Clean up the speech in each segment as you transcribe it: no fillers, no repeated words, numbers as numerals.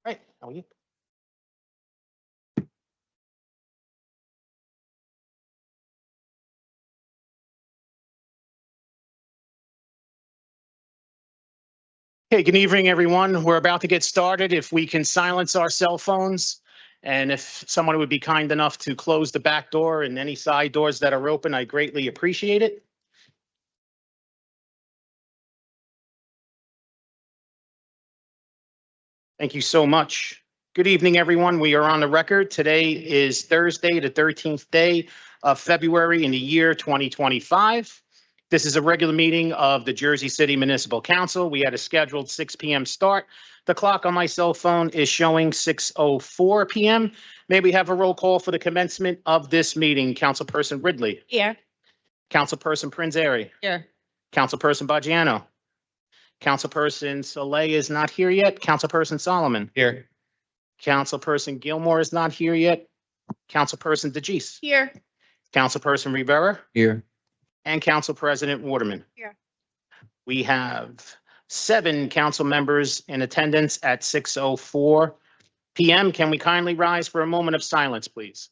Right, how are you? Okay, good evening, everyone. We're about to get started. If we can silence our cell phones, and if someone would be kind enough to close the back door and any side doors that are open, I greatly appreciate it. Thank you so much. Good evening, everyone. We are on the record. Today is Thursday, the 13th day of February in the year 2025. This is a regular meeting of the Jersey City Municipal Council. We had a scheduled 6 p.m. start. The clock on my cell phone is showing 6:04 p.m. May we have a roll call for the commencement of this meeting? Councilperson Ridley. Here. Councilperson Prinzary. Here. Councilperson Baggiano. Councilperson Soleil is not here yet. Councilperson Solomon. Here. Councilperson Gilmore is not here yet. Councilperson DeGise. Here. Councilperson Rivera. Here. And Council President Waterman. Here. We have 7 council members in attendance at 6:04 p.m. Can we kindly rise for a moment of silence, please?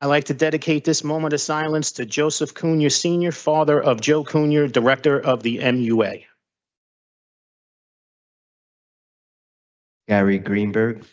I'd like to dedicate this moment of silence to Joseph Cunha Sr., father of Joe Cunha, director of the MUA. Gary Greenberg.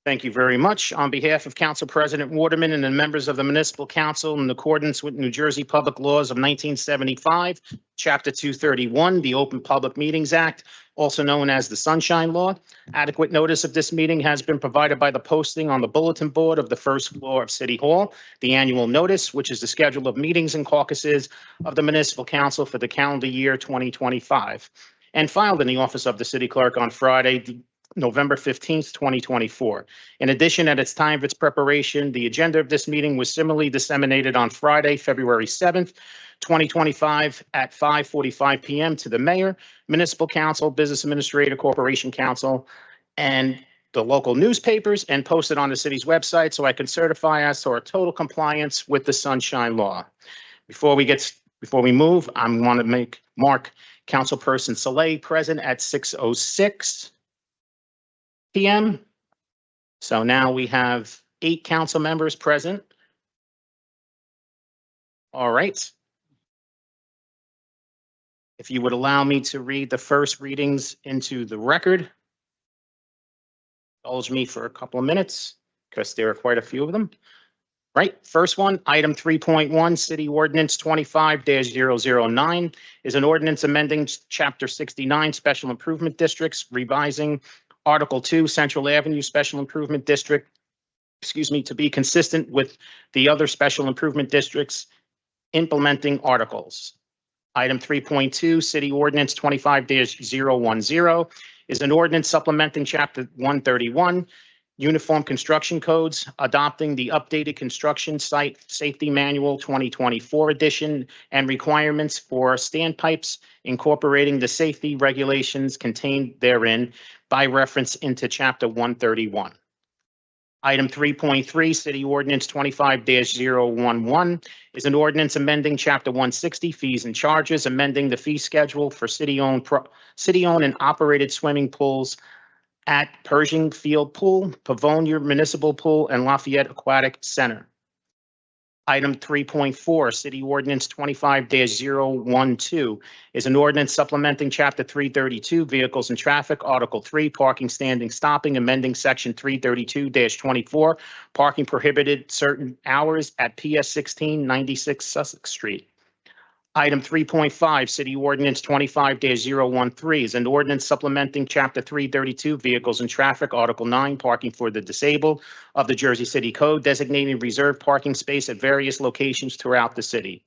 Thank you very much. On behalf of Council President Waterman and the members of the Municipal Council, in accordance with New Jersey Public Laws of 1975, Chapter 231, the Open Public Meetings Act, also known as the Sunshine Law, adequate notice of this meeting has been provided by the posting on the bulletin board of the first floor of City Hall, the annual notice, which is the schedule of meetings and caucuses of the Municipal Council for the calendar year 2025, and filed in the office of the City Clerk on Friday, November 15th, 2024. In addition, at its time of its preparation, the agenda of this meeting was similarly disseminated on Friday, February 7th, 2025 at 5:45 p.m. to the mayor, municipal council, business administrator, corporation council, and the local newspapers, and posted on the city's website so I can certify as to our total compliance with the Sunshine Law. Before we move, I want to mark Councilperson Soleil present at 6:06 p.m. So now we have 8 council members present. All right. If you would allow me to read the first readings into the record. Indulge me for a couple of minutes because there are quite a few of them. Right, first one, item 3.1, City Ordinance 25-009 is an ordinance amending Chapter 69 Special Improvement Districts, revising Article 2, Central Avenue Special Improvement District, to be consistent with the other special improvement districts, implementing articles. Item 3.2, City Ordinance 25-010 is an ordinance supplementing Chapter 131, Uniform Construction Codes, adopting the updated Construction Site Safety Manual 2024 edition and requirements for standpipes, incorporating the safety regulations contained therein by reference into Chapter 131. Item 3.3, City Ordinance 25-011 is an ordinance amending Chapter 160, Fees and Charges, amending the fee schedule for city-owned and operated swimming pools at Pershing Field Pool, Pavonia Municipal Pool, and Lafayette Aquatic Center. Item 3.4, City Ordinance 25-012 is an ordinance supplementing Chapter 332, Vehicles and Traffic, Article 3, Parking, Standing, Stopping, amending Section 332-24, Parking Prohibited Certain Hours at PS 1696 Sussex Street. Item 3.5, City Ordinance 25-013 is an ordinance supplementing Chapter 332, Vehicles and Traffic, Article 9, Parking for the Disabled of the Jersey City Code, designating reserved parking space at various locations throughout the city.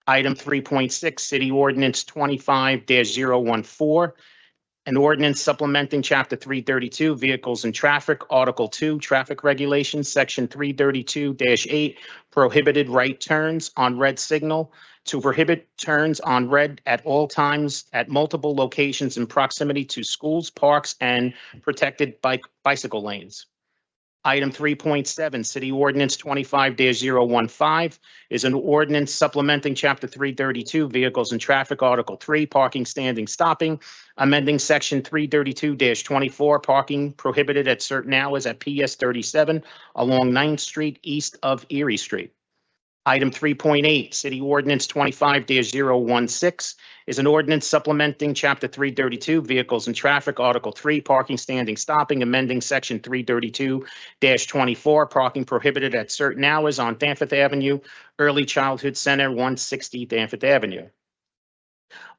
Item 3.6, City Ordinance 25-014, an ordinance supplementing Chapter 332, Vehicles and Traffic, Article 2, Traffic Regulations, Section 332-8, prohibited right turns on red signal to prohibit turns on red at all times at multiple locations in proximity to schools, parks, and protected bicycle lanes. Item 3.7, City Ordinance 25-015 is an ordinance supplementing Chapter 332, Vehicles and Traffic, Article 3, Parking, Standing, Stopping, amending Section 332-24, parking prohibited at certain hours at PS 37 along 9th Street east of Erie Street. Item 3.8, City Ordinance 25-016 is an ordinance supplementing Chapter 332, Vehicles and Traffic, Article 3, Parking, Standing, Stopping, amending Section 332-24, parking prohibited at certain hours on Danforth Avenue, Early Childhood Center, 160 Danforth Avenue.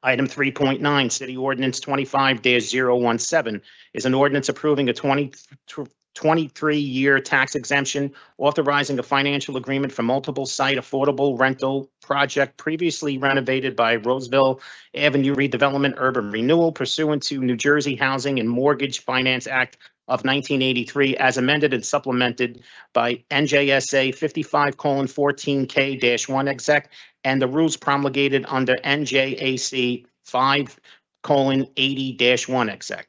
Item 3.9, City Ordinance 25-017 is an ordinance approving a 23-year tax exemption, authorizing a financial agreement for multiple site affordable rental project previously renovated by Roseville Avenue Redevelopment Urban Renewal pursuant to New Jersey Housing and Mortgage Finance Act of 1983 as amended and supplemented by NJSA 55:14K-1 exec and the rules promulgated under NJAC 5:80-1 exec.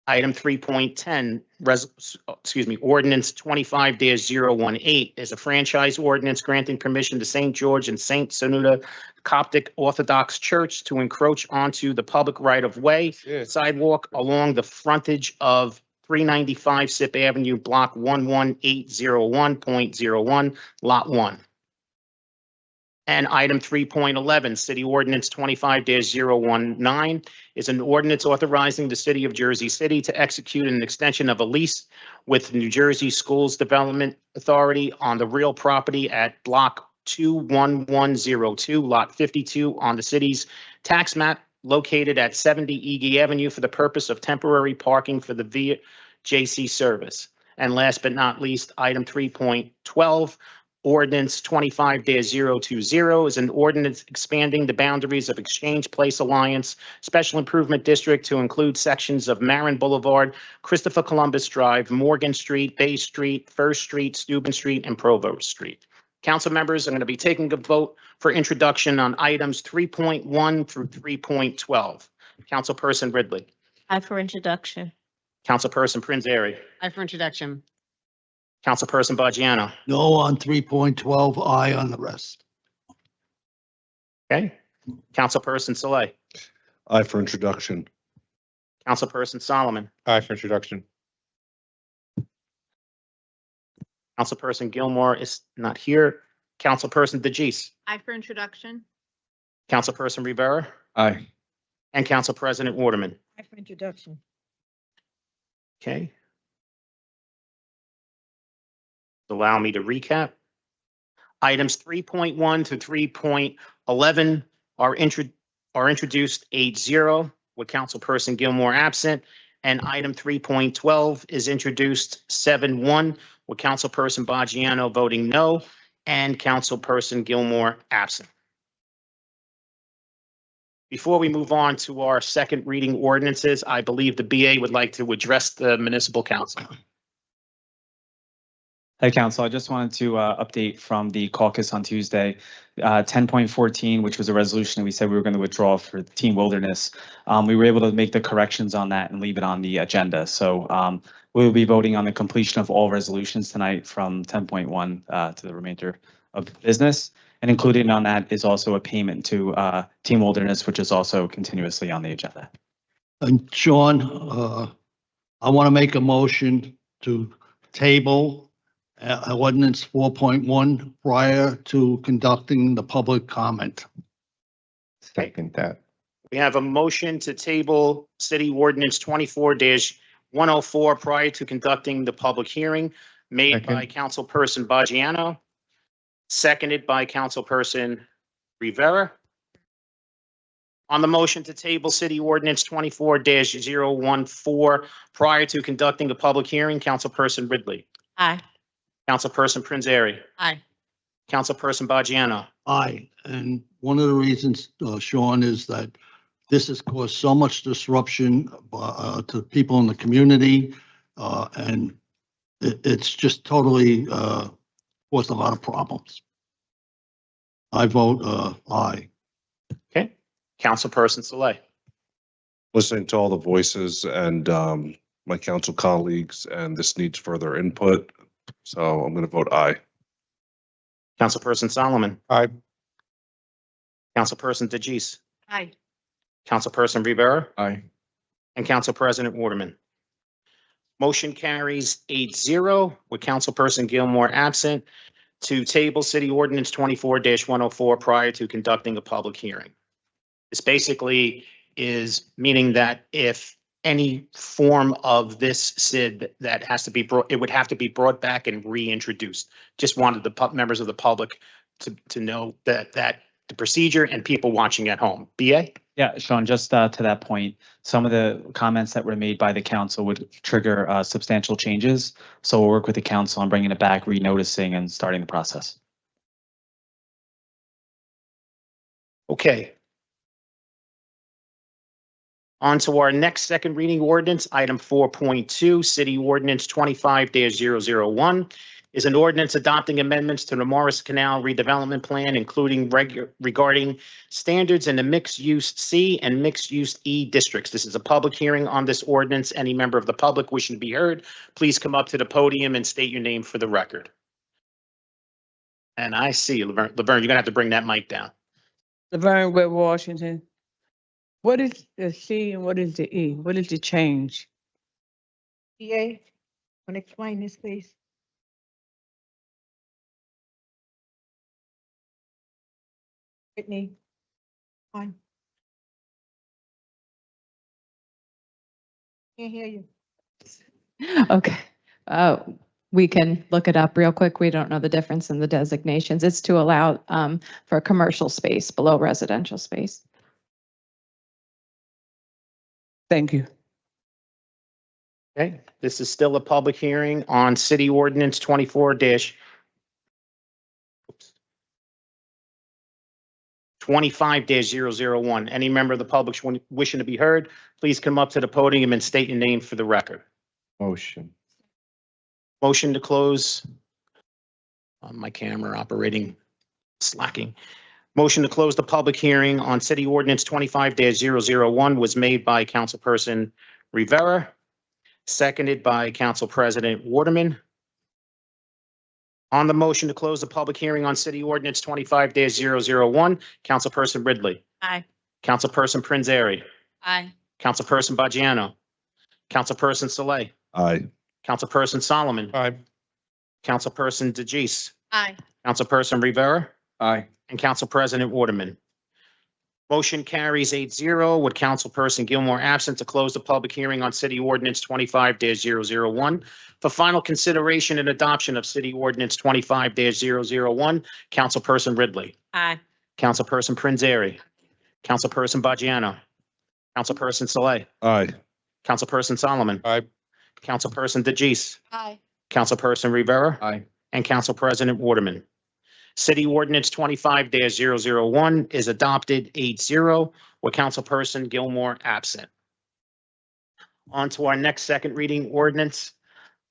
Item 3.10, ordinance 25-018 is a franchise ordinance granting permission to St. George and St. Sanuda Coptic Orthodox Church to encroach onto the public right-of-way sidewalk along the frontage of 395 SIP Avenue, Block 11801.01, Lot 1. And item 3.11, City Ordinance 25-019 is an ordinance authorizing the City of Jersey City to execute an extension of a lease with New Jersey Schools Development Authority on the real property at Block 21102, Lot 52 on the city's tax map located at 70 Ege Avenue for the purpose of temporary parking for the VJC service. And last but not least, item 3.12, Ordinance 25-020 is an ordinance expanding the boundaries of Exchange Place Alliance Special Improvement District to include sections of Marin Boulevard, Christopher Columbus Drive, Morgan Street, Bay Street, First Street, Steuben Street, and Provost Street. Council members are going to be taking a vote for introduction on items 3.1 through 3.12. Councilperson Ridley. Aye for introduction. Councilperson Prinzary. Aye for introduction. Councilperson Baggiano. No on 3.12, aye on the rest. Okay. Councilperson Saleh. Aye for introduction. Councilperson Solomon. Aye for introduction. Councilperson Gilmore is not here. Councilperson DeGise. Aye for introduction. Councilperson Rivera. Aye. And Council President Waterman. Aye for introduction. Okay. Allow me to recap. Items 3.1 to 3.11 are introduced 8-0 with Councilperson Gilmore absent. And item 3.12 is introduced 7-1 with Councilperson Baggiano voting no and Councilperson Gilmore absent. Before we move on to our second reading ordinances, I believe the BA would like to address the municipal council. Hey, Council, I just wanted to update from the caucus on Tuesday, 10.14, which was a resolution we said we were going to withdraw for Team Wilderness. We were able to make the corrections on that and leave it on the agenda. So we will be voting on the completion of all resolutions tonight from 10.1 to the remainder of business. And included on that is also a payment to Team Wilderness, which is also continuously on the agenda. And Sean, I want to make a motion to table ordinance 4.1 prior to conducting the public comment. Second that. We have a motion to table City Ordinance 24-104 prior to conducting the public hearing made by Councilperson Baggiano, seconded by Councilperson Rivera. On the motion to table City Ordinance 24-014 prior to conducting the public hearing, Councilperson Ridley. Aye. Councilperson Prinzary. Aye. Councilperson Bajano. Aye, and one of the reasons, Sean, is that this has caused so much disruption to people in the community, and it's just totally caused a lot of problems. I vote aye. Okay. Councilperson Saleh. Listening to all the voices and my council colleagues, and this needs further input. So I'm going to vote aye. Councilperson Solomon. Aye. Councilperson DeGise. Aye. Councilperson Rivera. Aye. And Council President Waterman. Motion carries 8-0 with Councilperson Gilmore absent to table City Ordinance 24-104 prior to conducting a public hearing. This basically is meaning that if any form of this SID that has to be brought, it would have to be brought back and reintroduced. Just wanted the members of the public to know that the procedure and people watching at home. BA? Yeah, Sean, just to that point, some of the comments that were made by the council would trigger substantial changes. So we'll work with the council on bringing it back, renoticing and starting the process. Okay. On to our next second reading ordinance, item 4.2, City Ordinance 25-001 is an ordinance adopting amendments to the Morris Canal redevelopment plan, including regarding standards in the mixed-use C and mixed-use E districts. This is a public hearing on this ordinance. Any member of the public wishing to be heard, please come up to the podium and state your name for the record. And I see you, Laverne, you're gonna have to bring that mic down. Laverne Webb Washington. What is the C and what is the E? What is the change? EA, want to explain this, please? Whitney. On. Can't hear you. Okay, we can look it up real quick. We don't know the difference in the designations. It's to allow for commercial space below residential space. Thank you. Okay, this is still a public hearing on City Ordinance 25-001. Any member of the public wishing to be heard, please come up to the podium and state your name for the record. Motion. Motion to close. On my camera operating, slacking. Motion to close the public hearing on City Ordinance 25-001 was made by Councilperson Rivera, seconded by Council President Waterman. On the motion to close the public hearing on City Ordinance 25-001, Councilperson Ridley. Aye. Councilperson Prinzary. Aye. Councilperson Bajano. Councilperson Saleh. Aye. Councilperson Solomon. Aye. Councilperson DeGise. Aye. Councilperson Rivera. Aye. And Council President Waterman. Motion carries 8-0 with Councilperson Gilmore absent to close the public hearing on City Ordinance 25-001. For final consideration and adoption of City Ordinance 25-001, Councilperson Ridley. Aye. Councilperson Prinzary. Councilperson Bajano. Councilperson Saleh. Aye. Councilperson Solomon. Aye. Councilperson DeGise. Aye. Councilperson Rivera. Aye. And Council President Waterman. City Ordinance 25-001 is adopted 8-0 with Councilperson Gilmore absent. On to our next second reading ordinance,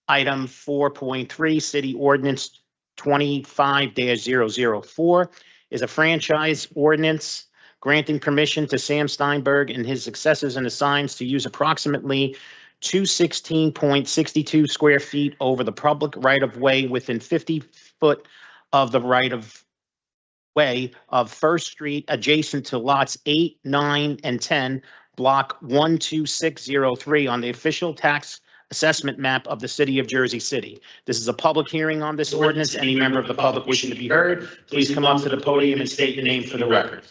item 4.3, City Ordinance 25-004 is a franchise ordinance granting permission to Sam Steinberg and his successors and assigns to use approximately 216.62 square feet over the public right-of-way within 50 foot of the right-of-way of First Street adjacent to lots 8, 9, and 10, block 12603 on the official tax assessment map of the city of Jersey City. This is a public hearing on this ordinance. Any member of the public wishing to be heard, please come up to the podium and state your name for the record.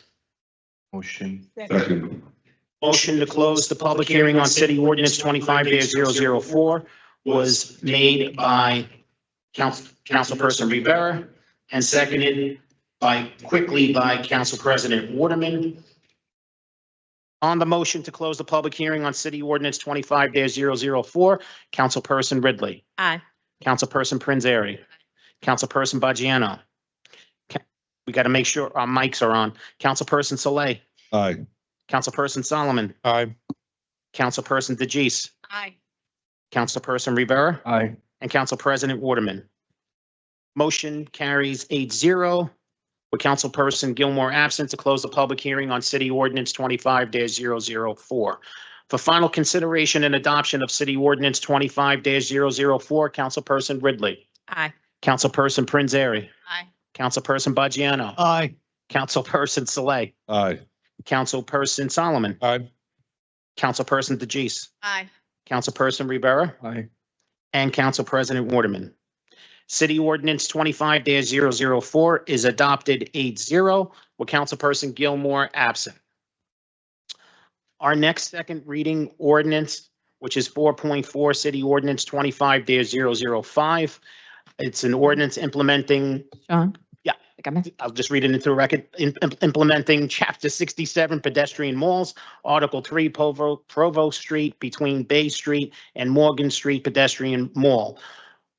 Motion. Second. Motion to close the public hearing on City Ordinance 25-004 was made by Councilperson Rivera and seconded quickly by Council President Waterman. On the motion to close the public hearing on City Ordinance 25-004, Councilperson Ridley. Aye. Councilperson Prinzary. Councilperson Bajano. We got to make sure our mics are on. Councilperson Saleh, Aye. Councilperson Solomon, Aye. Councilperson DeJeece, Aye. Councilperson Rivera, Aye. and Council President Waterman. Motion carries 8-0 with Councilperson Gilmore absent to close the public hearing on City Ordinance 25-004. For final consideration and adoption of City Ordinance 25-004, Councilperson Ridley, Aye. Councilperson Prinzary, Aye. Councilperson Bajano, Aye. Councilperson Saleh, Aye. Councilperson Solomon, Aye. Councilperson DeJeece, Aye. Councilperson Rivera, Aye. and Council President Waterman. City Ordinance 25-004 is adopted 8-0 with Councilperson Gilmore absent. Our next second reading ordinance, which is 4.4 City Ordinance 25-005. It's an ordinance implementing, Sean? Yeah. Come in. I'll just read it into the record, implementing Chapter 67 pedestrian malls, Article 3 Provost Street between Bay Street and Morgan Street pedestrian mall.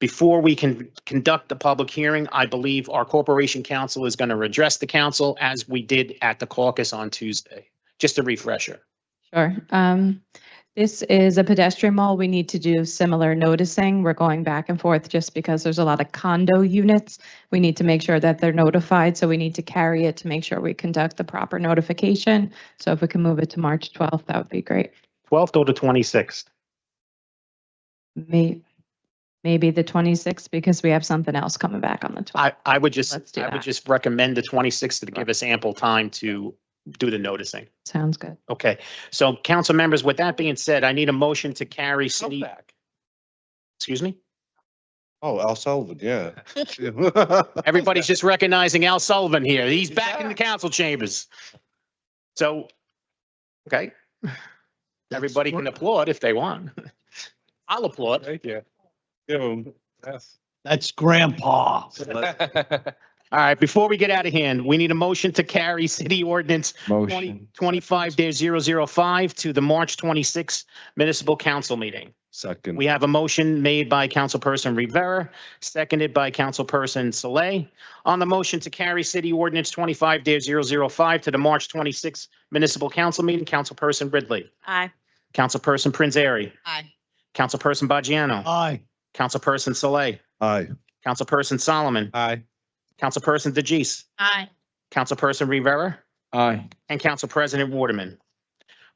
Before we can conduct the public hearing, I believe our corporation counsel is going to address the council as we did at the caucus on Tuesday. Just a refresher. Sure. This is a pedestrian mall. We need to do similar noticing. We're going back and forth just because there's a lot of condo units. We need to make sure that they're notified, so we need to carry it to make sure we conduct the proper notification. So if we can move it to March 12th, that would be great. 12th or the 26th? Maybe the 26th, because we have something else coming back on the 12th. I would Let's just, do I would that. just recommend the 26th to give us ample time to do the noticing. Sounds good. Okay, so council members, with that being said, I need a motion to carry city. Excuse me? Oh, Al Sullivan, yeah. Everybody's just recognizing Al Sullivan here. He's back in the council chambers. So, okay, everybody can applaud if they want. I'll applaud. Thank you. Give him, yes. That's grandpa. All right, before we get out of hand, we need a motion to carry city ordinance 25-005 to the March 26th municipal council meeting. Second. We have a motion made by Councilperson Rivera, seconded by Councilperson Saleh. On the motion to carry city ordinance 25-005 to the March 26th municipal council meeting, Councilperson Ridley, Aye. Councilperson Prinzary, Aye. Councilperson Bajano, Aye. Councilperson Saleh, Aye. Councilperson Solomon, Aye. Councilperson DeJeece, Aye. Councilperson Rivera, Aye. and Council President Waterman.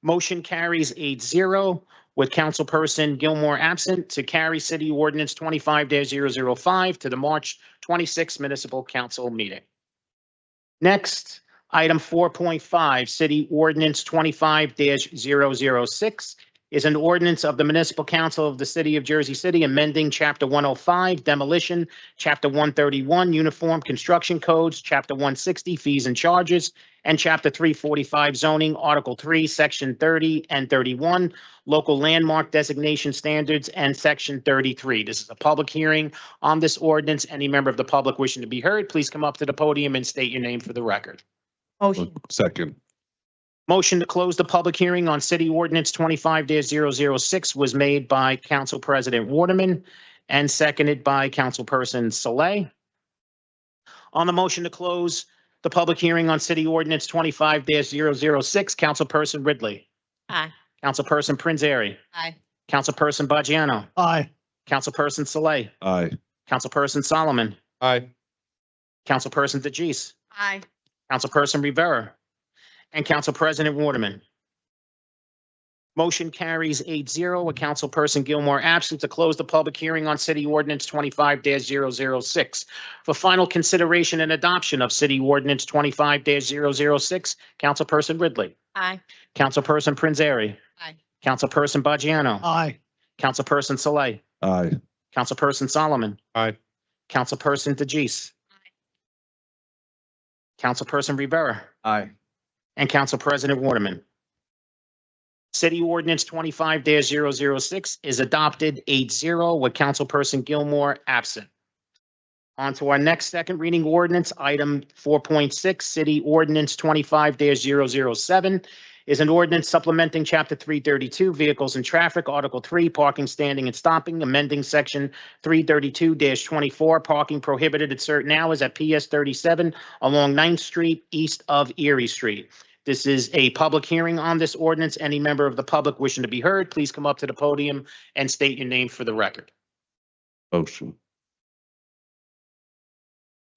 Motion carries 8-0 with Councilperson Gilmore absent to carry city ordinance 25-005 to the March 26th municipal council meeting. Next, item 4.5, city ordinance 25-006 is an ordinance of the municipal council of the city of Jersey City amending chapter 105 demolition, chapter 131 uniform construction codes, chapter 160 fees and charges, and chapter 345 zoning, article 3, section 30 and 31, local landmark designation standards, and section 33. This is a public hearing on this ordinance. Any member of the public wishing to be heard, please come up to the podium and state your name for the record. Motion. Second. Motion to close the public hearing on city ordinance 25-006 was made by Council President Waterman and seconded by Councilperson Saleh. On the motion to close the public hearing on city ordinance 25-006, Councilperson Ridley, Aye. Councilperson Prinzary, Aye. Councilperson Bajano, Aye. Councilperson Saleh, Aye. Councilperson Solomon, Aye. Councilperson DeJeece, Aye. Councilperson Rivera, and Council President Waterman. Motion carries 8-0 with Councilperson Gilmore absent to close the public hearing on city ordinance 25-006. For final consideration and adoption of city ordinance 25-006, Councilperson Ridley, Aye. Councilperson Prinzary, Aye. Councilperson Bajano, Aye. Councilperson Saleh, Aye. Councilperson Solomon, Aye. Councilperson DeJeece, Councilperson Rivera, Aye. and Council President Waterman. City Ordinance 25-006 is adopted 8-0 with Councilperson Gilmore absent. On to our next second reading ordinance, item 4.6, City Ordinance 25-007 is an ordinance supplementing Chapter 332, Vehicles and Traffic, Article 3, Parking, Standing, and Stopping, amending Section 332-24, parking prohibited at certain hours at PS 37 along 9th Street, east of Erie Street. This is a public hearing on this ordinance. Any member of the public wishing to be heard, please come up to the podium and state your name for the record. Motion.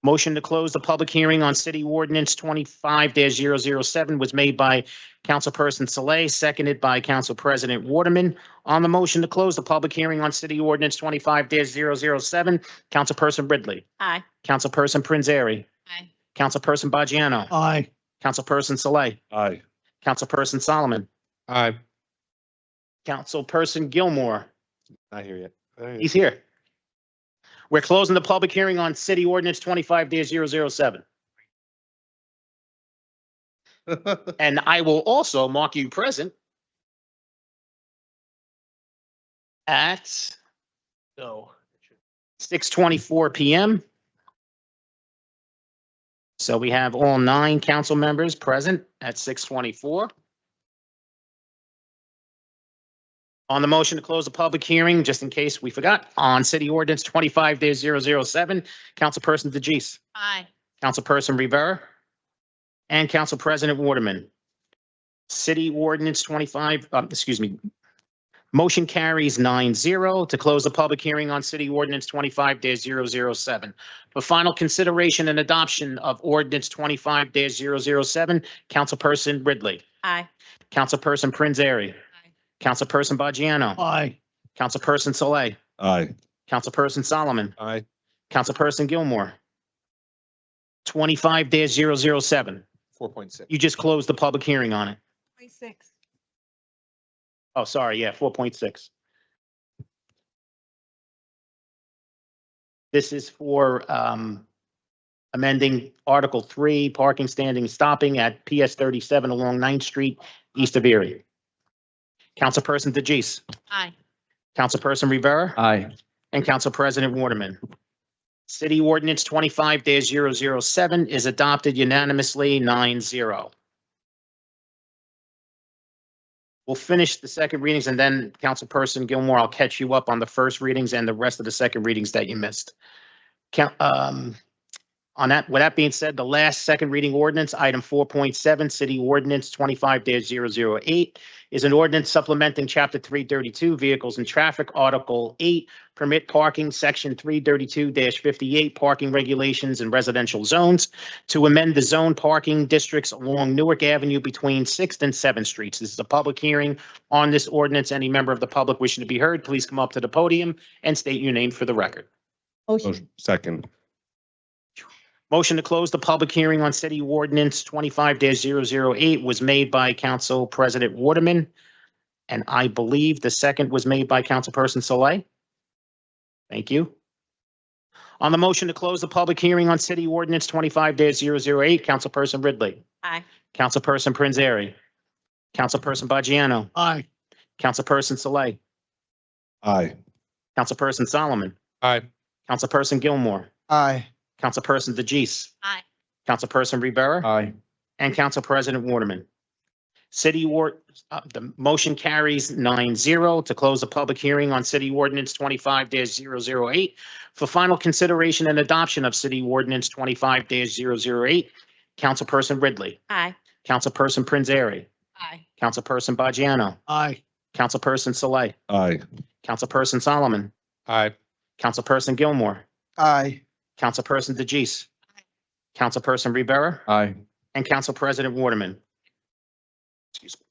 Motion to close the public hearing on City Ordinance 25-007 was made by Councilperson Saleh, seconded by Council President Waterman. On the motion to close the public hearing on City Ordinance 25-007, Councilperson Ridley. Aye. Councilperson Prinzary. Aye. Councilperson Bajano. Aye. Councilperson Saleh. Aye. Councilperson Solomon. Aye. Councilperson Gilmore. Not here yet. He's here. We're closing the public hearing on City Ordinance 25-007. And I will also mark you present at 6:24 PM. So we have all 9 council members present at 6:24. On the motion to close the public hearing, just in case we forgot, on City Ordinance 25-007, Councilperson DeGise, Aye. Councilperson Rivera, and Council President Waterman. City Ordinance 25, motion carries 9-0 to close the public hearing on City Ordinance 25-007. For final consideration and adoption of Ordinance 25-007, Councilperson Ridley, Aye. Councilperson Prinzary, Councilperson Bajano, Aye. Councilperson Saleh, Aye. Councilperson Solomon, Aye. Councilperson Gilmore. 25-007. 4.6. You just closed the public hearing on it. 26. Oh, sorry, yeah, 4.6. This is for amending Article 3, parking, standing, and stopping at PS 37 along 9th Street, east of Erie. Councilperson DeGise, Aye. Councilperson Rivera, Aye. and Council President Waterman. City Ordinance 25-007 is adopted unanimously, 9-0. We'll finish the second readings, and then Councilperson Gilmore, I'll catch you up on the first readings and the rest of the second readings that you missed. On that, with that being said, the last second reading ordinance, item 4.7, City Ordinance 25-008, is an ordinance supplementing Chapter 332, Vehicles and Traffic, Article 8, Permit Parking, Section 332-58, Parking Regulations in Residential Zones, to amend the zone parking districts along Newark Avenue between 6th and 7th Streets. This is a public hearing on this ordinance. Any member of the public wishing to be heard, please come up to the podium and state your name for the record. Motion. Second. Motion to close the public hearing on City Ordinance 25-008 was made by Council President Waterman, and I believe the second was made by Councilperson Saleh. Thank you. On the motion to close the public hearing on City Ordinance 25-008, Councilperson Ridley, Aye. Councilperson Prinzary, Councilperson Bajano, Aye. Councilperson Saleh, Aye. Councilperson Solomon, Aye. Councilperson Gilmore, Aye. Councilperson DeGise, Aye. Councilperson Rivera, Aye. and Council President Waterman. The motion carries 9-0 to close the public hearing on City Ordinance 25-008. For final consideration and adoption of City Ordinance 25-008, Councilperson Ridley, Aye. Councilperson Prinzary, Aye. Councilperson Bajano, Aye. Councilperson Saleh, Aye. Councilperson Solomon, Aye. Councilperson Gilmore, Aye. Councilperson DeGise, Councilperson Rivera, Aye. and Council President Waterman. Excuse me.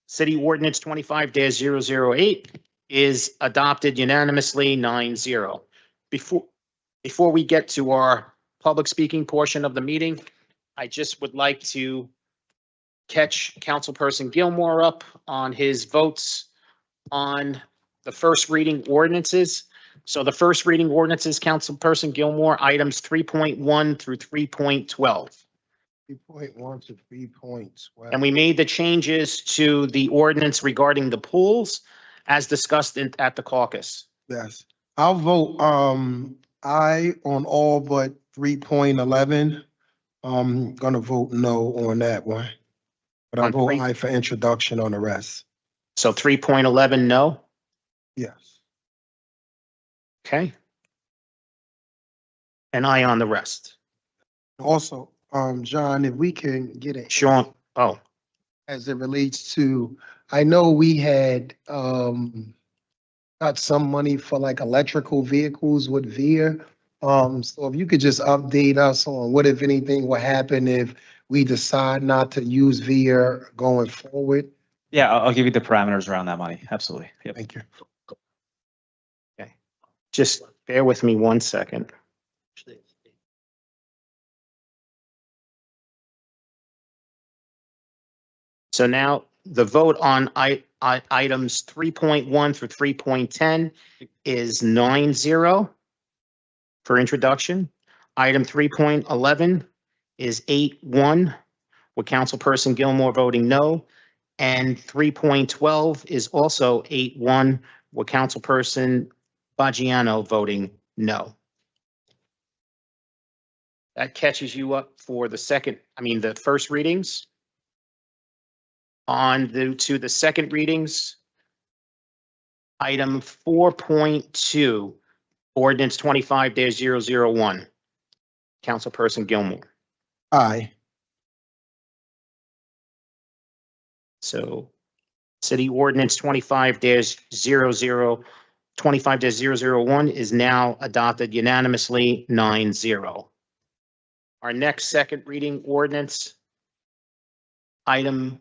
City Ordinance 25-008 is adopted unanimously, 9-0. Before we get to our public speaking portion of the meeting, I just would like to catch Councilperson Gilmore up on his votes on the first reading ordinances. So the first reading ordinances, Councilperson Gilmore, items 3.1 through 3.12. 3.1 to 3.12. And we made the changes to the ordinance regarding the pools as discussed at the caucus. Yes, I'll vote aye on all but 3.11. I'm gonna vote no on that one. But I On vote three. aye for introduction on the rest. So 3.11, no? Yes. Okay. And aye on the rest. Also, John, if we can get it Sean, oh, as it relates to, I know we had, got some money for like electrical vehicles with VIA. So if you could just update us on what, if anything, will happen if we decide not to use VIA going forward. Yeah, I'll give you the parameters around that money. Absolutely. Yep. Thank you. just bear with me 1 second. So now the vote on items 3.1 through 3.10 is 9-0 for introduction. Item 3.11 is 8-1, with Councilperson Gilmore voting no. And 3.12 is also 8-1, with Councilperson Baggiano voting no. That catches you up for the first readings. To the second readings. Item 4.2, ordinance 25-001. Councilperson Gilmore. Aye. So city ordinance 25-001 is now adopted unanimously 9-0. Our next second reading ordinance, item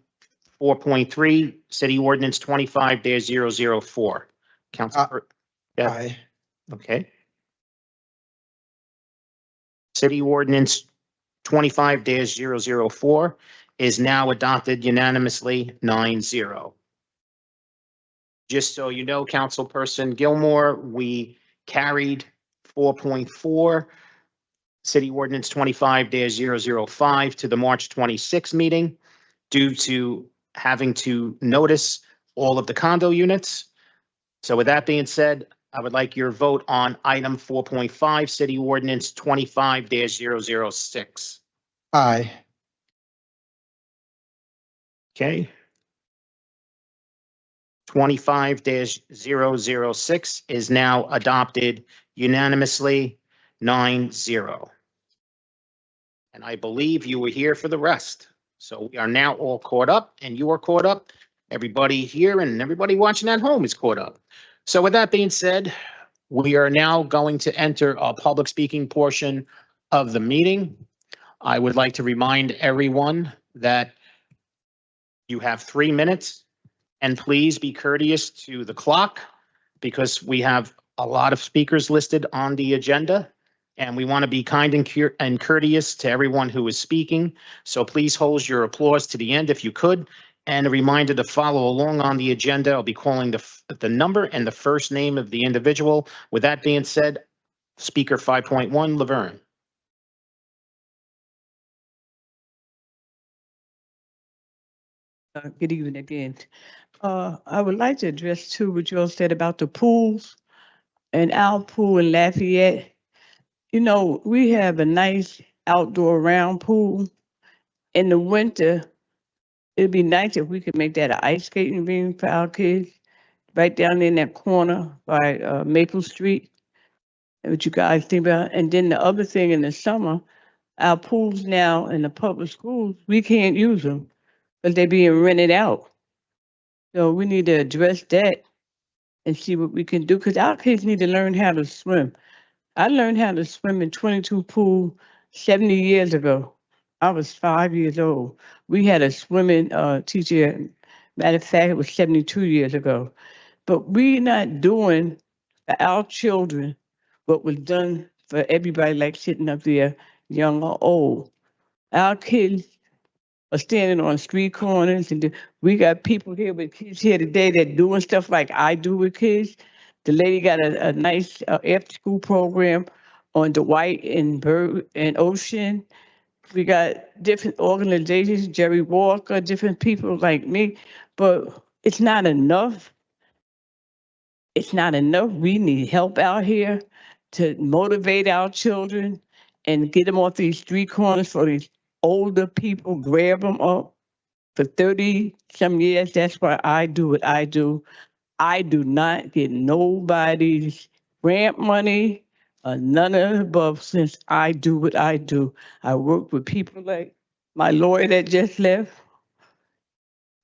4.3, city ordinance 25-004. Council, yeah, Aye. okay. City ordinance 25-004 is now adopted unanimously 9-0. Just so you know, Councilperson Gilmore, we carried 4.4, City Ordinance 25-005 to the March 26 meeting due to having to notice all of the condo units. So with that being said, I would like your vote on item 4.5, City Ordinance 25-006. Aye. Okay. 25-006 is now adopted unanimously 9-0. And I believe you were here for the rest. So we are now all caught up and you are caught up. Everybody here and everybody watching at home is caught up. So with that being said, we are now going to enter a public speaking portion of the meeting. I would like to remind everyone that you have 3 minutes. And please be courteous to the clock because we have a lot of speakers listed on the agenda. And we want to be kind and courteous to everyone who is speaking. So please hold your applause to the end if you could. And a reminder to follow along on the agenda. I'll be calling the number and the first name of the individual. With that being said, speaker 5.1, Laverne. Good evening again. I would like to address too what you all said about the pools and our pool in Lafayette. You know, we have a nice outdoor round pool. In the winter, it'd be nice if we could make that an ice skating rink for our kids, right down in that corner by Maple Street. And what you guys think about? And then the other thing in the summer, our pools now in the public schools, we can't use them because they're being rented out. So we need to address that and see what we can do because our kids need to learn how to swim. I learned how to swim in 22 pool 70 years ago. I was 5 years old. We had a swimming teacher. Matter of fact, it was 72 years ago. But we're not doing for our children what was done for everybody like sitting up there, young or old. Our kids are standing on street corners and we got people here with kids here today that doing stuff like I do with kids. The lady got a nice after school program on Dwight and Bird and Ocean. We got different organizations, Jerry Walker, different people like me, but it's not enough. It's not enough. We need help out here to motivate our children and get them off these street corners for these older people, grab them up for 30-some years. That's why I do what I do. I do not get nobody's grant money or none of the above since I do what I do. I work with people like my lawyer that just left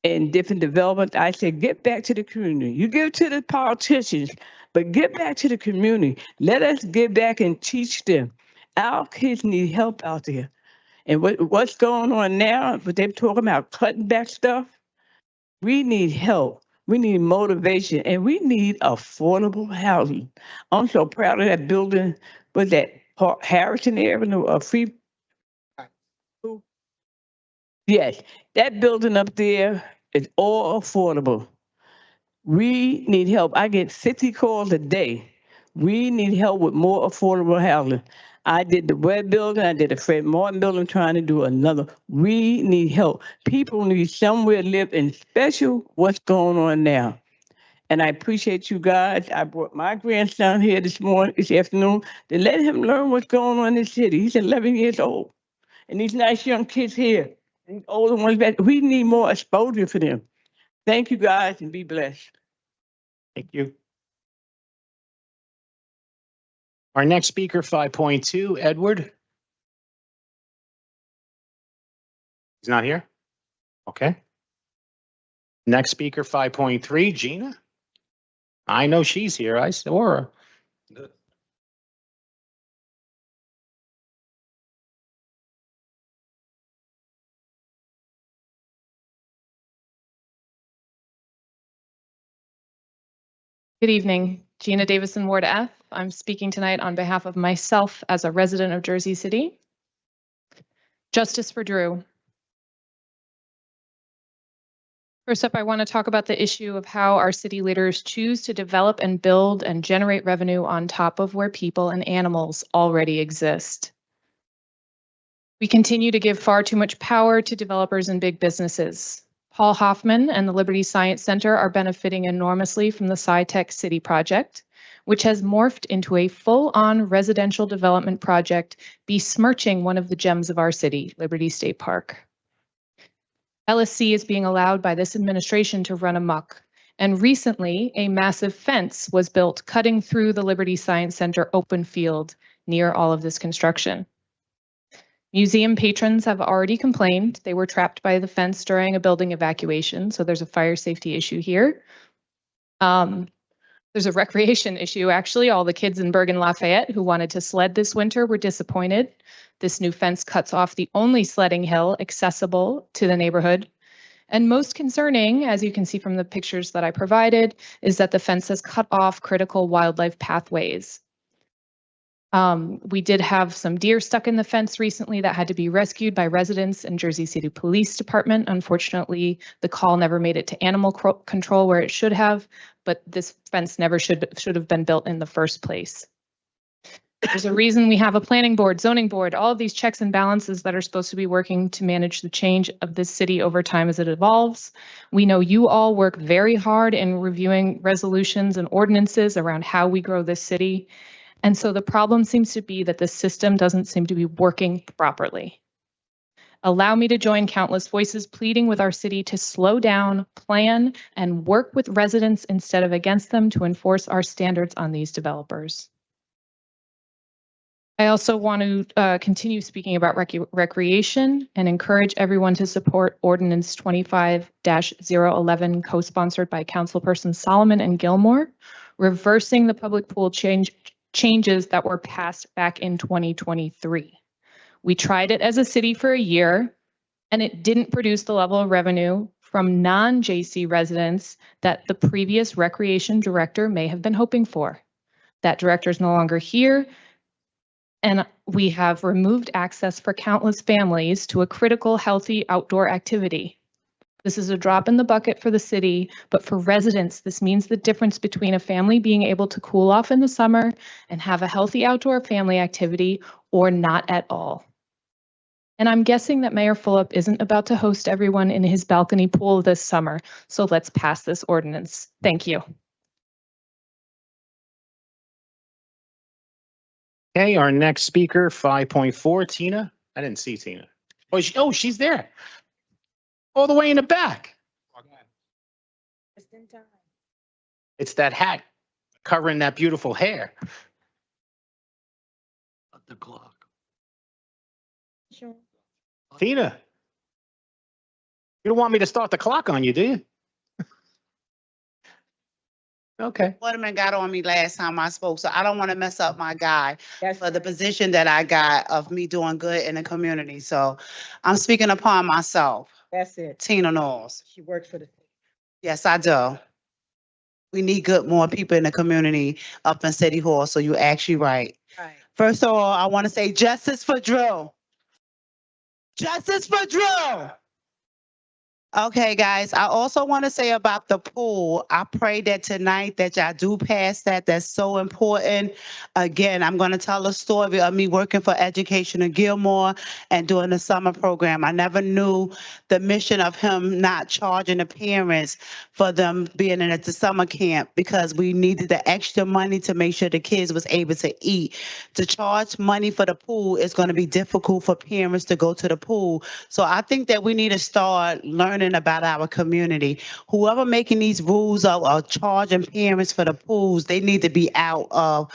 in different development. I said, get back to the community. You give to the politicians, but get back to the community. Let us get back and teach them. Our kids need help out there. And what's going on now, but they're talking about cutting back stuff. We need help. We need motivation, and we need affordable housing. I'm so proud of that building. Was that Harrison Avenue or Free? Yes, that building up there is all affordable. We need help. I get 50 calls a day. We need help with more affordable housing. I did the Webb building, I did the Fred Martin building, trying to do another. We need help. People need somewhere to live, and special what's going on now. And I appreciate you guys. I brought my grandson here this afternoon, to let him learn what's going on in the city. He's 11 years old. And these nice young kids here, these older ones, we need more exposure for them. Thank you guys, and be blessed. Thank you. Our next speaker, 5.2, Edward. He's not here? Okay. Next speaker, 5.3, Gina. I know she's here. I saw her. Good evening, Gina Davison, Ward F. I'm speaking tonight on behalf of myself as a resident of Jersey City. Justice for Drew. First up, I want to talk about the issue of how our city leaders choose to develop and build and generate revenue on top of where people and animals already exist. We continue to give far too much power to developers and big businesses. Paul Hoffman and the Liberty Science Center are benefiting enormously from the SciTech City project, which has morphed into a full-on residential development project, besmirching one of the gems of our city, Liberty State Park. LSC is being allowed by this administration to run amok, and recently a massive fence was built cutting through the Liberty Science Center open field near all of this construction. Museum patrons have already complained. They were trapped by the fence during a building evacuation, so there's a fire safety issue here. There's a recreation issue, actually. All the kids in Bergen Lafayette who wanted to sled this winter were disappointed. This new fence cuts off the only sledding hill accessible to the neighborhood. And most concerning, as you can see from the pictures that I provided, is that the fence has cut off critical wildlife pathways. We did have some deer stuck in the fence recently that had to be rescued by residents and Jersey City Police Department. Unfortunately, the call never made it to animal control where it should have, but this fence never should have been built in the first place. There's a reason we have a planning board, zoning board, all of these checks and balances that are supposed to be working to manage the change of this city over time as it evolves. We know you all work very hard in reviewing resolutions and ordinances around how we grow this city. And so the problem seems to be that the system doesn't seem to be working properly. Allow me to join countless voices pleading with our city to slow down, plan, and work with residents instead of against them to enforce our standards on these developers. I also want to continue speaking about recreation and encourage everyone to support Ordinance 25-011, co-sponsored by Councilpersons Solomon and Gilmore, reversing the public pool changes that were passed back in 2023. We tried it as a city for a year, and it didn't produce the level of revenue from non-JC residents that the previous recreation director may have been hoping for. That director is no longer here, and we have removed access for countless families to a critical, healthy outdoor activity. This is a drop in the bucket for the city, but for residents, this means the difference between a family being able to cool off in the summer and have a healthy outdoor family activity or not at all. And I'm guessing that Mayor Fulop isn't about to host everyone in his balcony pool this summer, so let's pass this ordinance. Thank you. Okay, our next speaker, 5.4, Tina. I didn't see Tina. Oh, she's there. All the way in the back. It's that hat covering that beautiful hair. At the clock. Tina, you don't want me to start the clock on you, do you? Okay. Waterman got on me last time I spoke, so I don't want to mess up my guy for the position that I got of me doing good in the community. So I'm speaking upon myself, That's it. Tina Knowles. She works for the. Yes, I do. We need more people in the community up in City Hall, so you're actually right. Right. First of all, I want to say justice for Drew. Justice for Drew. Okay, guys, I also want to say about the pool, I pray that tonight that y'all do pass that. That's so important. Again, I'm going to tell a story of me working for Education in Gilmore and doing the summer program. I never knew the mission of him not charging the parents for them being in at the summer camp because we needed the extra money to make sure the kids was able to eat. To charge money for the pool is going to be difficult for parents to go to the pool. So I think that we need to start learning about our community. Whoever making these rules of charging parents for the pools, they need to be out of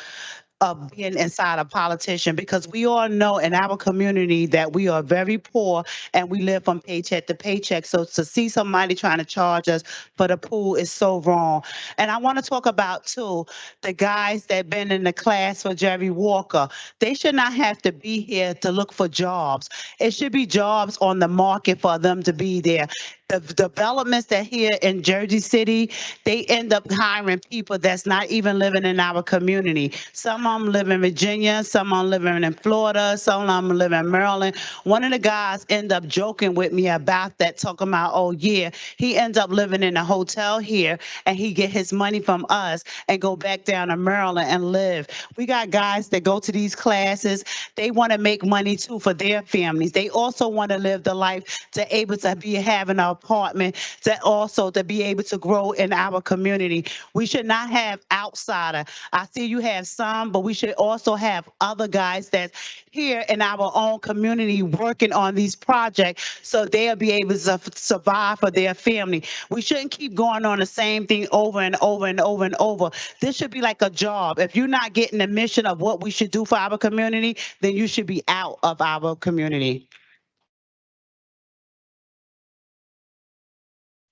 being inside a politician because we all know in our community that we are very poor and we live from paycheck to paycheck. So to see somebody trying to charge us for the pool is so wrong. And I want to talk about too, the guys that been in the class for Jerry Walker. They should not have to be here to look for jobs. It should be jobs on the market for them to be there. The developments that here in Jersey City, they end up hiring people that's not even living in our community. Some of them live in Virginia, some of them living in Florida, some of them live in Maryland. One of the guys end up joking with me about that, talking about, oh yeah, he ends up living in a hotel here and he get his money from us and go back down to Maryland and live. We got guys that go to these classes. They want to make money too for their families. They also want to live the life to able to be having an apartment, to also to be able to grow in our community. We should not have outsider. I see you have some, but we should also have other guys that's here in our own community working on these projects so they'll be able to survive for their family. We shouldn't keep going on the same thing over and over and over and over. This should be like a job. If you're not getting the mission of what we should do for our community, then you should be out of our community.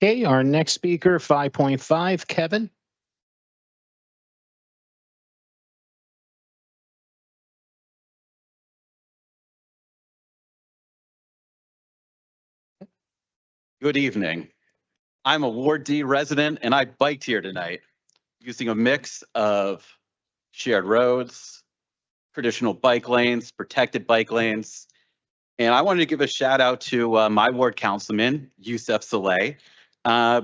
Okay, our next speaker, 5.5, Kevin. Good evening. I'm a Ward D resident and I biked here tonight using a mix of shared roads, traditional bike lanes, protected bike lanes. And I wanted to give a shout out to my ward councilman, Youssef Saleh,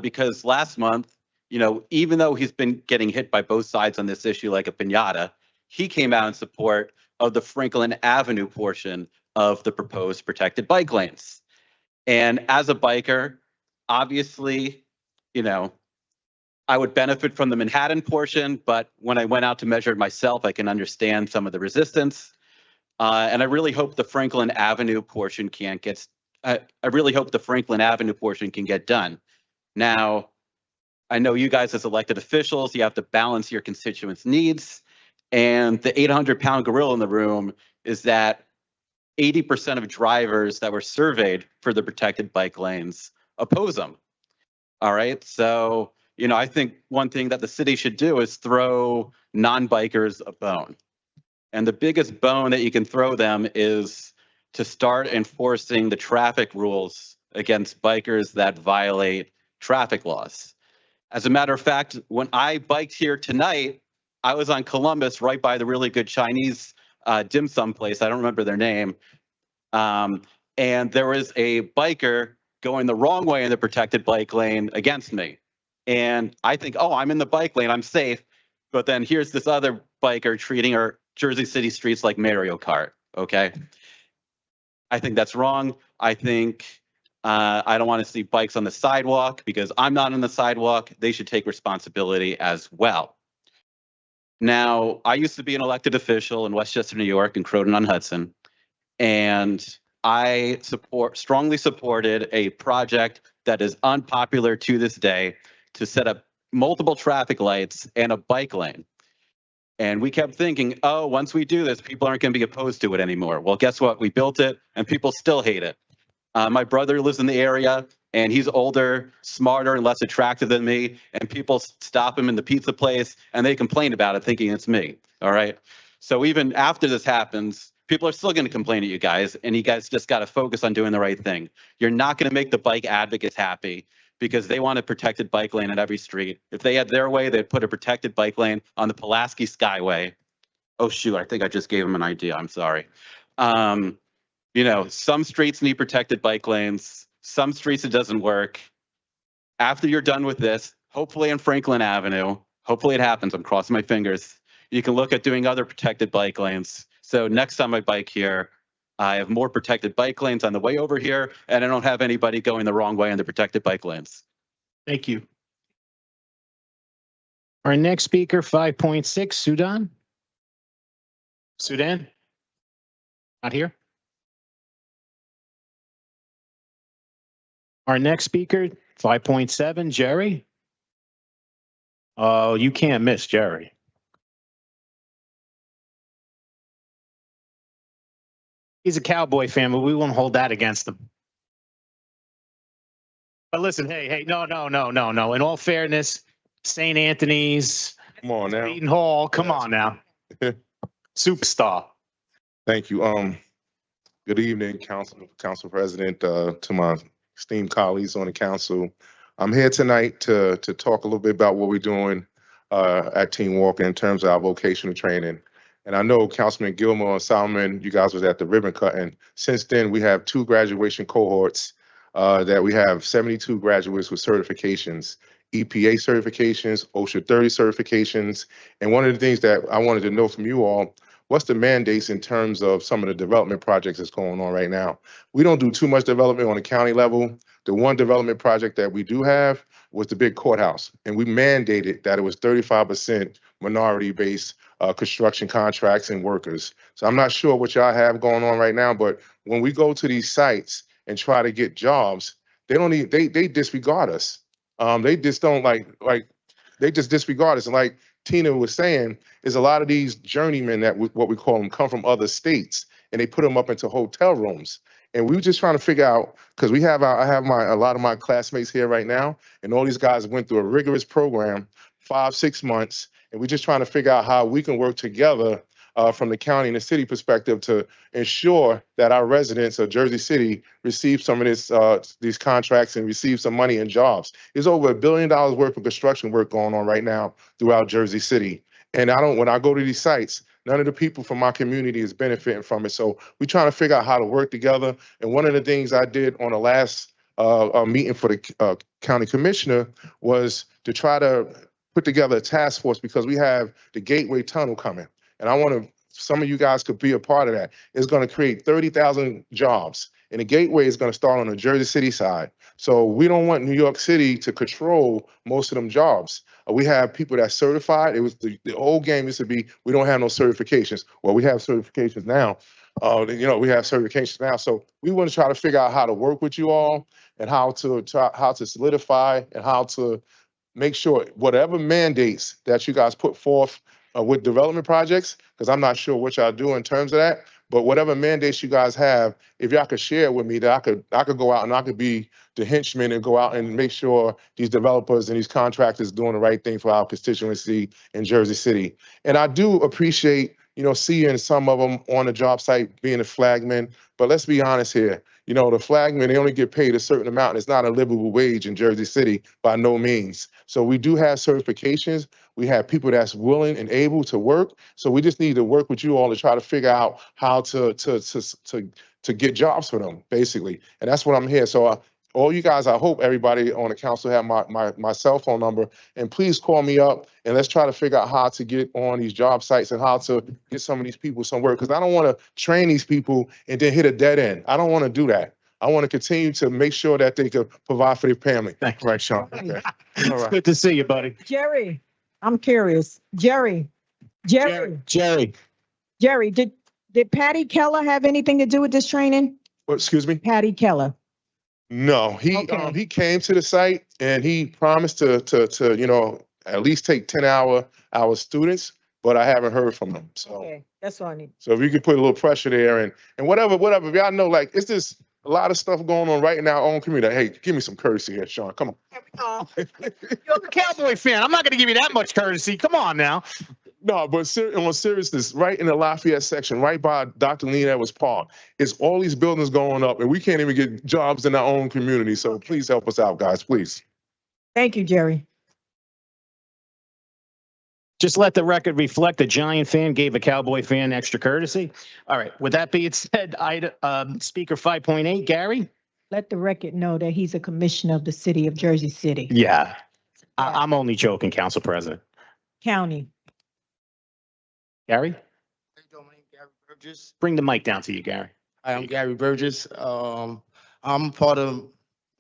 because last month, you know, even though he's been getting hit by both sides on this issue like a piñata, he came out in support of the Franklin Avenue portion of the proposed protected bike lanes. And as a biker, obviously, you know, I would benefit from the Manhattan portion, but when I went out to measure it myself, I can understand some of the resistance. And I really hope the Franklin Avenue portion can get, I really hope the Franklin Avenue portion can get done. Now, I know you guys as elected officials, you have to balance your constituents' needs. And the 800-pound gorilla in the room is that 80% of drivers that were surveyed for the protected bike lanes oppose them. All right. So, you know, I think one thing that the city should do is throw non-bikers a bone. And the biggest bone that you can throw them is to start enforcing the traffic rules against bikers that violate traffic laws. As a matter of fact, when I biked here tonight, I was on Columbus right by the really good Chinese dim sum place. I don't remember their name. And there was a biker going the wrong way in the protected bike lane against me. And I think, oh, I'm in the bike lane, I'm safe. But then here's this other biker treating our Jersey City streets like Mario Kart, okay? I think that's wrong. I think I don't want to see bikes on the sidewalk because I'm not on the sidewalk. They should take responsibility as well. Now, I used to be an elected official in Westchester, New York and Croton-on-Hudson. And I strongly supported a project that is unpopular to this day to set up multiple traffic lights and a bike lane. And we kept thinking, oh, once we do this, people aren't going to be opposed to it anymore. Well, guess what? We built it and people still hate it. My brother lives in the area and he's older, smarter, and less attractive than me. And people stop him in the pizza place and they complain about it thinking it's me. All right. So even after this happens, people are still going to complain at you guys. And you guys just got to focus on doing the right thing. You're not going to make the bike advocates happy because they want a protected bike lane at every street. If they had their way, they'd put a protected bike lane on the Pulaski Skyway. Oh, shoot. I think I just gave them an idea. I'm sorry. You know, some streets need protected bike lanes. Some streets it doesn't work. After you're done with this, hopefully on Franklin Avenue, hopefully it happens. I'm crossing my fingers. You can look at doing other protected bike lanes. So next time I bike here, I have more protected bike lanes on the way over here, and I don't have anybody going the wrong way on the protected bike lanes. Thank you. Our next speaker, 5.6, Sudan. Sudan? Not here? Our next speaker, 5.7, Jerry. Oh, you can't miss Jerry. He's a Cowboy fan, but we won't hold that against him. But listen, hey, no. In all fairness, St. Anthony's, Come on now. Eaton Hall, come on now. Superstar. Thank you. Good evening, Council President, to my esteemed colleagues on the council. I'm here tonight to talk a little bit about what we're doing at Team Walker in terms of our vocational training. And I know Councilman Gilmore and Solomon, you guys was at the ribbon cutting. Since then, we have 2 graduation cohorts that we have 72 graduates with certifications, EPA certifications, OSHA 30 certifications. And one of the things that I wanted to know from you all, what's the mandates in terms of some of the development projects that's going on right now? We don't do too much development on the county level. The one development project that we do have was the big courthouse, and we mandated that it was 35% minority-based construction contracts and workers. So I'm not sure what y'all have going on right now, but when we go to these sites and try to get jobs, they disregard us. They just don't they just disregard us. And like Tina was saying, is a lot of these journeymen that what we call them come from other states, and they put them up into hotel rooms. And we were just trying to figure out, because I have a lot of my classmates here right now, and all these guys went through a rigorous program, 5-6 months, and we're just trying to figure out how we can work together from the county and the city perspective to ensure that our residents of Jersey City receive some of these contracts and receive some money and jobs. There's over $1 billion worth of construction work going on right now throughout Jersey City. And when I go to these sites, none of the people from my community is benefiting from it. So we're trying to figure out how to work together. And one of the things I did on the last meeting for the county commissioner was to try to put together a task force, because we have the Gateway Tunnel coming. And I want some of you guys could be a part of that. It's going to create 30,000 jobs. And the Gateway is going to start on the Jersey City side. So we don't want New York City to control most of them jobs. We have people that's certified. It was the old game used to be, we don't have no certifications. Well, we have certifications now. We have certifications now. So we want to try to figure out how to work with you all and how to solidify and how to make sure whatever mandates that you guys put forth with development projects, because I'm not sure what y'all do in terms of that, but whatever mandates you guys have, if y'all could share with me, that I could go out and I could be the henchman and go out and make sure these developers and these contractors doing the right thing for our constituency in Jersey City. And I do appreciate, seeing some of them on the job site being a flagman, but let's be honest here. The flagmen, they only get paid a certain amount. And it's not a livable wage in Jersey City by no means. So we do have certifications. We have people that's willing and able to work. So we just need to work with you all to try to figure out how to get jobs for them, basically. And that's what I'm here. So all you guys, I hope everybody on the council have my cell phone number, and please call me up and let's try to figure out how to get on these job sites and how to get some of these people some work. Because I don't want to train these people and then hit a dead end. I don't want to do that. I want to continue to make sure that they can provide for their family. Thank you. Right, Sean. Okay. All right. Good to see you, buddy. Jerry, I'm curious. Jerry, Jerry. did Patty Keller have anything to do with this training? Excuse me? Patty Keller. No, Okay. he came to the site and he promised to, you know, at least take 10-hour students, but I haven't heard from him. So, Okay, that's all I need. so if you could put a little pressure there and whatever, if y'all know, like, it's just a lot of stuff going on right in our own community. Hey, give me some courtesy here, Sean. Come on. You're a Cowboy fan. I'm not going to give you that much courtesy. Come on now. No, but on seriousness, right in the Lafayette section, right by Dr. Lean Edwards Park, it's all these buildings going up and we can't even get jobs in our own community. So please help us out, guys, please. Thank you, Jerry. Just let the record reflect a Giant fan gave a Cowboy fan extra courtesy. All right. With that being said, Speaker 5.8, Gary? Let the record know that he's a commissioner of the city of Jersey City Yeah. I'm only joking, Council President. County. Gary? How you doing? My name is Gary Burgess. Bring the mic down to you, Gary. Hi, I'm Gary Burgess. I'm part of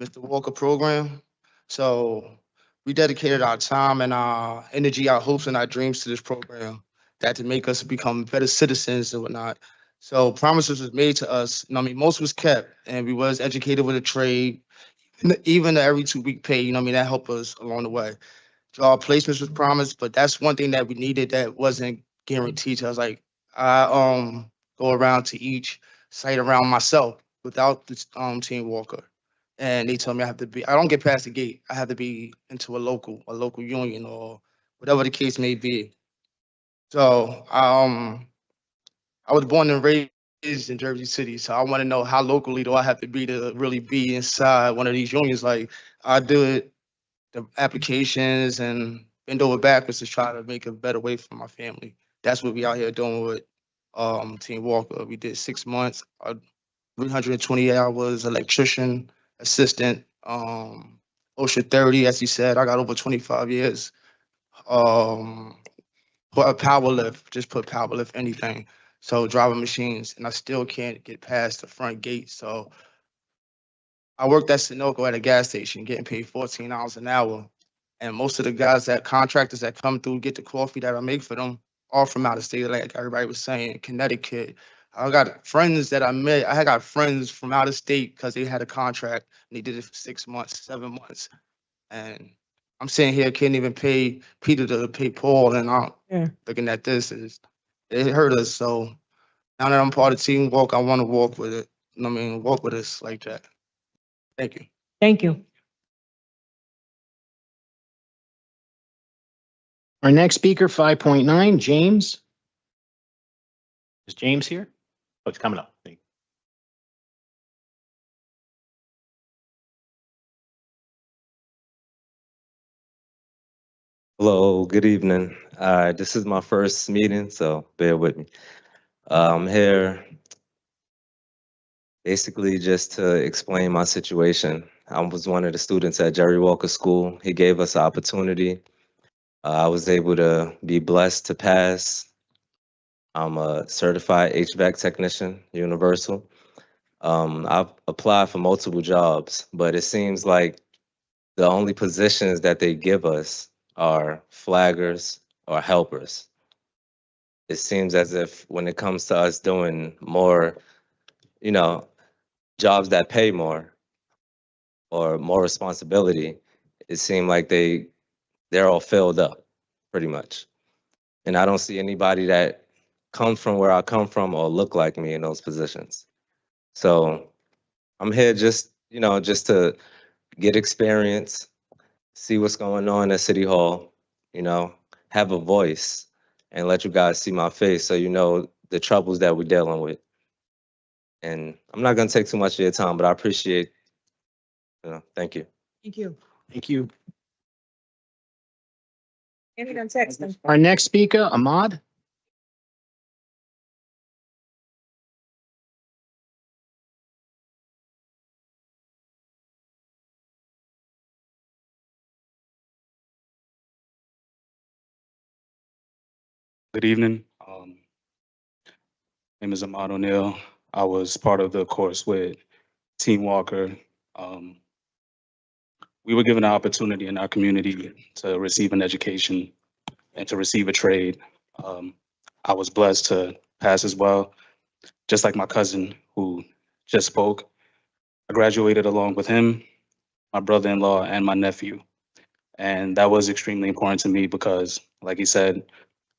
Mr. Walker program. So we dedicated our time and our energy, our hopes and our dreams to this program that to make us become better citizens and whatnot. So promises was made to us. I mean, most was kept and we was educated with a trade, even the every 2-week pay, that helped us along the way. Job placements was promised, but that's one thing that we needed that wasn't guaranteed to us. Like I go around to each site around myself without the Team Walker. And they told me I don't get past the gate. I have to be into a local union or whatever the case may be. So I was born and raised in Jersey City. So I want to know how locally do I have to be to really be inside one of these unions? Like I do it, the applications and bend over backwards to try to make a better way for my family. That's what we out here doing with Team Walker. We did 6 months, 320 hours, electrician, assistant, OSHA 30, as you said. I got over 25 years. Put a power lift, just put power lift, anything. So driving machines, and I still can't get past the front gate. So I worked at Sunoco at a gas station, getting paid $14 an hour. And most of the guys contractors that come through, get the coffee that I make for them, all from out of state, like everybody was saying, Connecticut. I got friends that I met. I got friends from out of state because they had a contract and they did it for 6 months, 7 months. And I'm sitting here, can't even pay Peter to pay Paul. And I'm looking at this, it hurt us. So now that I'm part of Team Walk, I want to walk with it. Walk with us like that. Thank you. Thank you. Our next speaker, 5.9, James. Is James here? Oh, it's coming up. Hello, good evening. This is my first meeting, so bear with me. I'm here basically just to explain my situation. I was one of the students at Jerry Walker School. He gave us an opportunity. I was able to be blessed to pass. I'm a certified HVAC technician, Universal. I've applied for multiple jobs, but it seems like the only positions that they give us are flaggers or helpers. It seems as if when it comes to us doing more, jobs that pay more or more responsibility, it seemed like they're all filled up pretty much. And I don't see anybody that comes from where I come from or look like me in those positions. So I'm here just to get experience, see what's going on at City Hall, have a voice and let you guys see my face so you know the troubles that we're dealing with. And I'm not going to take too much of your time, but I appreciate, thank you. Thank you. Thank you. Text them. Our next speaker, Ahmad. Good evening. Name is Ahmad O'Neill. I was part of the course with Team Walker. We were given an opportunity in our community to receive an education and to receive a trade. I was blessed to pass as well, just like my cousin who just spoke. I graduated along with him, my brother-in-law, and my nephew. And that was extremely important to me because, like he said,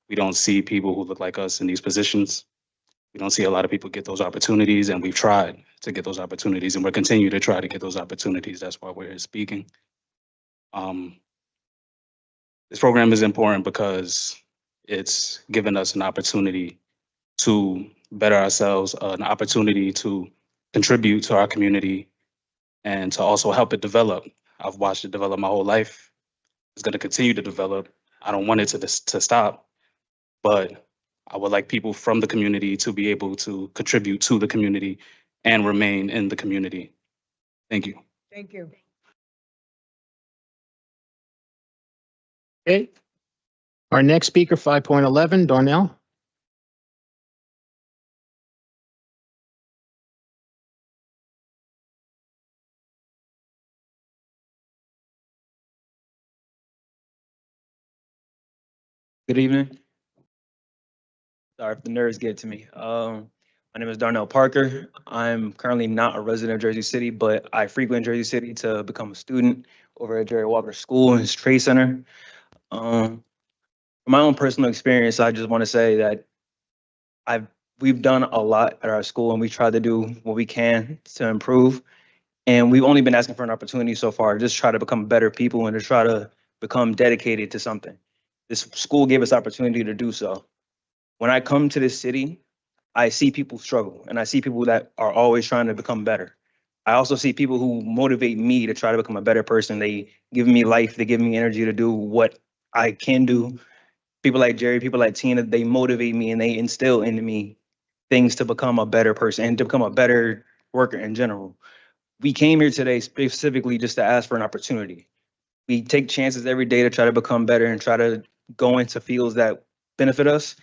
we don't see people who look like us in these positions. We don't see a lot of people get those opportunities, and we've tried to get those opportunities, and we're continue to try to get those opportunities. That's why we're here speaking. This program is important because it's given us an opportunity to better ourselves, an opportunity to contribute to our community, and to also help it develop. I've watched it develop my whole life. It's going to continue to develop. I don't want it to stop, but I would like people from the community to be able to contribute to the community and remain in the community. Thank you. Thank you. Okay. Our next speaker, 5.11, Darnell. Good evening. Sorry if the nerves get to me. My name is Darnell Parker. I'm currently not a resident of Jersey City, but I frequent Jersey City to become a student over at Jerry Walker School and his trade center. From my own personal experience, I just want to say that we've done a lot at our school, and we tried to do what we can to improve. And we've only been asking for an opportunity so far to just try to become better people and to try to become dedicated to something. This school gave us opportunity to do so. When I come to this city, I see people struggle, and I see people that are always trying to become better. I also see people who motivate me to try to become a better person. They give me life, they give me energy to do what I can do. People like Jerry, people like Tina, they motivate me and they instill into me things to become a better person and to become a better worker in general. We came here today specifically just to ask for an opportunity. We take chances every day to try to become better and try to go into fields that benefit us,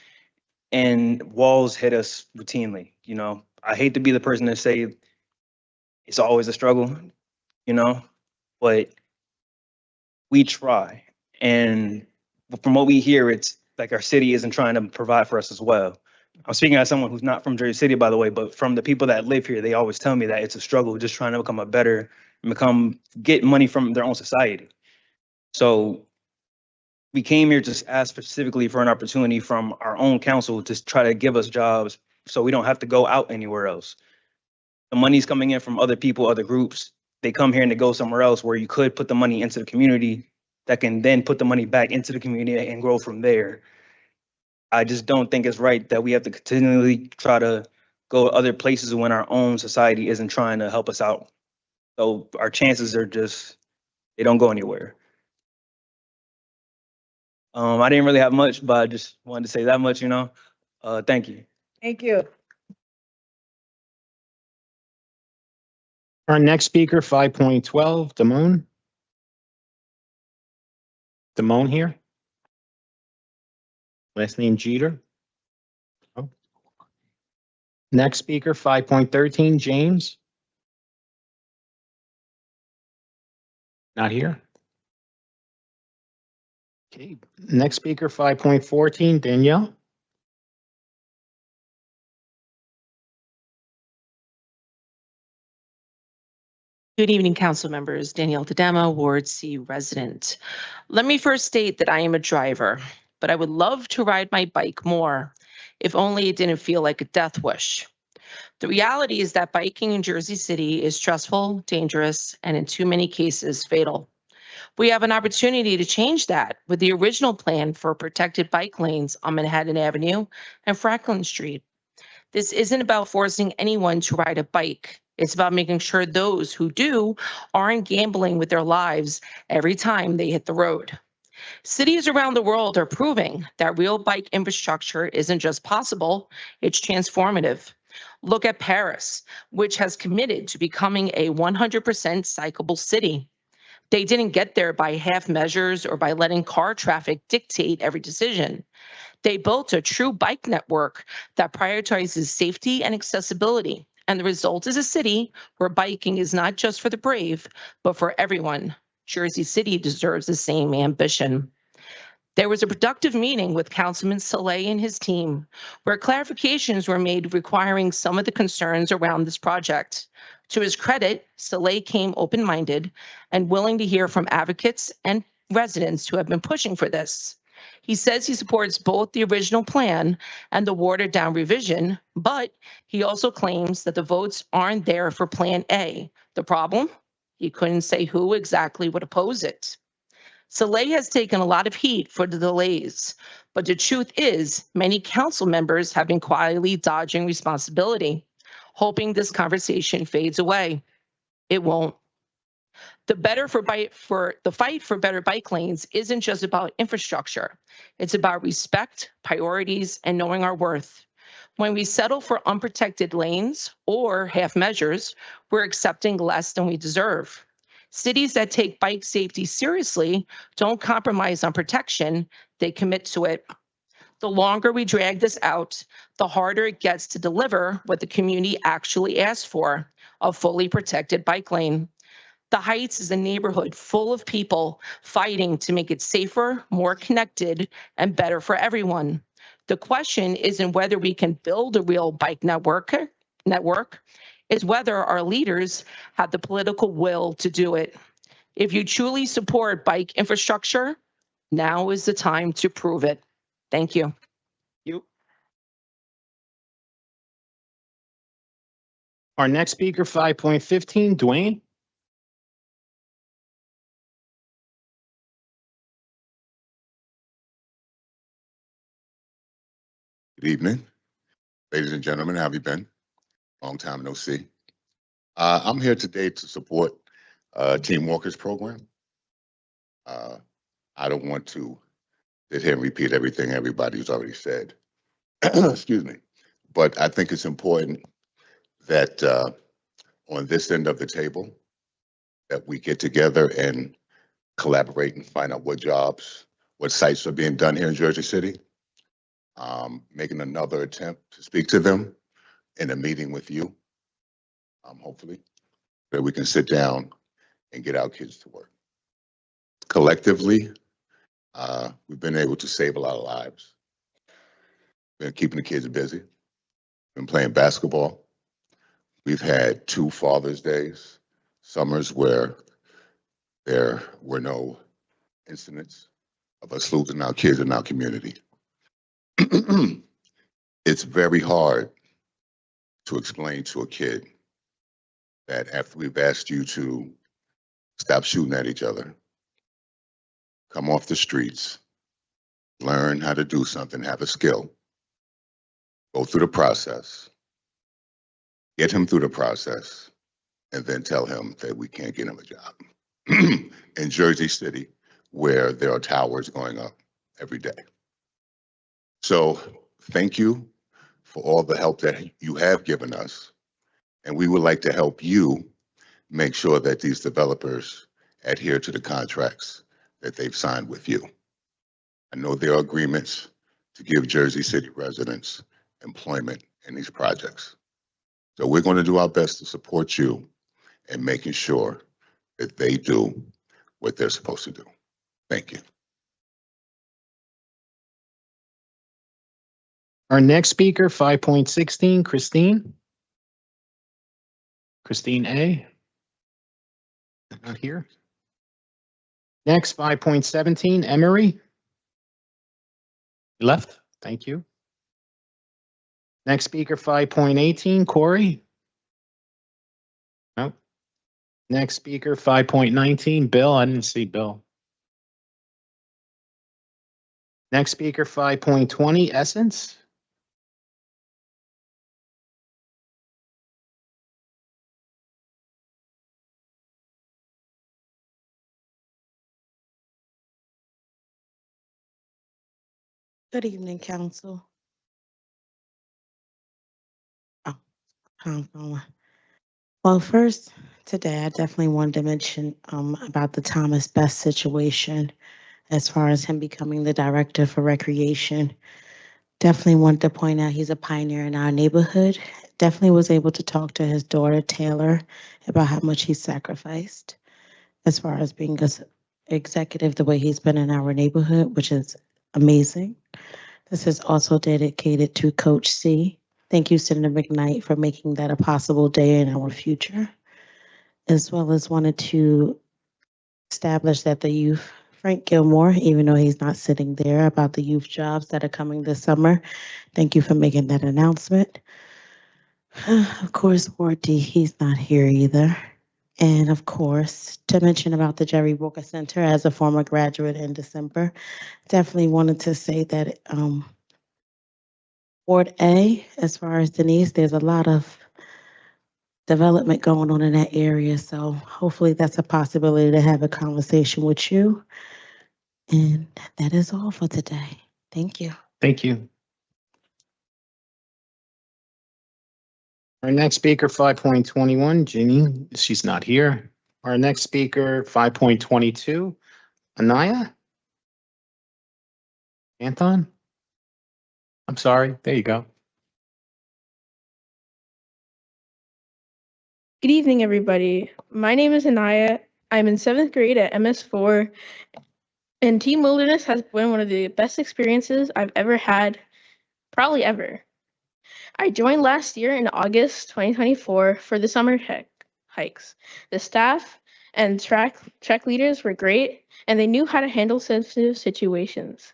and walls hit us routinely. You know, I hate to be the person to say it's always a struggle, you know, but we try. And from what we hear, it's like our city isn't trying to provide for us as well. I'm speaking as someone who's not from Jersey City, by the way, but from the people that live here, they always tell me that it's a struggle just trying to become a better, get money from their own society. So we came here to ask specifically for an opportunity from our own council to try to give us jobs so we don't have to go out anywhere else. The money's coming in from other people, other groups. They come here and they go somewhere else where you could put the money into the community that can then put the money back into the community and grow from there. I just don't think it's right that we have to continually try to go other places when our own society isn't trying to help us out. So our chances are just, they don't go anywhere. I didn't really have much, but I just wanted to say that much, you know. Thank you. Thank you. Our next speaker, 5.12, Damone. Damone here. Last name Jeter. Oh. Next speaker, 5.13, James. Not here. Okay, next speaker, 5.14, Danielle. Good evening, council members. Danielle Tadema, Ward C resident. Let me first state that I am a driver, but I would love to ride my bike more, if only it didn't feel like a death wish. The reality is that biking in Jersey City is stressful, dangerous, and in too many cases, fatal. We have an opportunity to change that with the original plan for protected bike lanes on Manhattan Avenue and Franklin Street. This isn't about forcing anyone to ride a bike. It's about making sure those who do aren't gambling with their lives every time they hit the road. Cities around the world are proving that real bike infrastructure isn't just possible, it's transformative. Look at Paris, which has committed to becoming a 100% cyclable city. They didn't get there by half measures or by letting car traffic dictate every decision. They built a true bike network that prioritizes safety and accessibility. And the result is a city where biking is not just for the brave, but for everyone. Jersey City deserves the same ambition. There was a productive meeting with Councilman Saleh and his team where clarifications were made requiring some of the concerns around this project. To his credit, Saleh came open-minded and willing to hear from advocates and residents who have been pushing for this. He says he supports both the original plan and the watered-down revision, but he also claims that the votes aren't there for Plan A. The problem? He couldn't say who exactly would oppose it. Saleh has taken a lot of heat for the delays, but the truth is many council members have been quietly dodging responsibility, hoping this conversation fades away. It won't. The fight for better bike lanes isn't just about infrastructure. It's about respect, priorities, and knowing our worth. When we settle for unprotected lanes or half measures, we're accepting less than we deserve. Cities that take bike safety seriously don't compromise on protection, they commit to it. The longer we drag this out, the harder it gets to deliver what the community actually asked for, a fully protected bike lane. The Heights is a neighborhood full of people fighting to make it safer, more connected, and better for everyone. The question isn't whether we can build a real bike network, is whether our leaders have the political will to do it. If you truly support bike infrastructure, now is the time to prove it. Thank you. Our next speaker, 5.15, Dwayne. Good evening, ladies and gentlemen. How have you been? Long time no see. I'm here today to support Team Walker's program. I don't want to sit here and repeat everything everybody's already said. Excuse me. But I think it's important that on this end of the table, that we get together and collaborate and find out what jobs, what sites are being done here in Jersey City. Making another attempt to speak to them in a meeting with you, hopefully, that we can sit down and get our kids to work. Collectively, we've been able to save a lot of lives. Been keeping the kids busy, been playing basketball. We've had 2 Father's Days, summers where there were no incidents of us losing our kids in our community. It's very hard to explain to a kid that after we've asked you to stop shooting at each other, come off the streets, learn how to do something, have a skill, go through the process, get him through the process, and then tell him that we can't get him a job. In Jersey City, where there are towers going up every day. So thank you for all the help that you have given us. And we would like to help you make sure that these developers adhere to the contracts that they've signed with you. I know there are agreements to give Jersey City residents employment in these projects. So we're going to do our best to support you in making sure that they do what they're supposed to do. Thank you. Our next speaker, 5.16, Christine. Christine A. Not here. Next, 5.17, Emery. Left. Thank you. Next speaker, 5.18, Corey. No. Next speaker, 5.19, Bill. I didn't see Bill. Next speaker, 5.20, Essence. Good evening, council. Well, first, today I definitely wanted to mention about the Thomas Best situation as far as him becoming the director for recreation. Definitely wanted to point out he's a pioneer in our neighborhood. Definitely was able to talk to his daughter, Taylor, about how much he sacrificed as far as being executive the way he's been in our neighborhood, which is amazing. This is also dedicated to Coach C. Thank you, Senator McKnight, for making that a possible day in our future, as well as wanted to establish that the youth, Frank Gilmore, even though he's not sitting there, about the youth jobs that are coming this summer. Thank you for making that announcement. Of course, Ward D, he's not here either. And of course, to mention about the Jerry Walker Center as a former graduate in December, definitely wanted to say that Ward A, as far as Denise, there's a lot of development going on in that area. So hopefully that's a possibility to have a conversation with you. And that is all for today. Thank you. Thank you. Our next speaker, 5.21, Ginny, she's not here. Our next speaker, 5.22, Anaya? Anton? I'm sorry, there you go. Good evening, everybody. My name is Anaya. I'm in 7th grade at MS4, and Team Wilderness has been one of the best experiences I've ever had, probably ever. I joined last year in August 2024 for the summer hikes. The staff and track leaders were great, and they knew how to handle sensitive situations.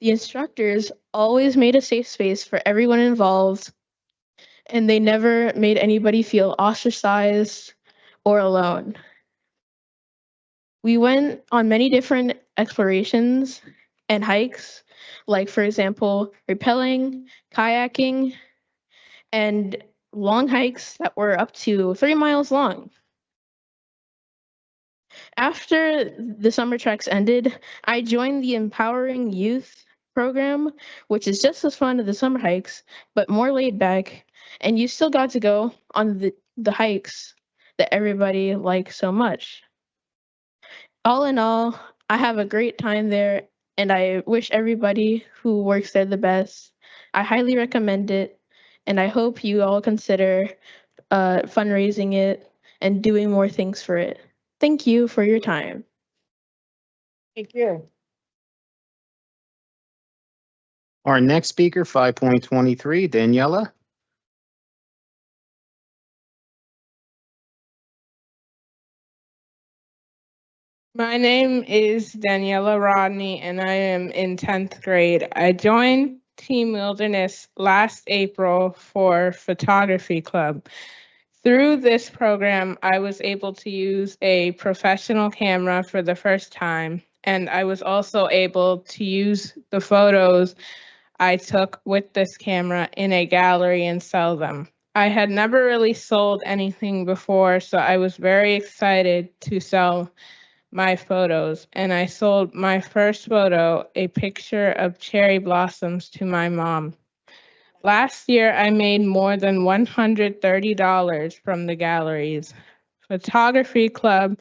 The instructors always made a safe space for everyone involved, and they never made anybody feel ostracized or alone. We went on many different explorations and hikes, like, for example, rappelling, kayaking, and long hikes that were up to 3 miles long. After the summer treks ended, I joined the Empowering Youth program, which is just as fun as the summer hikes, but more laid back, and you still got to go on the hikes that everybody likes so much. All in all, I have a great time there, and I wish everybody who works there the best. I highly recommend it, and I hope you all consider fundraising it and doing more things for it. Thank you for your time. Thank you. Our next speaker, 5.23, Daniela. My name is Daniela Rodney, and I am in 10th grade. I joined Team Wilderness last April for Photography Club. Through this program, I was able to use a professional camera for the first time, and I was also able to use the photos I took with this camera in a gallery and sell them. I had never really sold anything before, so I was very excited to sell my photos, and I sold my first photo, a picture of cherry blossoms, to my mom. Last year, I made more than $130 from the galleries. Photography Club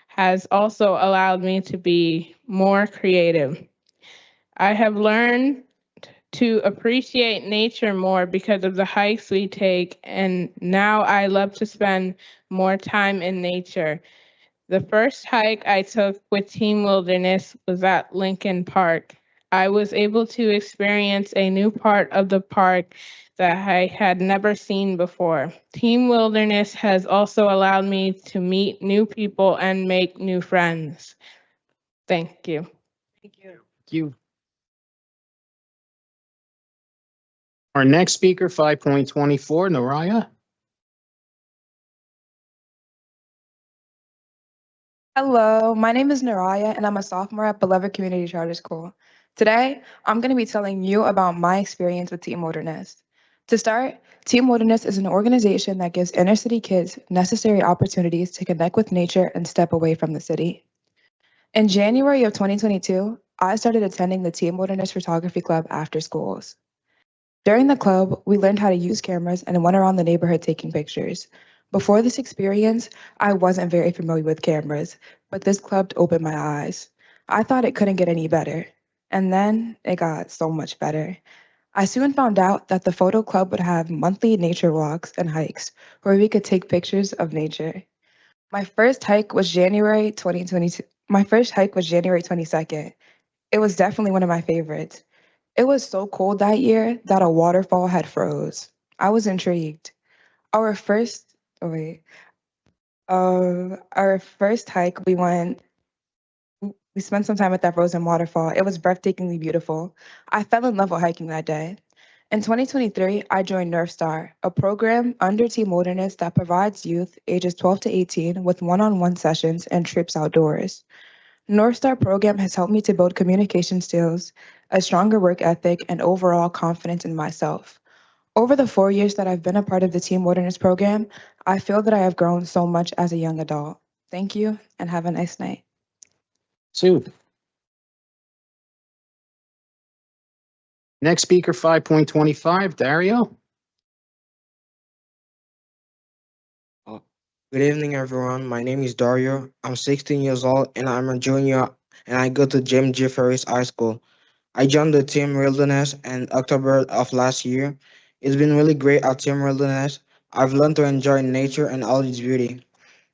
has also allowed me to be more creative. I have learned to appreciate nature more because of the hikes we take, and now I love to spend more time in nature. The first hike I took with Team Wilderness was at Lincoln Park. I was able to experience a new part of the park that I had never seen before. Team Wilderness has also allowed me to meet new people and make new friends. Thank you. Thank you. Thank you. Our next speaker, 5.24, Naraya. Hello, my name is Naraya, and I'm a sophomore at Beloved Community Charter School. Today, I'm going to be telling you about my experience with Team Wilderness. To start, Team Wilderness is an organization that gives inner city kids necessary opportunities to connect with nature and step away from the city. In January of 2022, I started attending the Team Wilderness Photography Club after schools. During the club, we learned how to use cameras and went around the neighborhood taking pictures. Before this experience, I wasn't very familiar with cameras, but this club opened my eyes. I thought it couldn't get any better, and then it got so much better. I soon found out that the photo club would have monthly nature walks and hikes where we could take pictures of nature. My first hike was January 2022. My first hike was January 22nd. It was definitely one of my favorites. It was so cold that year that a waterfall had froze. I was intrigued. Our first, oh wait, our first hike, we spent some time at that frozen waterfall. It was breathtakingly beautiful. I fell in love with hiking that day. In 2023, I joined North Star, a program under Team Wilderness that provides youth ages 12 to 18 with one-on-one sessions and trips outdoors. North Star program has helped me to build communication skills, a stronger work ethic, and overall confidence in myself. Over the 4 years that I've been a part of the Team Wilderness program, I feel that I have grown so much as a young adult. Thank you and have a nice night. Sue. Next speaker, 5.25, Dario. Good evening, everyone. My name is Dario. I'm 16 years old and I'm a junior and I go to James Jeffries High School. I joined the Team Wilderness in October of last year. It's been really great at Team Wilderness. I've learned to enjoy nature and all its beauty.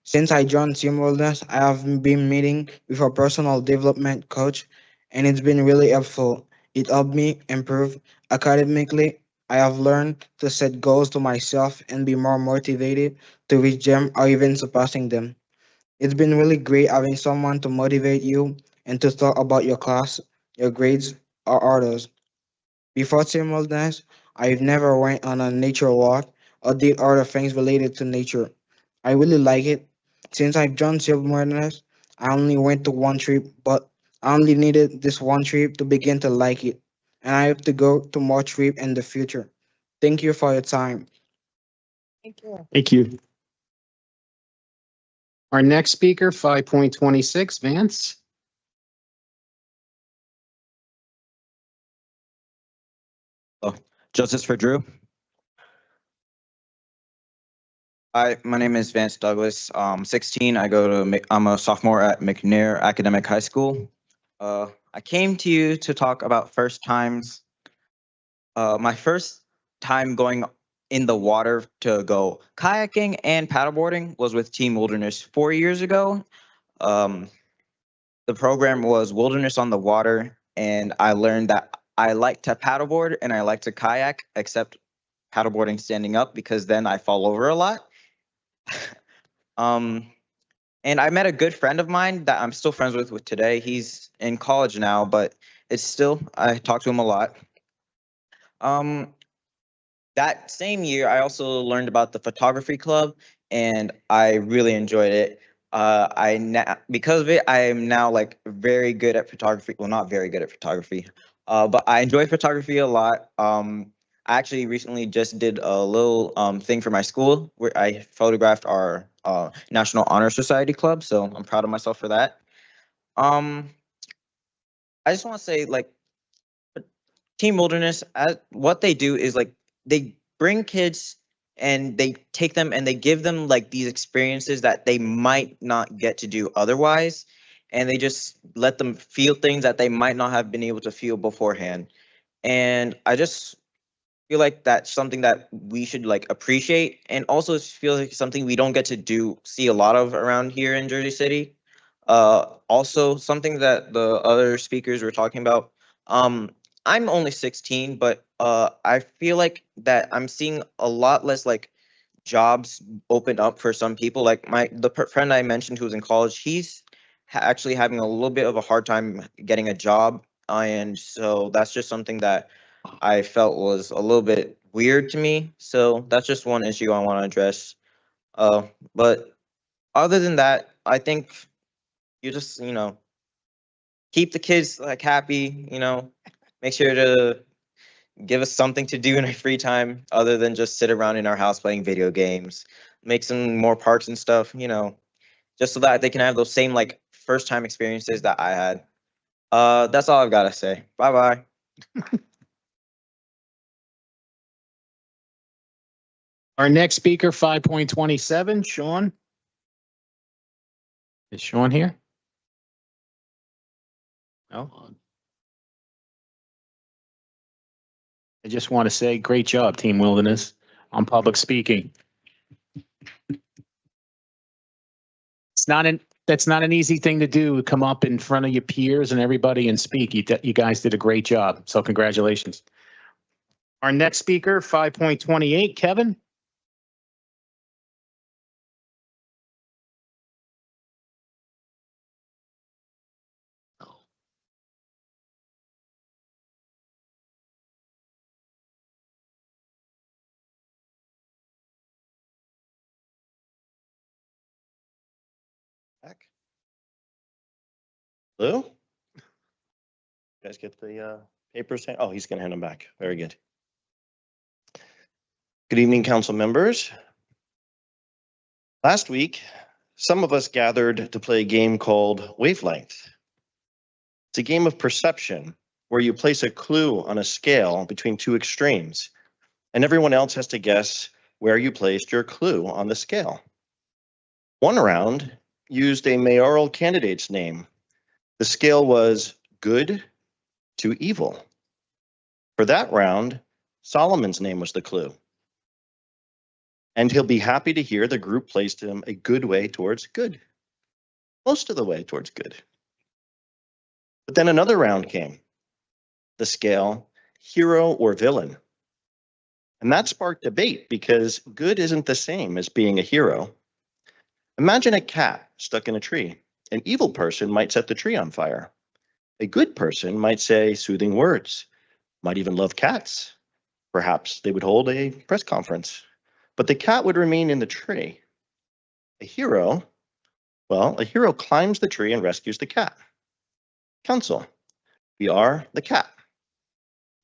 Since I joined Team Wilderness, I have been meeting with a personal development coach and it's been really helpful. It helped me improve academically. I have learned to set goals to myself and be more motivated to reach them or even surpassing them. It's been really great having someone to motivate you and to talk about your class, your grades, or others. Before Team Wilderness, I've never went on a nature walk or did other things related to nature. I really like it. Since I've joined Team Wilderness, I only went to one trip, but I only needed this one trip to begin to like it. And I hope to go to more trips in the future. Thank you for your time. Thank you. Thank you. Our next speaker, 5.26, Vance. Justice for Drew. Hi, my name is Vance Douglas. 16. I'm a sophomore at McNair Academic High School. I came to you to talk about first times. My first time going in the water to go kayaking and paddleboarding was with Team Wilderness 4 years ago. The program was Wilderness on the Water, and I learned that I like to paddleboard and I like to kayak, except paddleboarding standing up because then I fall over a lot. And I met a good friend of mine that I'm still friends with today. He's in college now, but I talk to him a lot. That same year, I also learned about the photography club, and I really enjoyed it. Because of it, I am now like very good at photography. Well, not very good at photography, but I enjoy photography a lot. I actually recently just did a little thing for my school where I photographed our National Honor Society club, so I'm proud of myself for that. I just want to say, like, Team Wilderness, what they do is like they bring kids and they take them and they give them like these experiences that they might not get to do otherwise, and they just let them feel things that they might not have been able to feel beforehand. And I just feel like that's something that we should like appreciate, and also feel like something we don't get to see a lot of around here in Jersey City. Also something that the other speakers were talking about. I'm only 16, but I feel like that I'm seeing a lot less like jobs open up for some people. Like friend I mentioned who's in college, he's actually having a little bit of a hard time getting a job, and so that's just something that I felt was a little bit weird to me. So that's just one issue I want to address. But other than that, I think you just, keep the kids like happy, make sure to give us something to do in our free time other than just sit around in our house playing video games. Make some more parks and stuff, just so that they can have those same like first time experiences that I had. That's all I've got to say. Bye bye. Our next speaker, 5.27, Sean. Is Sean here? No. I just want to say, great job, Team Wilderness, on public speaking. It's not an That's not an easy thing to do, come up in front of your peers and everybody and speak. You guys did a great job, so congratulations. Our next speaker, 5.28, Kevin. Lou? You guys get the papers? Oh, he's gonna hand them back. Very good. Good evening, council members. Last week, some of us gathered to play a game called Wavelength. It's a game of perception where you place a clue on a scale between two extremes, and everyone else has to guess where you placed your clue on the scale. One round used a mayoral candidate's name. The scale was good to evil. For that round, Solomon's name was the clue. And he'll be happy to hear the group placed him a good way towards good. Most of the way towards good. But then another round came. The scale, hero or villain. And that sparked debate because good isn't the same as being a hero. Imagine a cat stuck in a tree. An evil person might set the tree on fire. A good person might say soothing words, might even love cats. Perhaps they would hold a press conference, but the cat would remain in the tree. A hero, well, a hero climbs the tree and rescues the cat. Council, we are the cat.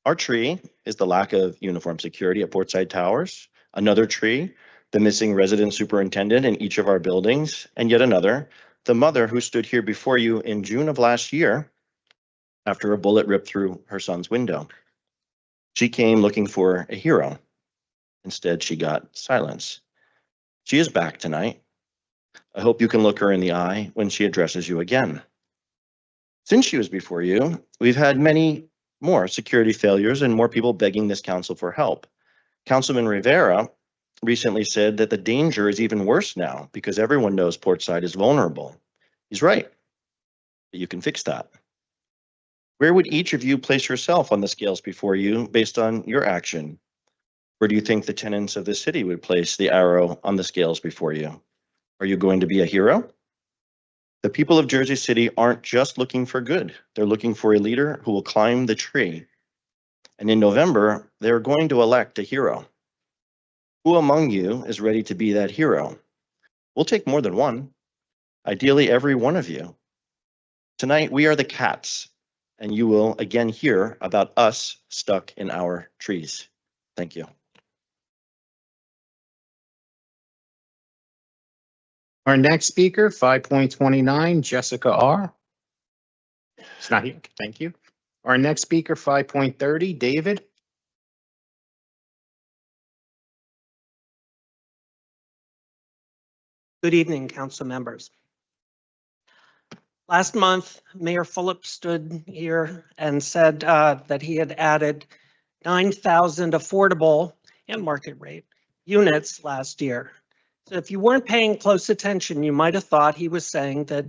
Our tree is the lack of uniform security at Portside Towers. Another tree, the missing resident superintendent in each of our buildings, and yet another, the mother who stood here before you in June of last year after a bullet ripped through her son's window. She came looking for a hero. Instead, she got silence. She is back tonight. I hope you can look her in the eye when she addresses you again. Since she was before you, we've had many more security failures and more people begging this council for help. Councilman Rivera recently said that the danger is even worse now because everyone knows Portside is vulnerable. He's right, but you can fix that. Where would each of you place yourself on the scales before you based on your action? Where do you think the tenants of the city would place the arrow on the scales before you? Are you going to be a hero? The people of Jersey City aren't just looking for good. They're looking for a leader who will climb the tree. And in November, they're going to elect a hero. Who among you is ready to be that hero? We'll take more than one. Ideally, every one of you. Tonight, we are the cats, and you will again hear about us stuck in our trees. Thank you. Our next speaker, 5.29, Jessica R. It's not here. Thank you. Our next speaker, 5.30, David. Good evening, council members. Last month, Mayor Fulop stood here and said that he had added 9,000 affordable and market rate units last year. So if you weren't paying close attention, you might have thought he was saying that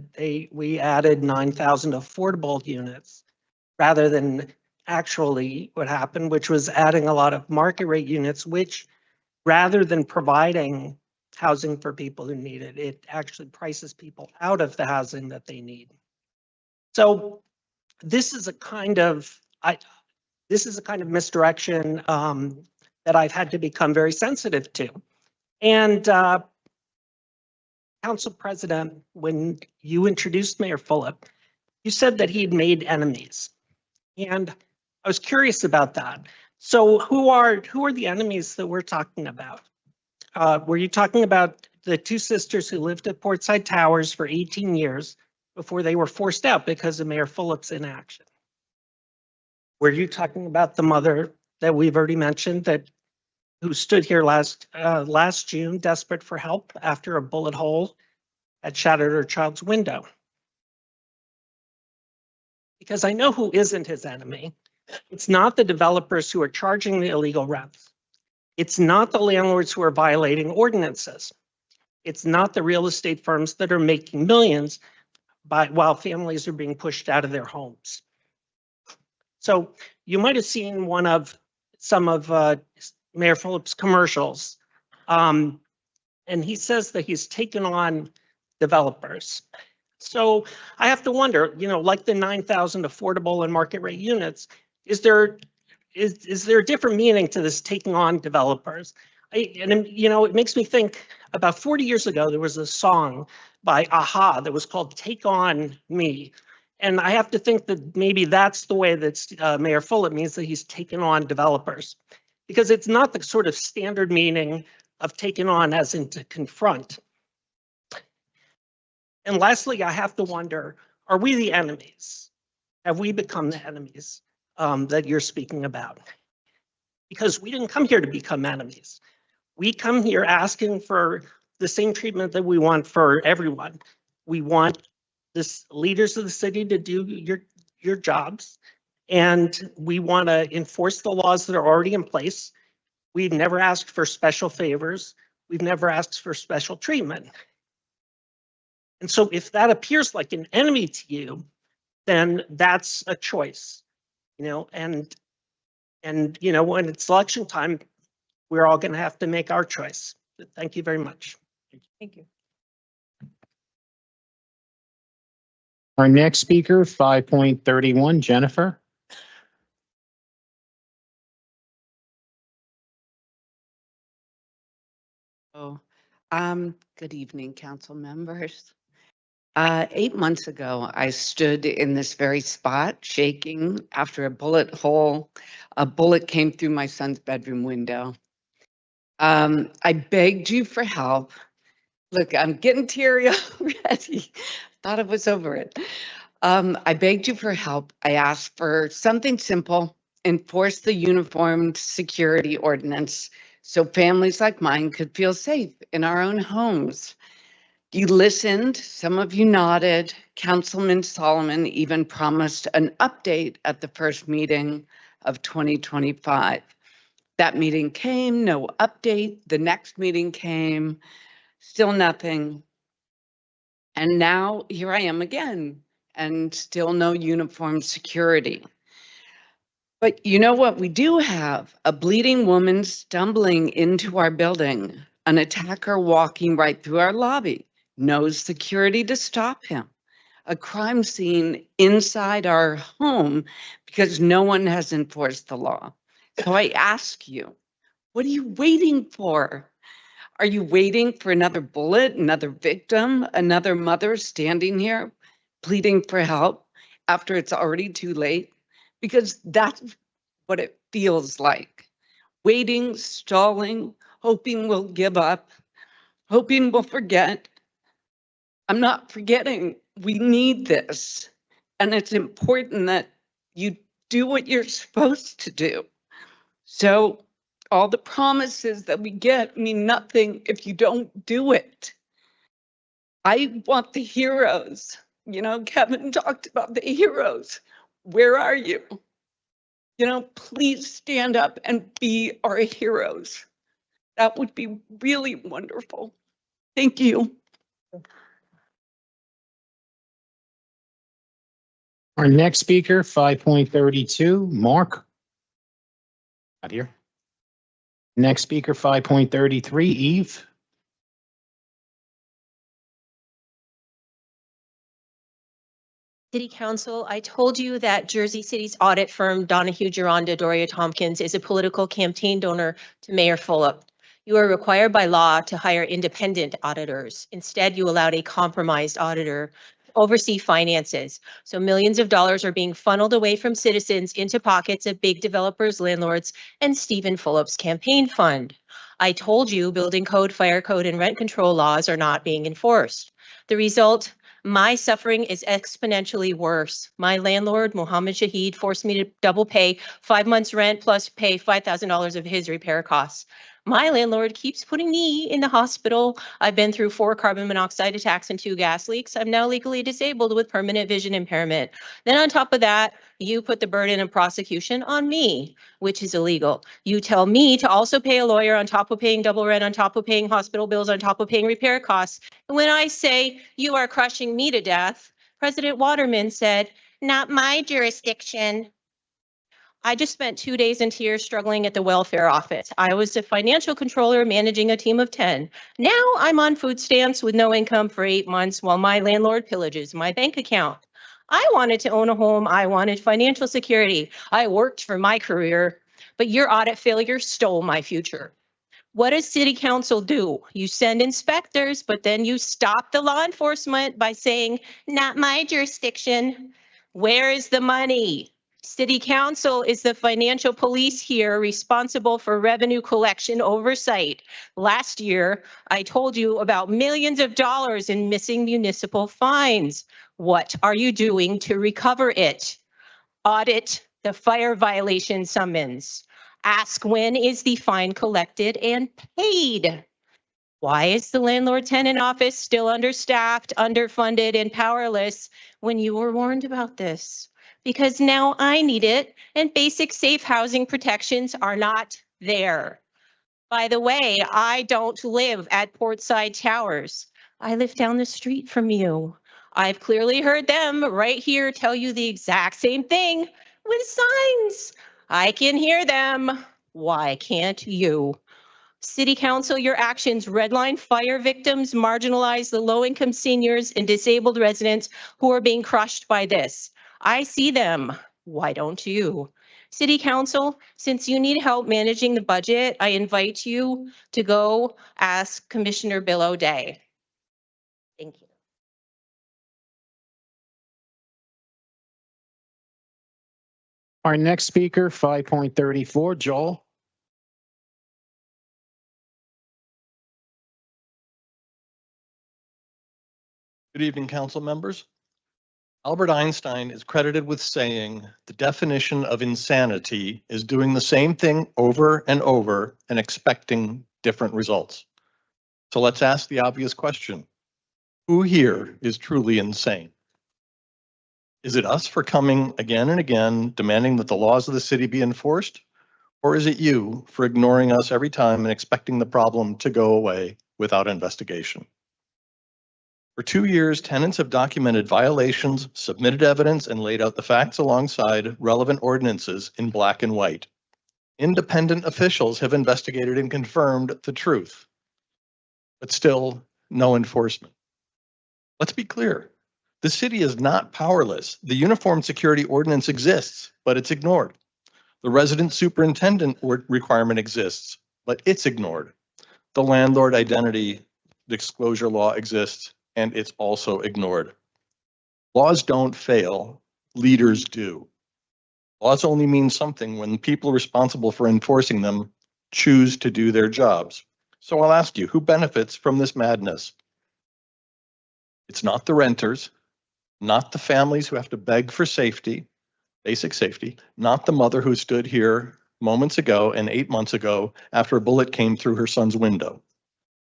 we added 9,000 affordable units rather than actually what happened, which was adding a lot of market rate units, which rather than providing housing for people who need it, it actually prices people out of the housing that they need. So this is a kind of misdirection that I've had to become very sensitive to. And Council President, when you introduced Mayor Fulop, you said that he'd made enemies. And I was curious about that. So who are the enemies that we're talking about? Were you talking about the two sisters who lived at Portside Towers for 18 years before they were forced out because of Mayor Fulop's inaction? Were you talking about the mother that we've already mentioned who stood here last June, desperate for help after a bullet hole had shattered her child's window? Because I know who isn't his enemy. It's not the developers who are charging the illegal rents. It's not the landlords who are violating ordinances. It's not the real estate firms that are making millions while families are being pushed out of their homes. So you might have seen some of Mayor Phillips' commercials. And he says that he's taken on developers. So I have to wonder, like the 9,000 affordable and market rate units, is there a different meaning to this taking on developers? It makes me think about 40 years ago, there was a song by Aha that was called Take On Me. And I have to think that maybe that's the way that Mayor Fulop means that he's taken on developers, because it's not the sort of standard meaning of taken on as in to confront. And lastly, I have to wonder, are we the enemies? Have we become the enemies that you're speaking about? Because we didn't come here to become enemies. We come here asking for the same treatment that we want for everyone. We want the leaders of the city to do your jobs, and we want to enforce the laws that are already in place. We've never asked for special favors. We've never asked for special treatment. And so if that appears like an enemy to you, then that's a choice, and when it's election time, we're all going to have to make our choice. Thank you very much. Thank you. Our next speaker, 5.31, Jennifer. Good evening, council members. 8 months ago, I stood in this very spot shaking after a bullet came through my son's bedroom window. I begged you for help. Look, I'm getting teary already. Thought I was over it. I begged you for help. I asked for something simple, enforce the uniformed security ordinance so families like mine could feel safe in our own homes. You listened, some of you nodded. Councilman Solomon even promised an update at the first meeting of 2025. That meeting came, no update. The next meeting came, still nothing. And now here I am again, and still no uniform security. But you know what we do have? A bleeding woman stumbling into our building, an attacker walking right through our lobby, no security to stop him, a crime scene inside our home because no one has enforced the law. So I ask you, what are you waiting for? Are you waiting for another bullet, another victim, another mother standing here pleading for help after it's already too late? Because that's what it feels like. Waiting, stalling, hoping we'll give up, hoping we'll forget. I'm not forgetting. We need this. And it's important that you do what you're supposed to do. So all the promises that we get mean nothing if you don't do it. I want the heroes. Kevin talked about the heroes. Where are you? Please stand up and be our heroes. That would be really wonderful. Thank you. Our next speaker, 5.32, Mark. Not here. Next speaker, 5.33, Eve. City Council, I told you that Jersey City's audit firm, Donahue, Gironda, Doria Tompkins, is a political campaign donor to Mayor Fulop. You are required by law to hire independent auditors. Instead, you allowed a compromised auditor to oversee finances. So millions of dollars are being funneled away from citizens into pockets of big developers, landlords, and Stephen Fulop's campaign fund. I told you building code, fire code, and rent control laws are not being enforced. The result, my suffering is exponentially worse. My landlord, Mohammed Shahid, forced me to double pay 5 months rent plus pay $5,000 of his repair costs. My landlord keeps putting me in the hospital. I've been through 4 carbon monoxide attacks and 2 gas leaks. I'm now legally disabled with permanent vision impairment. Then on top of that, you put the burden of prosecution on me, which is illegal. You tell me to also pay a lawyer on top of paying double rent, on top of paying hospital bills, on top of paying repair costs. And when I say you are crushing me to death, President Waterman said, "Not my jurisdiction." I just spent 2 days in tears struggling at the welfare office. I was a financial controller managing a team of 10. Now I'm on food stamps with no income for 8 months while my landlord pillages my bank account. I wanted to own a home. I wanted financial security. I worked for my career, but your audit failure stole my future. What does city council do? You send inspectors, but then you stop the law enforcement by saying, "Not my jurisdiction." Where is the money? City council is the financial police here responsible for revenue collection oversight. Last year, I told you about millions of dollars in missing municipal fines. What are you doing to recover it? Audit the fire violation summons. Ask when is the fine collected and paid? Why is the landlord-tenant office still understaffed, underfunded, and powerless when you were warned about this? Because now I need it, and basic safe housing protections are not there. By the way, I don't live at Portside Towers. I live down the street from you. I've clearly heard them right here tell you the exact same thing with signs. I can hear them. Why can't you? City Council, your actions redline fire victims, marginalize the low-income seniors and disabled residents who are being crushed by this. I see them. Why don't you? City Council, since you need help managing the budget, I invite you to go ask Commissioner Bill O'Day. Thank you. Our next speaker, 5.34, Joel. Good evening, council members. Albert Einstein is credited with saying the definition of insanity is doing the same thing over and over and expecting different results. So let's ask the obvious question. Who here is truly insane? Is it us for coming again and again demanding that the laws of the city be enforced? Or is it you for ignoring us every time and expecting the problem to go away without investigation? For 2 years, tenants have documented violations, submitted evidence, and laid out the facts alongside relevant ordinances in black and white. Independent officials have investigated and confirmed the truth, but still no enforcement. Let's be clear. The city is not powerless. The Uniform Security Ordinance exists, but it's ignored. The resident superintendent requirement exists, but it's ignored. The landlord identity disclosure law exists, and it's also ignored. Laws don't fail, leaders do. Laws only mean something when people responsible for enforcing them choose to do their jobs. So I'll ask you, who benefits from this madness? It's not the renters, not the families who have to beg for safety, basic safety, not the mother who stood here moments ago and 8 months ago after a bullet came through her son's window.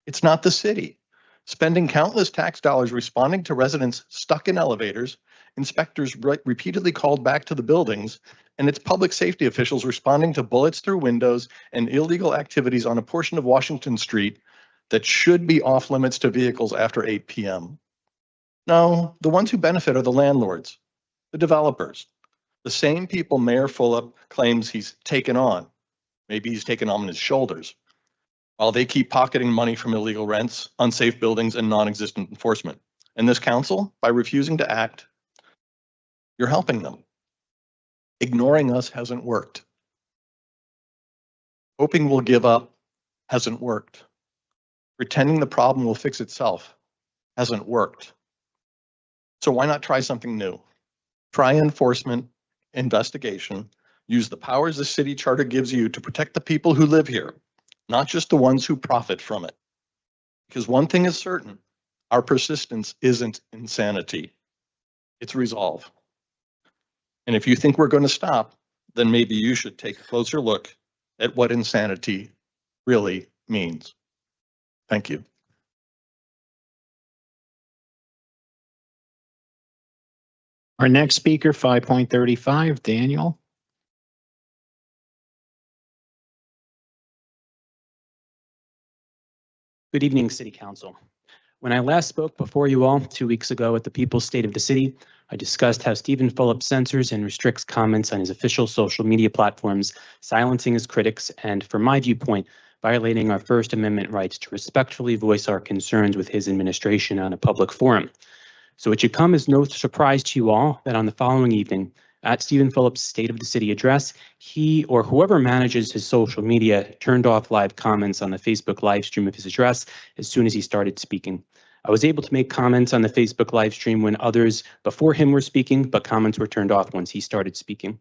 It's not the city. Spending countless tax dollars responding to residents stuck in elevators, inspectors repeatedly called back to the buildings, and its public safety officials responding to bullets through windows and illegal activities on a portion of Washington Street that should be off limits to vehicles after 8 p.m. No, the ones who benefit are the landlords, the developers, the same people Mayor Fulop claims he's taken on. Maybe he's taken on his shoulders, while they keep pocketing money from illegal rents, unsafe buildings, and non-existent enforcement. And this council, by refusing to act, you're helping them. Ignoring us hasn't worked. Hoping we'll give up hasn't worked. Pretending the problem will fix itself hasn't worked. So why not try something new? Try enforcement, investigation, use the powers the city charter gives you to protect the people who live here, not just the ones who profit from it. Because one thing is certain, our persistence isn't insanity, it's resolve. And if you think we're going to stop, then maybe you should take a closer look at what insanity really means. Thank you. Our next speaker, 5.35, Daniel. Good evening, City Council. When I last spoke before you all 2 weeks ago at the People's State of the City, I discussed how Stephen Fulop censors and restricts comments on his official social media platforms, silencing his critics, and, from my viewpoint, violating our First Amendment rights to respectfully voice our concerns with his administration on a public forum. So it should come as no surprise to you all that on the following evening, at Stephen Fulop's State of the City address, he or whoever manages his social media turned off live comments on the Facebook live stream of his address as soon as he started speaking. I was able to make comments on the Facebook live stream when others before him were speaking, but comments were turned off once he started speaking.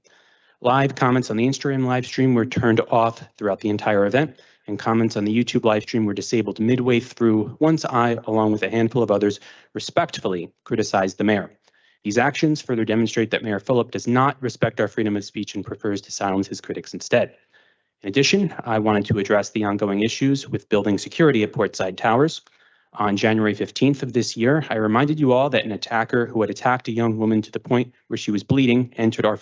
Live comments on the Instagram live stream were turned off throughout the entire event, and comments on the YouTube live stream were disabled midway through once I, along with a handful of others, respectfully criticized the mayor. These actions further demonstrate that Mayor Fulop does not respect our freedom of speech and prefers to silence his critics instead. In addition, I wanted to address the ongoing issues with building security at Portside Towers. On January 15th of this year, I reminded you all that an attacker who had attacked a young woman to the point where she was bleeding entered our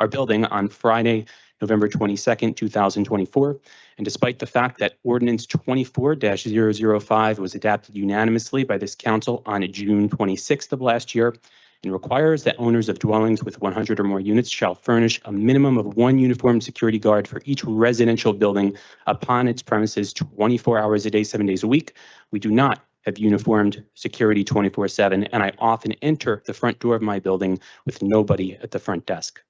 building on Friday, November 22nd, 2024. And despite the fact that Ordinance 24-005 was adopted unanimously by this council on June 26th of last year, and requires that owners of dwellings with 100 or more units shall furnish a minimum of one uniformed security guard for each residential building upon its premises 24 hours a day, 7 days a week. We do not have uniformed security 24/7, and I often enter the front door of my building with nobody at the front desk.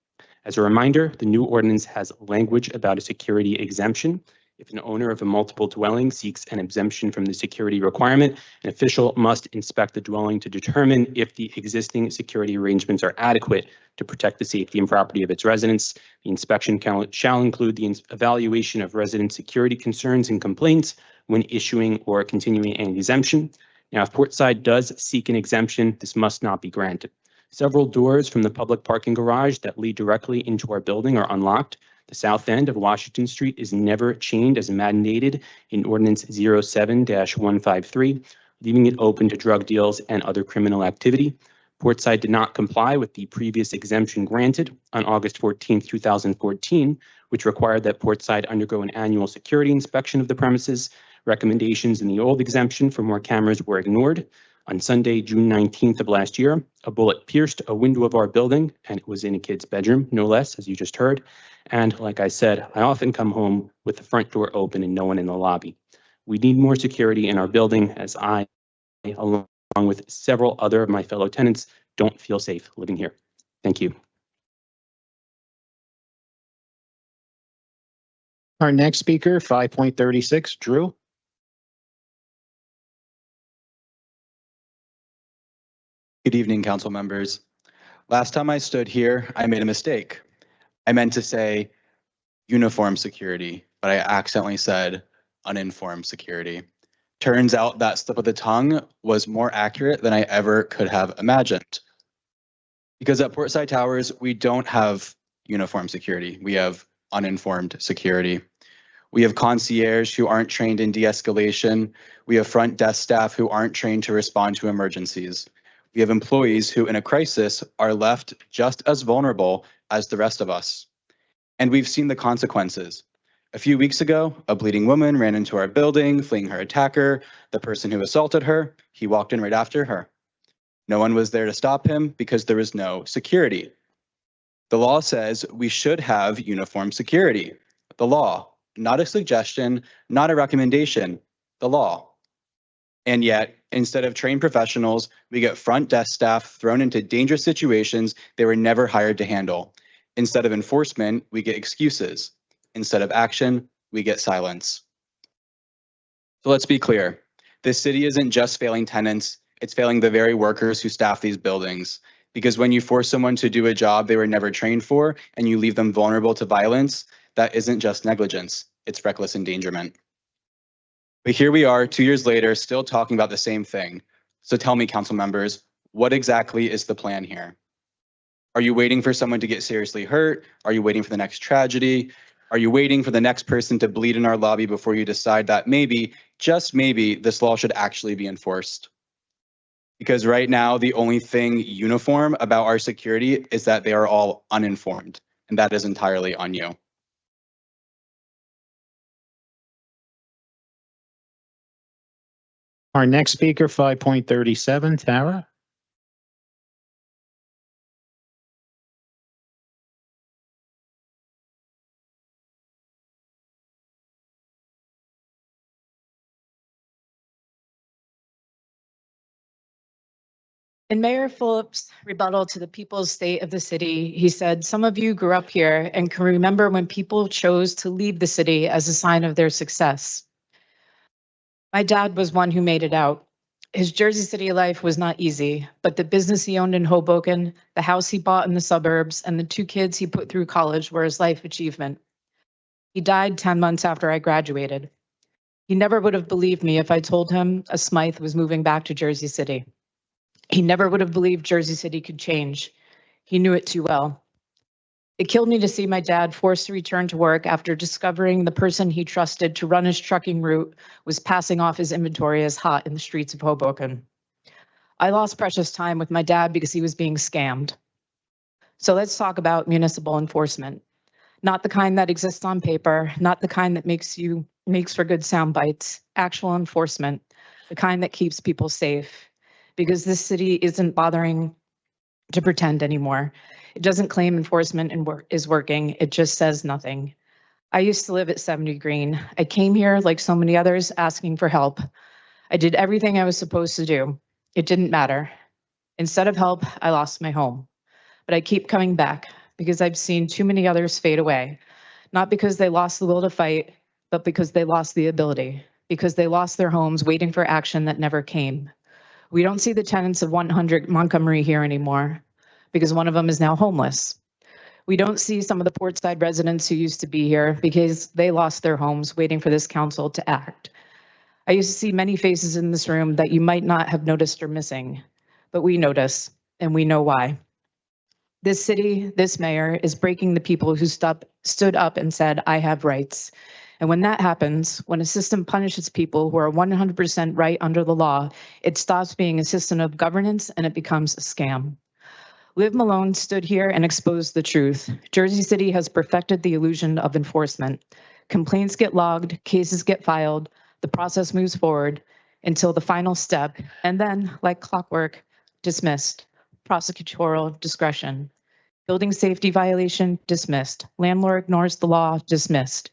As a reminder, the new ordinance has language about a security exemption. If an owner of a multiple dwelling seeks an exemption from the security requirement, an official must inspect the dwelling to determine if the existing security arrangements are adequate to protect the safety and property of its residents. The inspection shall include the evaluation of resident security concerns and complaints when issuing or continuing an exemption. Now, if Portside does seek an exemption, this must not be granted. Several doors from the public parking garage that lead directly into our building are unlocked. The south end of Washington Street is never chained as mandated in Ordinance 07-153, leaving it open to drug deals and other criminal activity. Portside did not comply with the previous exemption granted on August 14, 2014, which required that Portside undergo an annual security inspection of the premises. Recommendations in the old exemption for more cameras were ignored. On Sunday, June 19th of last year, a bullet pierced a window of our building, and it was in a kid's bedroom, no less, as you just heard. And like I said, I often come home with the front door open and no one in the lobby. We need more security in our building, as I, along with several other of my fellow tenants, don't feel safe living here. Thank you. Our next speaker, 5.36, Drew. Good evening, council members. Last time I stood here, I made a mistake. I meant to say uniform security, but I accidentally said uninformed security. Turns out that slip of the tongue was more accurate than I ever could have imagined. Because at Portside Towers, we don't have uniform security. We have uninformed security. We have concierge who aren't trained in de-escalation. We have front desk staff who aren't trained to respond to emergencies. We have employees who, in a crisis, are left just as vulnerable as the rest of us. And we've seen the consequences. A few weeks ago, a bleeding woman ran into our building, fleeing her attacker. The person who assaulted her, he walked in right after her. No one was there to stop him because there was no security. The law says we should have uniform security. The law, not a suggestion, not a recommendation, the law. And yet, instead of trained professionals, we get front desk staff thrown into dangerous situations they were never hired to handle. Instead of enforcement, we get excuses. Instead of action, we get silence. So let's be clear. This city isn't just failing tenants, it's failing the very workers who staff these buildings. Because when you force someone to do a job they were never trained for and you leave them vulnerable to violence, that isn't just negligence, it's reckless endangerment. But here we are 2 years later, still talking about the same thing. So tell me, council members, what exactly is the plan here? Are you waiting for someone to get seriously hurt? Are you waiting for the next tragedy? Are you waiting for the next person to bleed in our lobby before you decide that maybe, just maybe, this law should actually be enforced? Because right now, the only thing uniform about our security is that they are all uninformed, and that is entirely on you. Our next speaker, 5.37, Tara. In Mayor Phillips' rebuttal to the people's state of the city, he said, "Some of you grew up here and can remember when people chose to leave the city as a sign of their success. My dad was one who made it out. His Jersey City life was not easy, but the business he owned in Hoboken, the house he bought in the suburbs, and the 2 kids he put through college were his life achievement. He died 10 months after I graduated. He never would have believed me if I told him a Smythe was moving back to Jersey City. He never would have believed Jersey City could change. He knew it too well. It killed me to see my dad forced to return to work after discovering the person he trusted to run his trucking route was passing off his inventory as hot in the streets of Hoboken. I lost precious time with my dad because he was being scammed. So let's talk about municipal enforcement. Not the kind that exists on paper, not the kind that makes for good sound bites, actual enforcement, the kind that keeps people safe. Because this city isn't bothering to pretend anymore. It doesn't claim enforcement is working. It just says nothing. I used to live at 70 Green. I came here like so many others asking for help. I did everything I was supposed to do. It didn't matter. Instead of help, I lost my home. But I keep coming back because I've seen too many others fade away. Not because they lost the will to fight, but because they lost the ability. Because they lost their homes waiting for action that never came. We don't see the tenants of 100 Montgomery here anymore because one of them is now homeless. We don't see some of the Portside residents who used to be here because they lost their homes waiting for this council to act. I used to see many faces in this room that you might not have noticed or missing, but we notice and we know why. This city, this mayor is breaking the people who stood up and said, I have rights. And when that happens, when a system punishes people who are 100% right under the law, it stops being a system of governance and it becomes a scam. Liv Malone stood here and exposed the truth. Jersey City has perfected the illusion of enforcement. Complaints get logged, cases get filed, the process moves forward until the final step, and then, like clockwork, dismissed. Prosecutorial discretion. Building safety violation, dismissed. Landlord ignores the law, dismissed.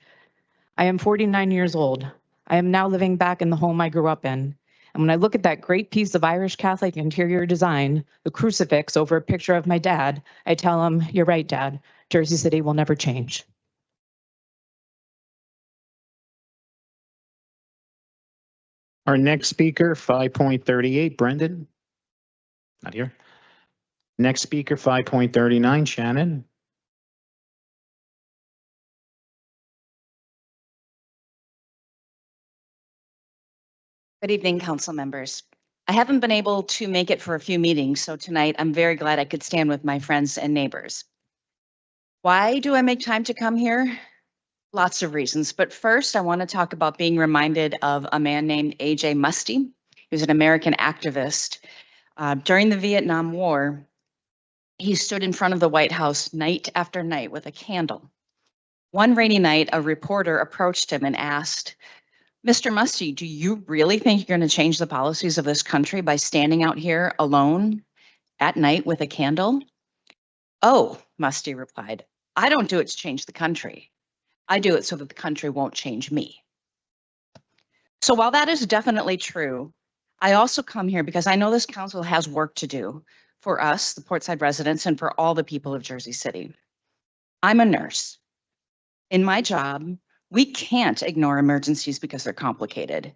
I am 49 years old. I am now living back in the home I grew up in. And when I look at that great piece of Irish Catholic interior design, the crucifix over a picture of my dad, I tell him, you're right, Dad. Jersey City will never change. Our next speaker, 5.38, Brendan. Not here. Next speaker, 5.39, Shannon. Good evening, council members. I haven't been able to make it for a few meetings, so tonight I'm very glad I could stand with my friends and neighbors. Why do I make time to come here? Lots of reasons, but first I want to talk about being reminded of a man named A.J. Musty. He was an American activist. During the Vietnam War, he stood in front of the White House night after night with a candle. One rainy night, a reporter approached him and asked, Mr. Musty, do you really think you're going to change the policies of this country by standing out here alone at night with a candle? Oh, Musty replied, I don't do it to change the country. I do it so that the country won't change me. So while that is definitely true, I also come here because I know this council has work to do for us, the Portside residents, and for all the people of Jersey City. I'm a nurse. In my job, we can't ignore emergencies because they're complicated.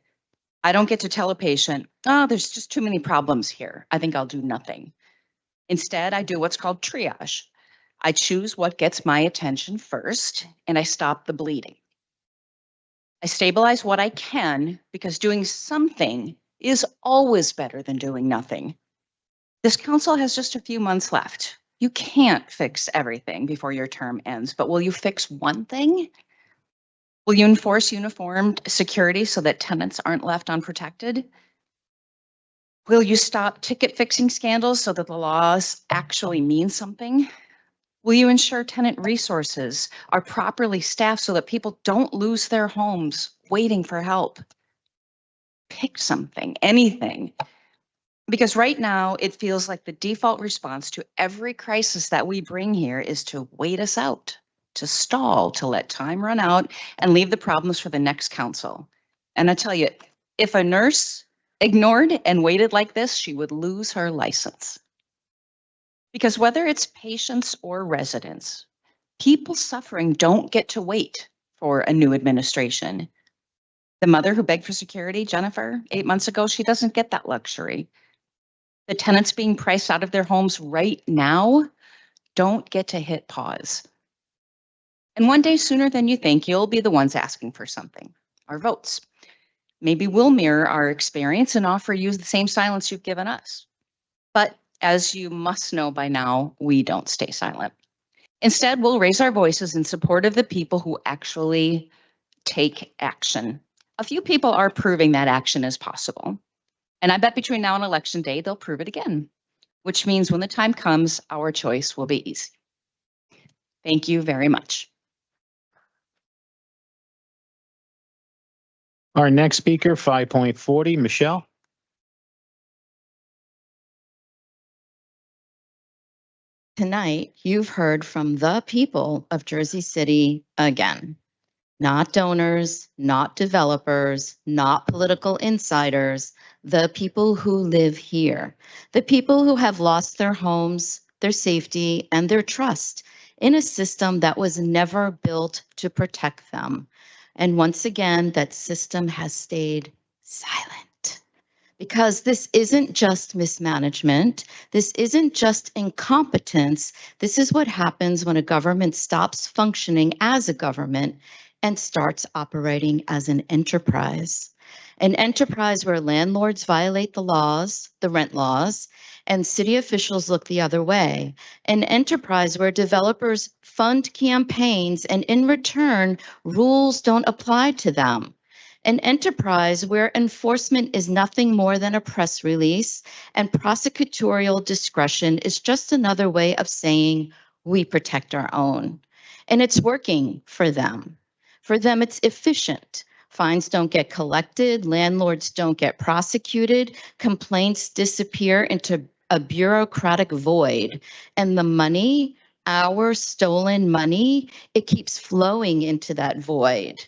I don't get to tell a patient, oh, there's just too many problems here. I think I'll do nothing. Instead, I do what's called triage. I choose what gets my attention first, and I stop the bleeding. I stabilize what I can because doing something is always better than doing nothing. This council has just a few months left. You can't fix everything before your term ends, but will you fix one thing? Will you enforce uniformed security so that tenants aren't left unprotected? Will you stop ticket fixing scandals so that the laws actually mean something? Will you ensure tenant resources are properly staffed so that people don't lose their homes waiting for help? Pick something, anything. Because right now it feels like the default response to every crisis that we bring here is to wait us out, to stall, to let time run out and leave the problems for the next council. And I tell you, if a nurse ignored and waited like this, she would lose her license. Because whether it's patients or residents, people suffering don't get to wait for a new administration. The mother who begged for security, Jennifer, 8 months ago, she doesn't get that luxury. The tenants being priced out of their homes right now don't get to hit pause. And one day sooner than you think, you'll be the ones asking for something, our votes. Maybe we'll mirror our experience and offer you the same silence you've given us. But as you must know by now, we don't stay silent. Instead, we'll raise our voices in support of the people who actually take action. A few people are proving that action is possible. And I bet between now and election day, they'll prove it again, which means when the time comes, our choice will be easy. Thank you very much. Our next speaker, 5.40, Michelle. Tonight, you've heard from the people of Jersey City again. Not donors, not developers, not political insiders, the people who live here. The people who have lost their homes, their safety, and their trust in a system that was never built to protect them. And once again, that system has stayed silent. Because this isn't just mismanagement. This isn't just incompetence. This is what happens when a government stops functioning as a government and starts operating as an enterprise. An enterprise where landlords violate the laws, the rent laws, and city officials look the other way. An enterprise where developers fund campaigns and in return, rules don't apply to them. An enterprise where enforcement is nothing more than a press release and prosecutorial discretion is just another way of saying we protect our own. And it's working for them. For them, it's efficient. Fines don't get collected, landlords don't get prosecuted, complaints disappear into a bureaucratic void, and the money, our stolen money, it keeps flowing into that void.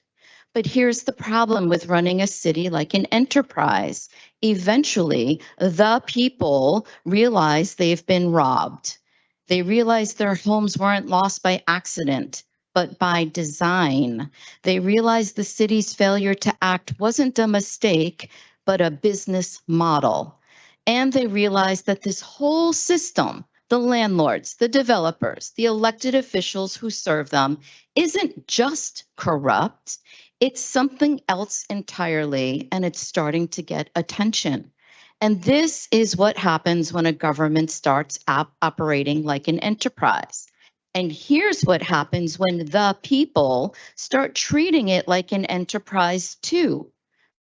But here's the problem with running a city like an enterprise. Eventually, the people realize they've been robbed. They realize their homes weren't lost by accident, but by design. They realize the city's failure to act wasn't a mistake, but a business model. And they realize that this whole system, the landlords, the developers, the elected officials who serve them, isn't just corrupt. It's something else entirely, and it's starting to get attention. And this is what happens when a government starts operating like an enterprise. And here's what happens when the people start treating it like an enterprise too.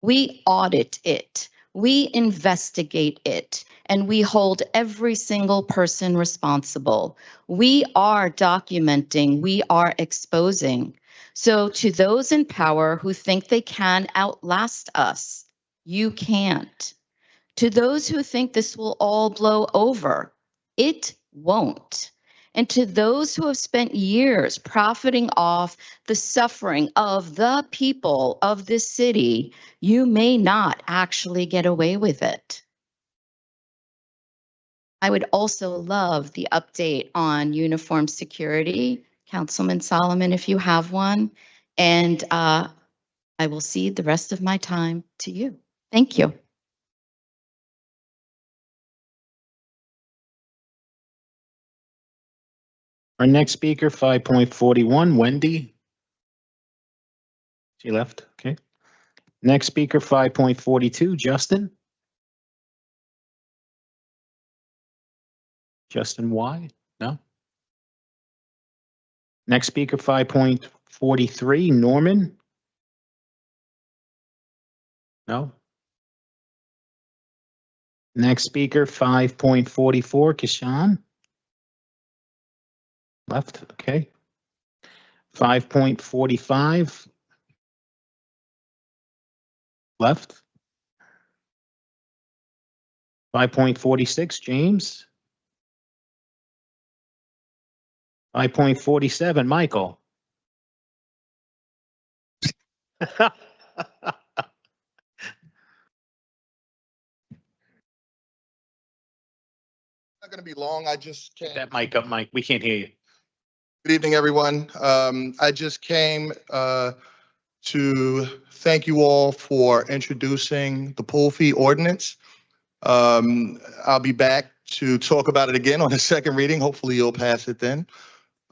We audit it, we investigate it, and we hold every single person responsible. We are documenting, we are exposing. So to those in power who think they can outlast us, you can't. To those who think this will all blow over, it won't. And to those who have spent years profiting off the suffering of the people of this city, you may not actually get away with it. I would also love the update on uniform security, Councilman Solomon, if you have one. And I will cede the rest of my time to you. Thank you. Our next speaker, 5.41, Wendy. She left, okay. Next speaker, 5.42, Justin. Justin Y, no? Next speaker, 5.43, Norman. No? Next speaker, 5.44, Kishan. Left, okay. 5.45. Left. 5.46, James. 5.47, Michael. Not going to be long. I just came. That mic up, Mike. We can't hear you. Good evening, everyone. I just came to thank you all for introducing the pool fee ordinance. I'll be back to talk about it again on the second reading. Hopefully you'll pass it then.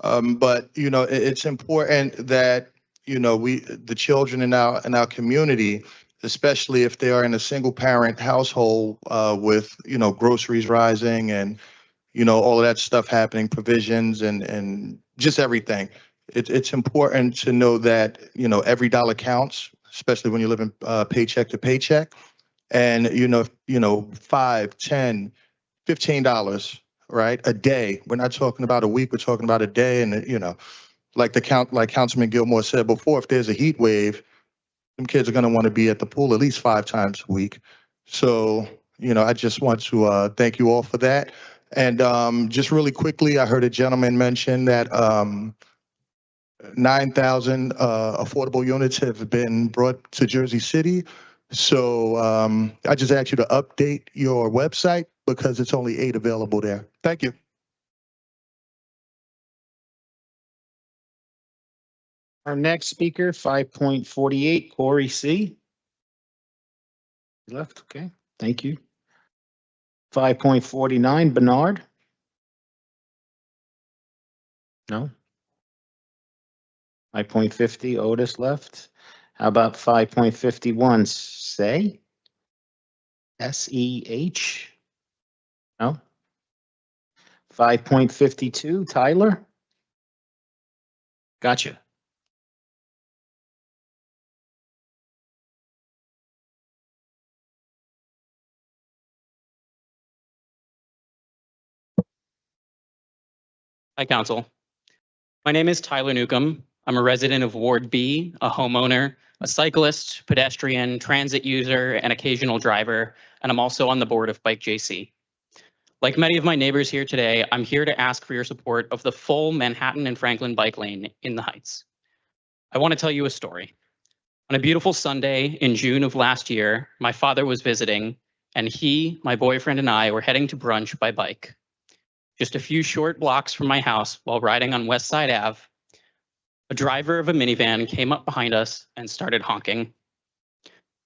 But you know, it's important that the children in our community, especially if they are in a single parent household with groceries rising and all of that stuff happening, provisions and just everything. It's important to know that, every dollar counts, especially when you're living paycheck to paycheck. And, $5, $10, $15, right? A day. We're not talking about a week, we're talking about a day. And, like Councilman Gilmore said before, if there's a heat wave, them kids are going to want to be at the pool at least 5 times a week. So, I just want to thank you all for that. And just really quickly, I heard a gentleman mention that 9,000 affordable units have been brought to Jersey City. So I just asked you to update your website because it's only 8 available there. Thank you. Our next speaker, 5.48, Corey C. Left, okay, thank you. 5.49, Bernard. No. 5.50, Otis left. How about 5.51, Say? S-E-H? No. 5.52, Tyler? Gotcha. Hi, Council. My name is Tyler Newcomb. I'm a resident of Ward B, a homeowner, a cyclist, pedestrian, transit user, and occasional driver, and I'm also on the board of Bike JC. Like many of my neighbors here today, I'm here to ask for your support of the full Manhattan and Franklin bike lane in the Heights. I want to tell you a story. On a beautiful Sunday in June of last year, my father was visiting, and he, my boyfriend, and I were heading to brunch by bike. Just a few short blocks from my house while riding on West Side Ave, a driver of a minivan came up behind us and started honking.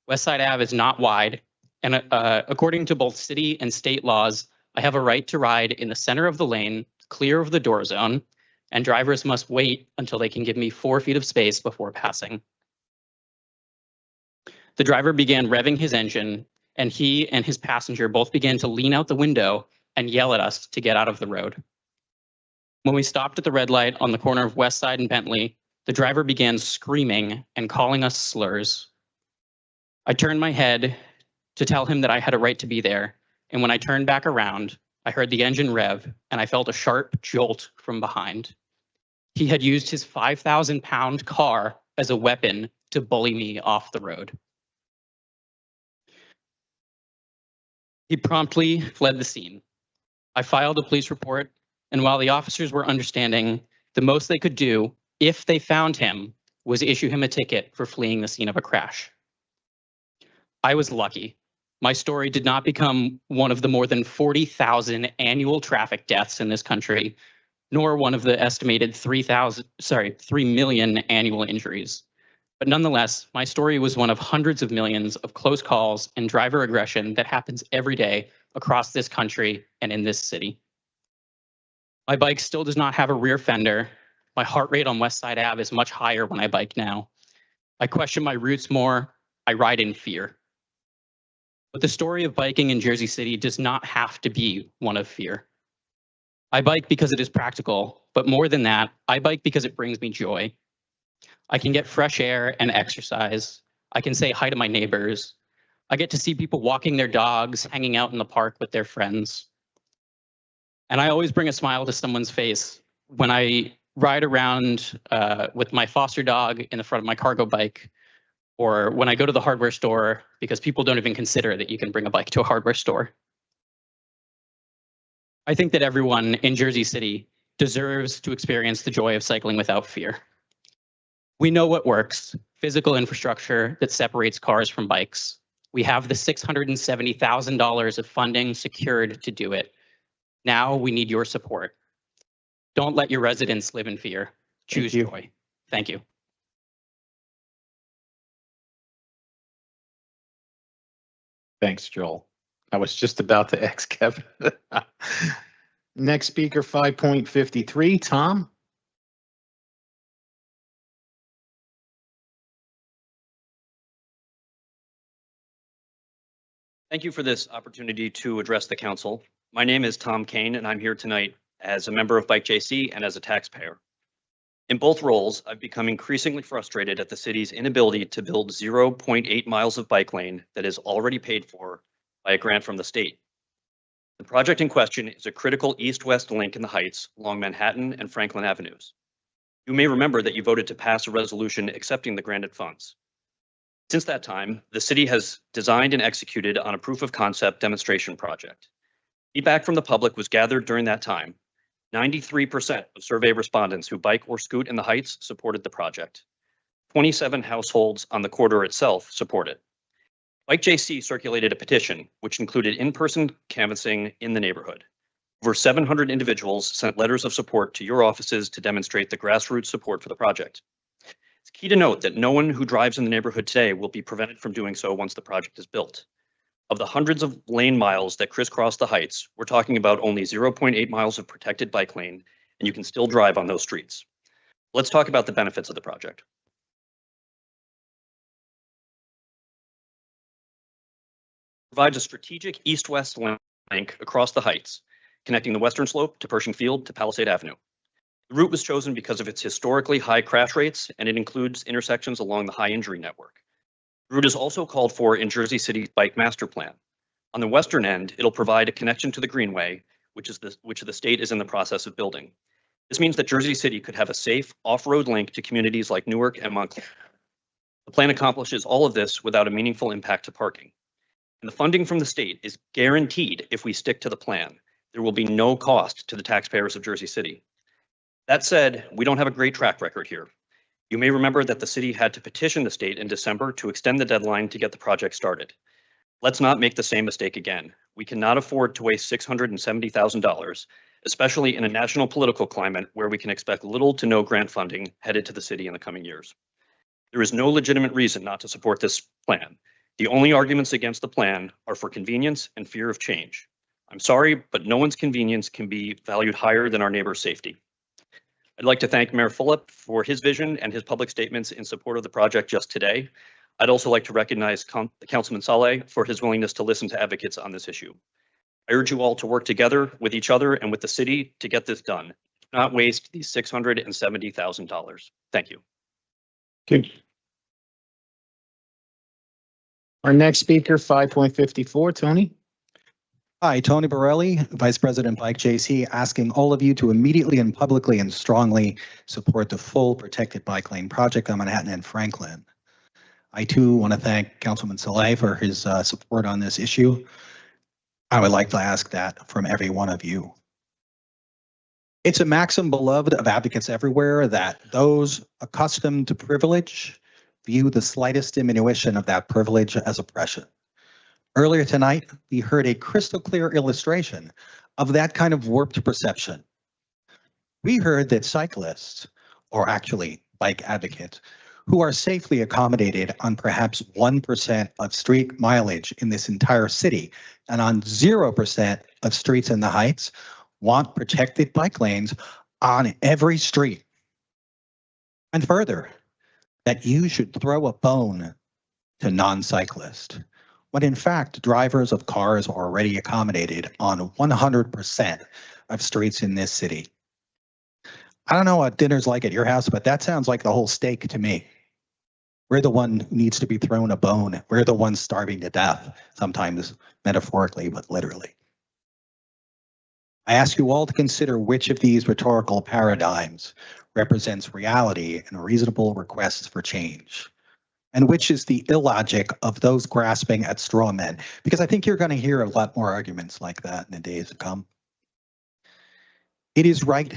West Side Ave is not wide, and according to both city and state laws, I have a right to ride in the center of the lane, clear of the door zone, and drivers must wait until they can give me 4 feet of space before passing. The driver began revving his engine, and he and his passenger both began to lean out the window and yell at us to get out of the road. When we stopped at the red light on the corner of West Side and Bentley, the driver began screaming and calling us slurs. I turned my head to tell him that I had a right to be there, and when I turned back around, I heard the engine rev and I felt a sharp jolt from behind. He had used his 5,000-pound car as a weapon to bully me off the road. He promptly fled the scene. I filed a police report, and while the officers were understanding, the most they could do, if they found him, was issue him a ticket for fleeing the scene of a crash. I was lucky. My story did not become one of the more than 40,000 annual traffic deaths in this country, nor one of the estimated 3 million annual injuries. But nonetheless, my story was one of hundreds of millions of close calls and driver aggression that happens every day across this country and in this city. My bike still does not have a rear fender. My heart rate on West Side Ave is much higher when I bike now. I question my routes more. I ride in fear. But the story of biking in Jersey City does not have to be one of fear. I bike because it is practical, but more than that, I bike because it brings me joy. I can get fresh air and exercise. I can say hi to my neighbors. I get to see people walking their dogs, hanging out in the park with their friends. And I always bring a smile to someone's face when I ride around with my foster dog in the front of my cargo bike, or when I go to the hardware store, because people don't even consider that you can bring a bike to a hardware store. I think that everyone in Jersey City deserves to experience the joy of cycling without fear. We know what works: physical infrastructure that separates cars from bikes. We have the $670,000 of funding secured to do it. Now we need your support. Don't let your residents live in fear. Choose joy. Thank you. Thanks, Joel. I was just about to ask Kevin. Next speaker, 5.53, Tom. Thank you for this opportunity to address the council. My name is Tom Kane, and I'm here tonight as a member of Bike JC and as a taxpayer. In both roles, I've become increasingly frustrated at the city's inability to build 0.8 miles of bike lane that is already paid for by a grant from the state. The project in question is a critical east-west link in the Heights along Manhattan and Franklin Avenues. You may remember that you voted to pass a resolution accepting the granted funds. Since that time, the city has designed and executed on a proof of concept demonstration project. Feedback from the public was gathered during that time. 93% of survey respondents who bike or scoot in the Heights supported the project. 27 households on the corridor itself support it. Bike JC circulated a petition, which included in-person canvassing in the neighborhood. Over 700 individuals sent letters of support to your offices to demonstrate the grassroots support for the project. It's key to note that no one who drives in the neighborhood today will be prevented from doing so once the project is built. Of the hundreds of lane miles that crisscross the Heights, we're talking about only 0.8 miles of protected bike lane, and you can still drive on those streets. Let's talk about the benefits of the project. It provides a strategic east-west link across the Heights, connecting the western slope to Pershing Field to Palisade Avenue. The route was chosen because of its historically high crash rates, and it includes intersections along the high injury network. The route is also called for in Jersey City's Bike Master Plan. On the western end, it'll provide a connection to the Greenway, which the state is in the process of building. This means that Jersey City could have a safe off-road link to communities like Newark and Montclair. The plan accomplishes all of this without a meaningful impact to parking. And the funding from the state is guaranteed if we stick to the plan. There will be no cost to the taxpayers of Jersey City. That said, we don't have a great track record here. You may remember that the city had to petition the state in December to extend the deadline to get the project started. Let's not make the same mistake again. We cannot afford to waste $670,000, especially in a national political climate where we can expect little to no grant funding headed to the city in the coming years. There is no legitimate reason not to support this plan. The only arguments against the plan are for convenience and fear of change. I'm sorry, but no one's convenience can be valued higher than our neighbor's safety. I'd like to thank Mayor Fulop for his vision and his public statements in support of the project just today. I'd also like to recognize Councilman Saleh for his willingness to listen to advocates on this issue. I urge you all to work together with each other and with the city to get this done. Do not waste these $670,000. Thank you. Good. Our next speaker, 5.54, Tony. Hi, Tony Borelli, Vice President Bike JC, asking all of you to immediately and publicly and strongly support the full protected bike lane project on Manhattan and Franklin. I too want to thank Councilman Saleh for his support on this issue. I would like to ask that from every one of you. It's a maxim beloved of advocates everywhere that those accustomed to privilege view the slightest diminution of that privilege as oppression. Earlier tonight, we heard a crystal clear illustration of that kind of warped perception. We heard that cyclists, or actually bike advocates, who are safely accommodated on perhaps 1% of street mileage in this entire city and on 0% of streets in the Heights, want protected bike lanes on every street. And further, that you should throw a bone to non-cyclists, when in fact drivers of cars are already accommodated on 100% of streets in this city. I don't know what dinner's like at your house, but that sounds like the whole steak to me. We're the one who needs to be thrown a bone. We're the ones starving to death, sometimes metaphorically, but literally. I ask you all to consider which of these rhetorical paradigms represents reality and reasonable requests for change, and which is the illogic of those grasping at straw men, because I think you're going to hear a lot more arguments like that in the days to come. It is right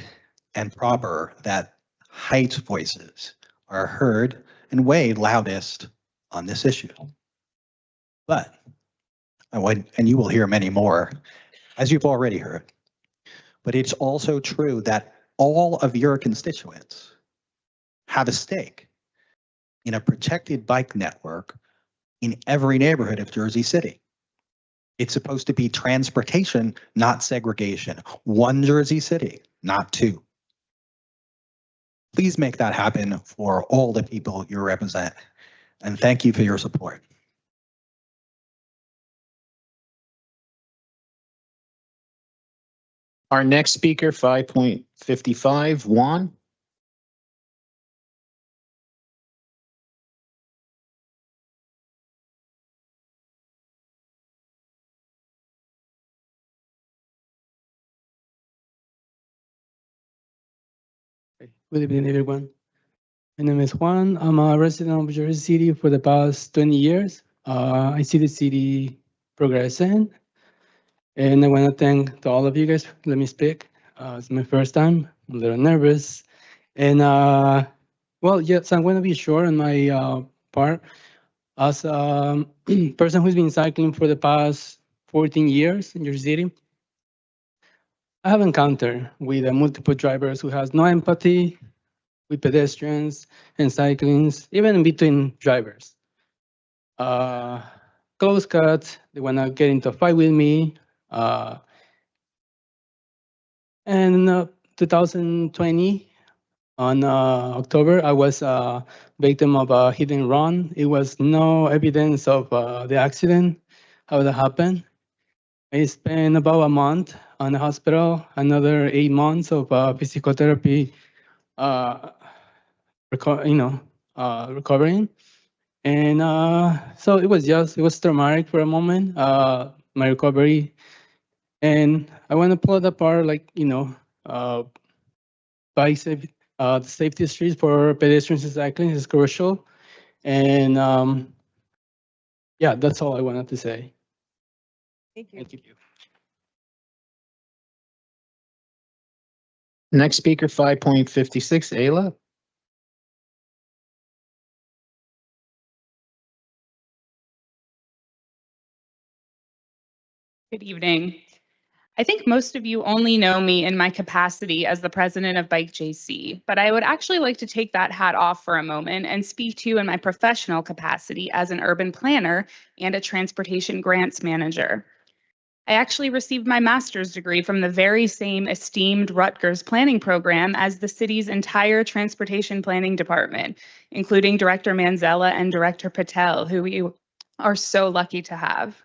and proper that Heights voices are heard and weighed loudest on this issue. But, and you will hear many more, as you've already heard, but it's also true that all of your constituents have a stake in a protected bike network in every neighborhood of Jersey City. It's supposed to be transportation, not segregation. One Jersey City, not two. Please make that happen for all the people you represent. And thank you for your support. Our next speaker, 5.55, Juan. Good evening, everyone. My name is Juan. I'm a resident of Jersey City for the past 20 years. I see the city progressing, and I want to thank to all of you guys. Let me speak. It's my first time. I'm a little nervous, and well, yes, I'm going to be short on my part. As a person who's been cycling for the past 14 years in Jersey City, I have encountered with multiple drivers who has no empathy with pedestrians and cyclists, even between drivers. Close cuts, they want to get into a fight with me. And 2020, on October, I was a victim of a hit and run. It was no evidence of the accident, how that happened. I spent about a month on the hospital, another 8 months of physical therapy, recovering. And so it was traumatic for a moment, my recovery. And I want to pull it apart, like, bike safety, the safety streets for pedestrians and cyclists is crucial. And yeah, that's all I wanted to say. Thank you. Thank you. Next speaker, 5.56, Ayla. Good evening. I think most of you only know me in my capacity as the president of Bike JC, but I would actually like to take that hat off for a moment and speak to you in my professional capacity as an urban planner and a transportation grants manager. I actually received my master's degree from the very same esteemed Rutgers planning program as the city's entire transportation planning department, including Director Manzella and Director Patel, who we are so lucky to have.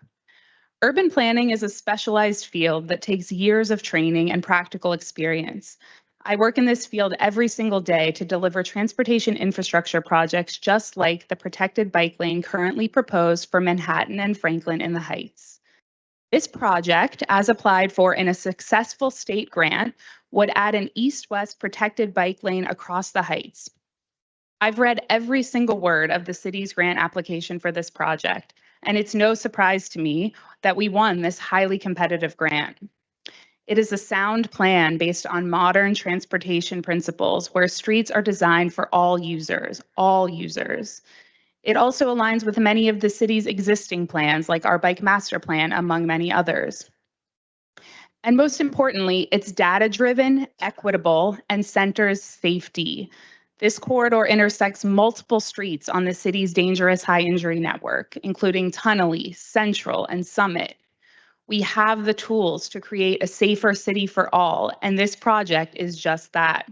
Urban planning is a specialized field that takes years of training and practical experience. I work in this field every single day to deliver transportation infrastructure projects just like the protected bike lane currently proposed for Manhattan and Franklin in the Heights. This project, as applied for in a successful state grant, would add an east-west protected bike lane across the Heights. I've read every single word of the city's grant application for this project, and it's no surprise to me that we won this highly competitive grant. It is a sound plan based on modern transportation principles where streets are designed for all users, all users. It also aligns with many of the city's existing plans, like our bike master plan, among many others. And most importantly, it's data-driven, equitable, and centers safety. This corridor intersects multiple streets on the city's dangerous high injury network, including Tunnelly, Central, and Summit. We have the tools to create a safer city for all, and this project is just that.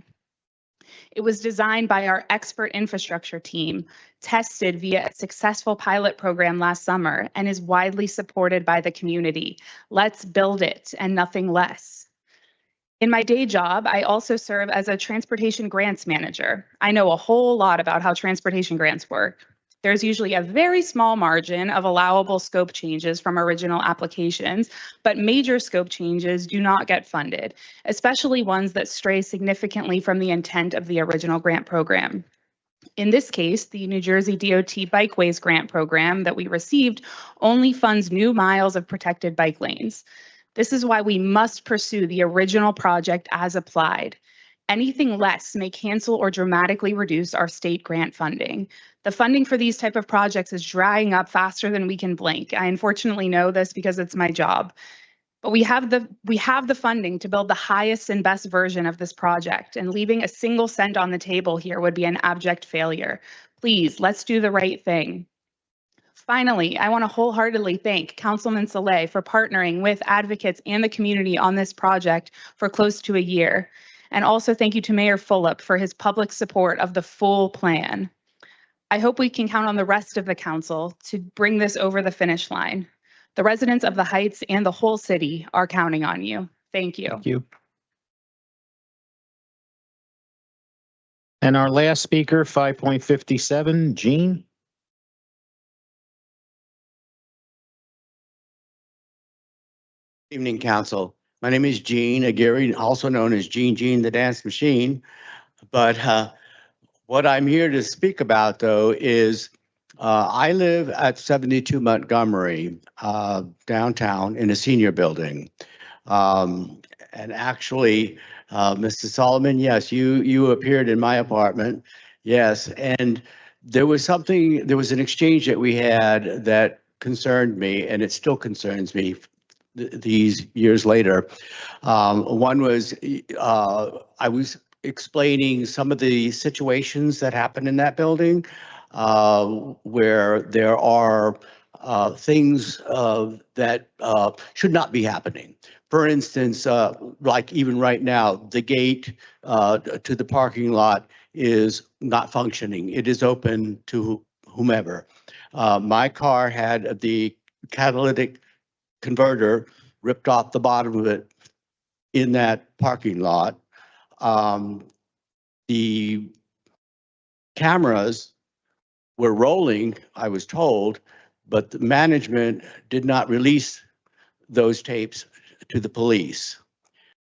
It was designed by our expert infrastructure team, tested via a successful pilot program last summer, and is widely supported by the community. Let's build it and nothing less. In my day job, I also serve as a transportation grants manager. I know a whole lot about how transportation grants work. There's usually a very small margin of allowable scope changes from original applications, but major scope changes do not get funded, especially ones that stray significantly from the intent of the original grant program. In this case, the New Jersey DOT Bikeways Grant Program that we received only funds new miles of protected bike lanes. This is why we must pursue the original project as applied. Anything less may cancel or dramatically reduce our state grant funding. The funding for these type of projects is drying up faster than we can blink. I unfortunately know this because it's my job. But we have the funding to build the highest and best version of this project, and leaving a single cent on the table here would be an abject failure. Please, let's do the right thing. Finally, I want to wholeheartedly thank Councilman Saleh for partnering with advocates and the community on this project for close to a year. And also thank you to Mayor Fulop for his public support of the full plan. I hope we can count on the rest of the council to bring this over the finish line. The residents of the Heights and the whole city are counting on you. Thank you. Thank you. And our last speaker, 5.57, Jean. Evening, Council. My name is Gene Aguirre, also known as Gene the Dance Machine. But what I'm here to speak about, though, is I live at 72 Montgomery, downtown in a senior building. And actually, Mr. Solomon, yes, you appeared in my apartment. Yes, and there was an exchange that we had that concerned me, and it still concerns me these years later. One was I was explaining some of the situations that happen in that building where there are things that should not be happening. For instance, like even right now, the gate to the parking lot is not functioning. It is open to whomever. My car had the catalytic converter ripped off the bottom of it in that parking lot. The cameras were rolling, I was told, but the management did not release those tapes to the police.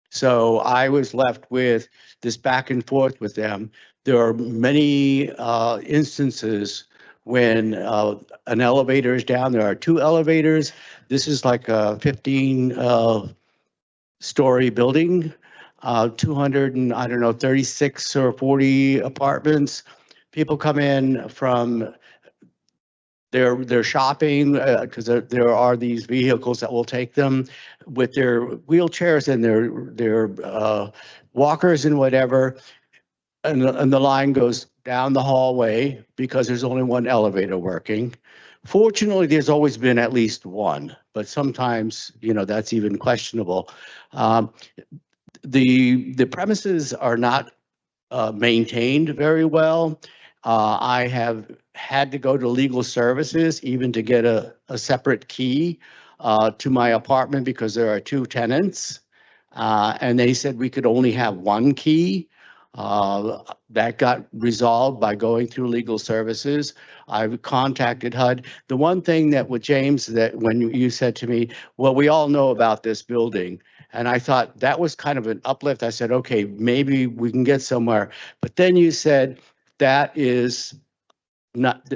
So I was left with this back and forth with them. There are many instances when an elevator is down. There are 2 elevators. This is like a 15-story building, 36 or 40 apartments. People come in from their shopping because there are these vehicles that will take them with their wheelchairs and their walkers and whatever. And the line goes down the hallway because there's only one elevator working. Fortunately, there's always been at least one, but sometimes, that's even questionable. The premises are not maintained very well. I have had to go to legal services even to get a separate key to my apartment because there are 2 tenants. And they said we could only have 1 key. That got resolved by going through legal services. I've contacted HUD. The one thing that with James, that when you said to me, well, we all know about this building. And I thought that was kind of an uplift. I said, okay, maybe we can get somewhere. But then you said that is not,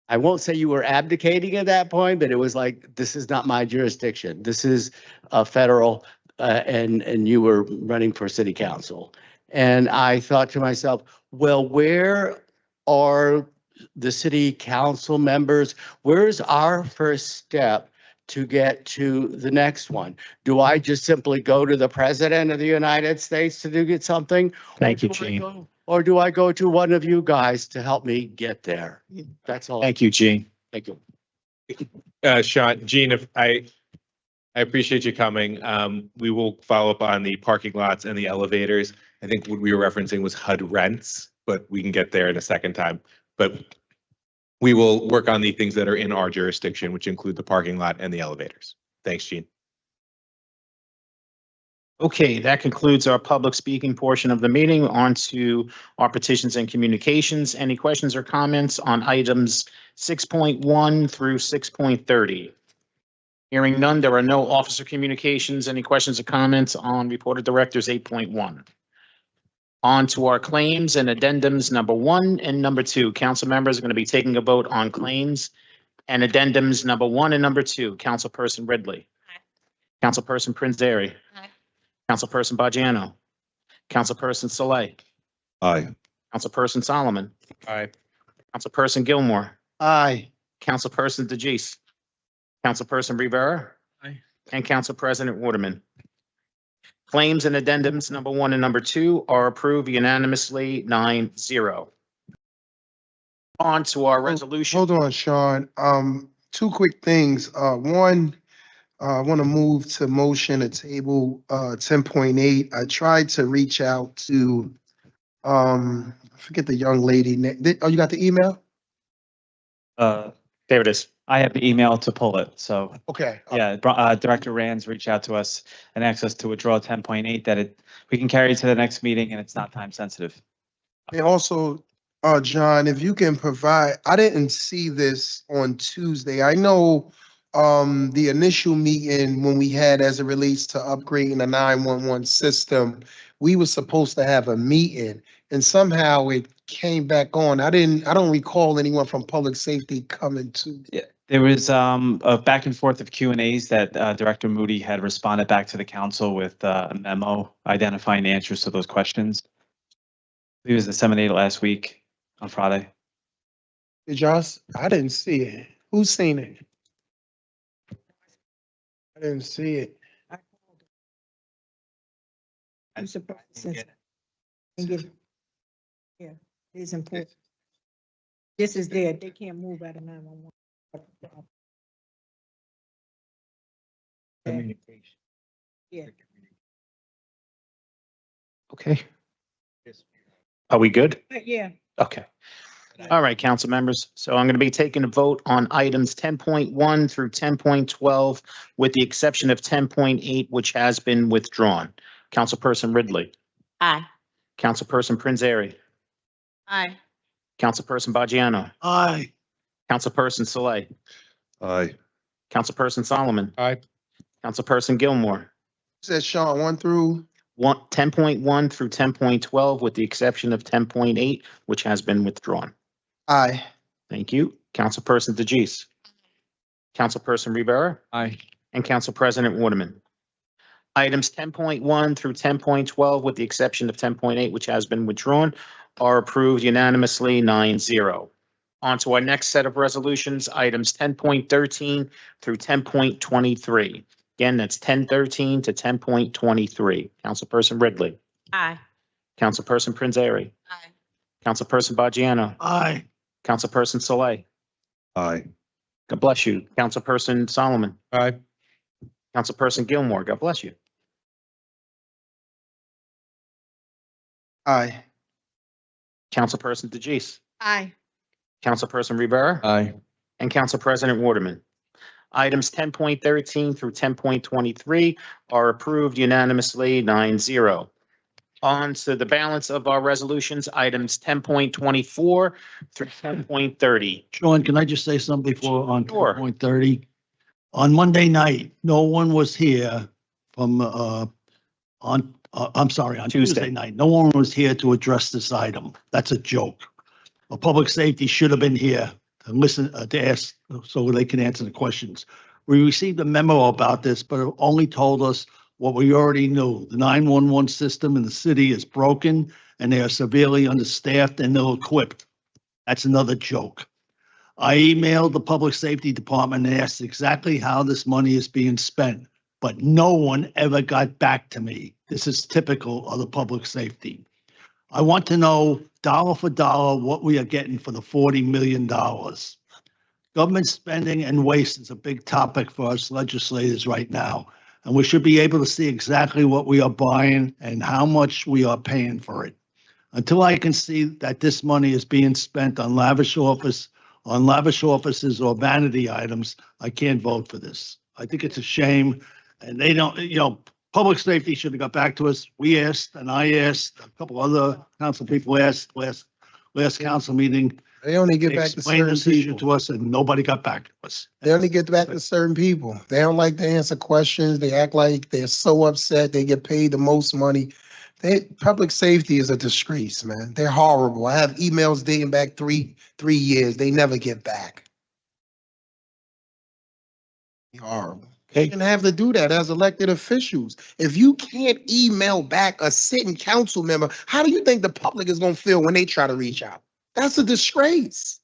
I won't say you were abdicating at that point, but it was like, this is not my jurisdiction. This is a federal, and you were running for city council. And I thought to myself, well, where are the city council members? Where's our first step to get to the next one? Do I just simply go to the president of the United States to get something? Thank you, Gene. Or do I go to one of you guys to help me get there? That's all. Thank you, Gene. Thank you. Sean, Gene, if I appreciate you coming. We will follow up on the parking lots and the elevators. I think what we were referencing was HUD rents, but we can get there in a second time. But we will work on the things that are in our jurisdiction, which include the parking lot and the elevators. Thanks, Gene. Okay, that concludes our public speaking portion of the meeting. On to our petitions and communications. Any questions or comments on items 6.1 through 6.30? Hearing none, there are no officer communications. Any questions or comments on Report of Directors 8.1? On to our claims and addendums number 1 and number 2. Council members are going to be taking a vote on claims and addendums number 1 and number 2. Councilperson Ridley. Councilperson Prinzary. Councilperson Bajano. Councilperson Saleh. Aye. Councilperson Solomon. Aye. Councilperson Gilmore. Aye. Councilperson DeJeece. Councilperson Rivera. Aye. And Council President Waterman. Claims and addendums number 1 and number 2 are approved unanimously 9-0. On to our resolution. Hold on, Sean. Two quick things. One, I want to move to motion a table 10.8. I tried to reach out to I forget the young lady. Oh, you got the email? There it is. I have the email to pull it, so. Okay. Yeah, Director Rands reached out to us and asked us to withdraw 10.8, that we can carry it to the next meeting and it's not time sensitive. And also, John, if you can provide, I didn't see this on Tuesday. I know the initial meeting when we had as it relates to upgrading the 911 system, we were supposed to have a meeting and somehow it came back on. I don't recall anyone from public safety coming to. Yeah, there was a back and forth of Q&As that Director Moody had responded back to the council with a memo identifying the answers to those questions. It was disseminated last week on Friday. Did y'all? I didn't see it. Who's seen it? I didn't see it. I'm surprised since. Yeah, it's important. This is there. They can't move out of 911. Communication. Yeah. Okay. Are we good? Yeah. Okay. All right, council members. So I'm going to be taking a vote on items 10.1 through 10.12 with the exception of 10.8, which has been withdrawn. Councilperson Ridley. Aye. Councilperson Prinzary. Aye. Councilperson Bajano. Aye. Councilperson Saleh. Aye. Councilperson Solomon. Aye. Councilperson Gilmore. Says Sean, 1 through. 10.1 through 10.12 with the exception of 10.8, which has been withdrawn. Aye. Thank you. Councilperson DeJeece. Councilperson Rivera. Aye. And Council President Waterman. Items 10.1 through 10.12 with the exception of 10.8, which has been withdrawn, are approved unanimously 9-0. On to our next set of resolutions, items 10.13 through 10.23. Again, that's 10.13 to 10.23. Councilperson Ridley. Aye. Councilperson Prinzary. Aye. Councilperson Bajano. Aye. Councilperson Saleh. Aye. God bless you. Councilperson Solomon. Aye. Councilperson Gilmore. God bless you. Aye. Councilperson DeJeece. Aye. Councilperson Rivera. Aye. And Council President Waterman. Items 10.13 through 10.23 are approved unanimously 9-0. On to the balance of our resolutions, items 10.24 through 10.30. Sean, can I just say something before on Sure. 10.30? On Monday night, no one was here from, I'm sorry, on Tuesday night, no one was here to address this item. That's a joke. Well, public safety should have been here to listen, to ask, so they can answer the questions. We received a memo about this, but it only told us what we already knew. The 911 system in the city is broken and they are severely understaffed and ill-equipped. That's another joke. I emailed the public safety department and asked exactly how this money is being spent, but no one ever got back to me. This is typical of the public safety. I want to know dollar for dollar what we are getting for the $40 million. Government spending and waste is a big topic for us legislators right now, and we should be able to see exactly what we are buying and how much we are paying for it. Until I can see that this money is being spent on lavish offices or vanity items, I can't vote for this. I think it's a shame, and they don't, Public safety should have got back to us. We asked, and I asked, a couple other council people asked last council meeting. They only get They back to explained certain this issue people. to us and nobody got back to us. They only get back to certain people. They don't like to answer questions. They act like they're so upset. They get paid the most money. Public safety is a disgrace, man. They're horrible. I have emails dating back three years. They never get back. Horrible. You shouldn't have to do that as elected officials. If you can't email back a sitting council member, how do you think the public is going to feel when they try to reach out? That's a disgrace.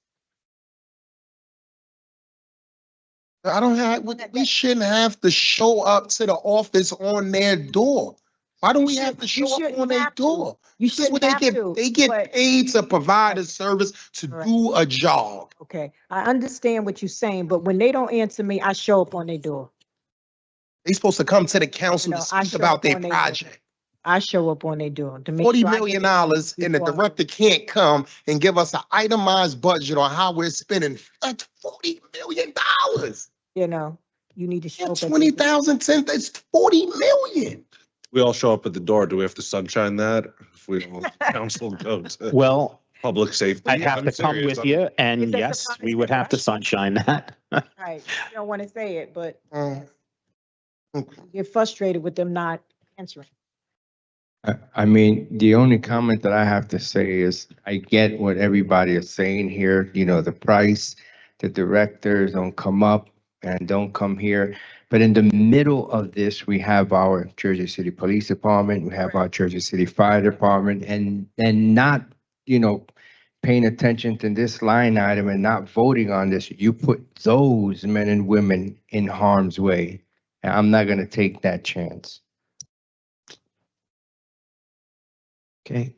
We shouldn't have to show up to the office on their door. Why do we have to show up on their door? You See what shouldn't have to. they get paid to provide a service to do a job. Okay, I understand what you're saying, but when they don't answer me, I show up on their door. They supposed to come to the council No, to I speak show about up their on their door. project. I show up on their door to make $40 sure I million get and the before I- director can't come and give us an itemized budget on how we're spending. That's $40 million. You know, you need to show up. at the door. 20,000, 10, that's 40 million. We all show up at the door. Do we have to sunshine that if we don't council goes? Well, Public safety. I'd have I'm to come serious. with you, If and they yes, surprise we would me, have to sunshine that. Right, you don't want to say it, but Mm. get frustrated with them not answering. I mean, the only comment that I have to say is I get what everybody is saying here, you know, the price, the directors don't come up and don't come here. But in the middle of this, we have our Jersey City Police Department, we have our Jersey City Fire Department, and not, you know, paying attention to this line item and not voting on this, you put those men and women in harm's way. And I'm not gonna take that chance. Okay.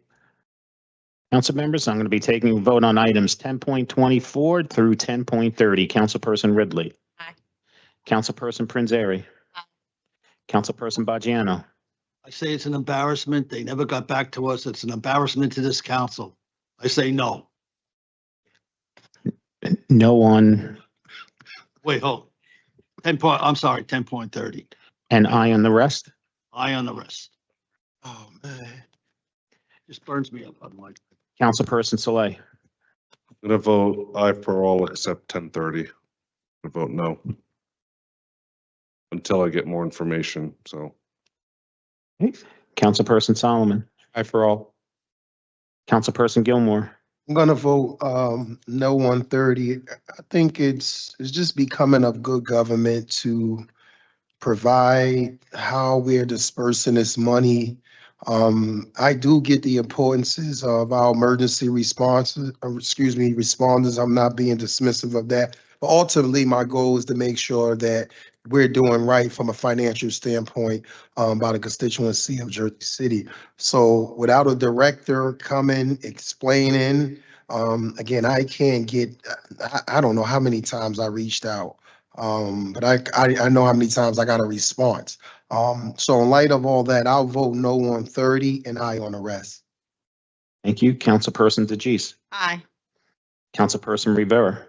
Council members, I'm going to be taking a vote on items 10.24 through 10.30. Councilperson Ridley. Aye. Councilperson Prinzary. Aye. Councilperson Bajano. I say it's an embarrassment. They never got back to us. It's an embarrassment to this council. I say no. No one, Wait, hold. 10.30. and I on the rest. Aye on the rest. Oh, man. Just burns me up. I'm like, Councilperson Saleh. I'm gonna vote aye for all except 10:30. I vote no. Until I get more information, so. Councilperson Solomon. Aye for all. Councilperson Gilmore. I'm gonna vote no 130. I think it's just becoming of good government to provide how we're dispersing this money. I do get the importances of our emergency responses, responders. I'm not being dismissive of that. But ultimately, my goal is to make sure that we're doing right from a financial standpoint by the constituency of Jersey City. So without a director coming, explaining, again, I can't get, I don't know how many times I reached out. But I know how many times I got a response. So in light of all that, I'll vote no on 30 and aye on the rest. Thank you. Councilperson DeGise. Aye. Councilperson Rivera.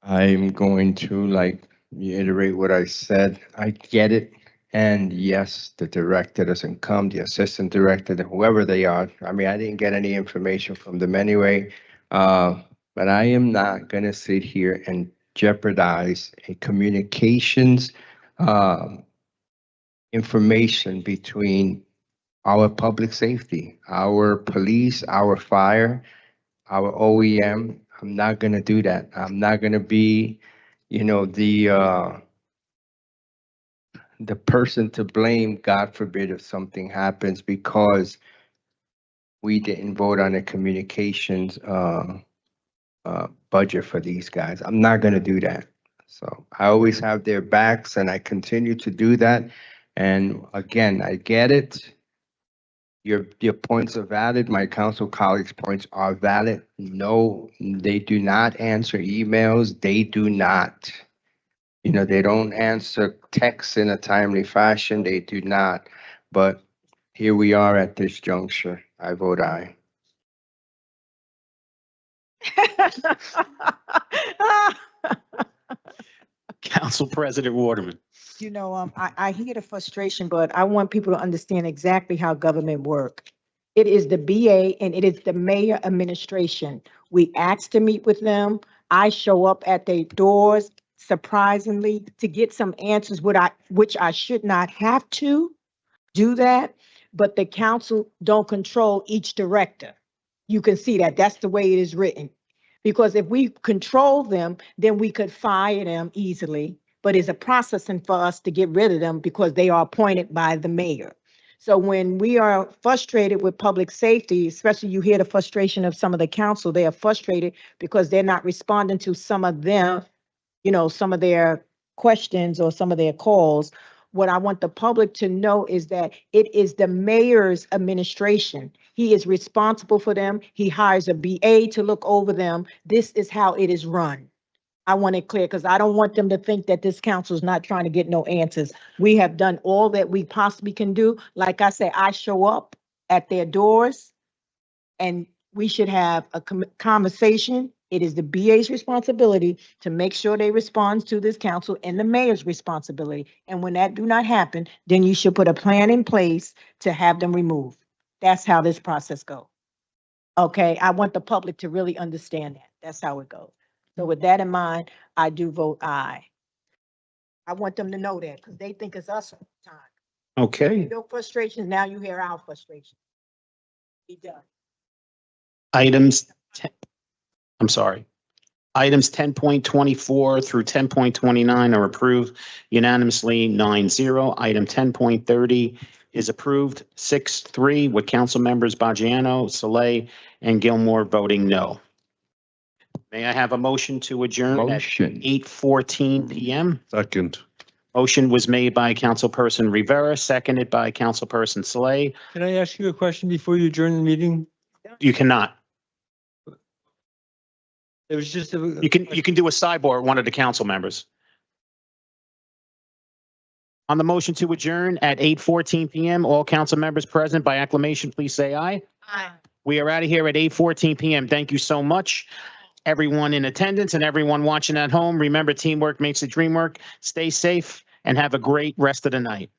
I'm going to reiterate what I said. I get it. And yes, the director doesn't come, the assistant director, whoever they are. I mean, I didn't get any information from them anyway. But I am not gonna sit here and jeopardize a communications information between our public safety, our police, our fire, our OEM. I'm not gonna do that. I'm not gonna be, you know, the person to blame, God forbid, if something happens because we didn't vote on a communications budget for these guys. I'm not gonna do that. So I always have their backs and I continue to do that. And again, I get it. Your points are valid. My council colleagues' points are valid. No, they do not answer emails. They do not. You know, they don't answer texts in a timely fashion. They do not. But here we are at this juncture. I vote aye. Council President Waterman. You know, I hear the frustration, but I want people to understand exactly how government work. It is the BA and it is the mayor administration. We ask to meet with them. I show up at their doors surprisingly to get some answers, which I should not have to do that, but the council don't control each director. You can see that. That's the way it is written. Because if we control them, then we could fire them easily. But it's a processing for us to get rid of them because they are appointed by the mayor. So when we are frustrated with public safety, especially you hear the frustration of some of the council, they are frustrated because they're not responding to some of them, you know, some of their questions or some of their calls. What I want the public to know is that it is the mayor's administration. He is responsible for them. He hires a BA to look over them. This is how it is run. I want it clear because I don't want them to think that this council is not trying to get no answers. We have done all that we possibly can do. Like I say, I show up at their doors and we should have a conversation. It is the BA's responsibility to make sure they respond to this council and the mayor's responsibility. And when that do not happen, then you should put a plan in place to have them removed. That's how this process goes. Okay, I want the public to really understand that. That's how it goes. So with that in mind, I do vote aye. I want them to know that because they think it's us all the time. Okay. Your frustrations, now you hear our frustration. Be done. Items, I'm sorry. Items 10.24 through 10.29 are approved unanimously 9-0. Item 10.30 is approved 6-3 with council members Bajiano, Soleil, and Gilmore voting no. May I have a motion to adjourn at 8:14 PM? Second. Motion was made by Councilperson Rivera, seconded by Councilperson Soleil. Can I ask you a question before you adjourn the meeting? You cannot. It was just a. You can do a sidebar, one of the council members. On the motion to adjourn at 8:14 PM, all council members present by acclamation, please say aye. Aye. We are out of here at 8:14 PM. Thank you so much, everyone in attendance and everyone watching at home. Remember, teamwork makes the dream work. Stay safe and have a great rest of the night.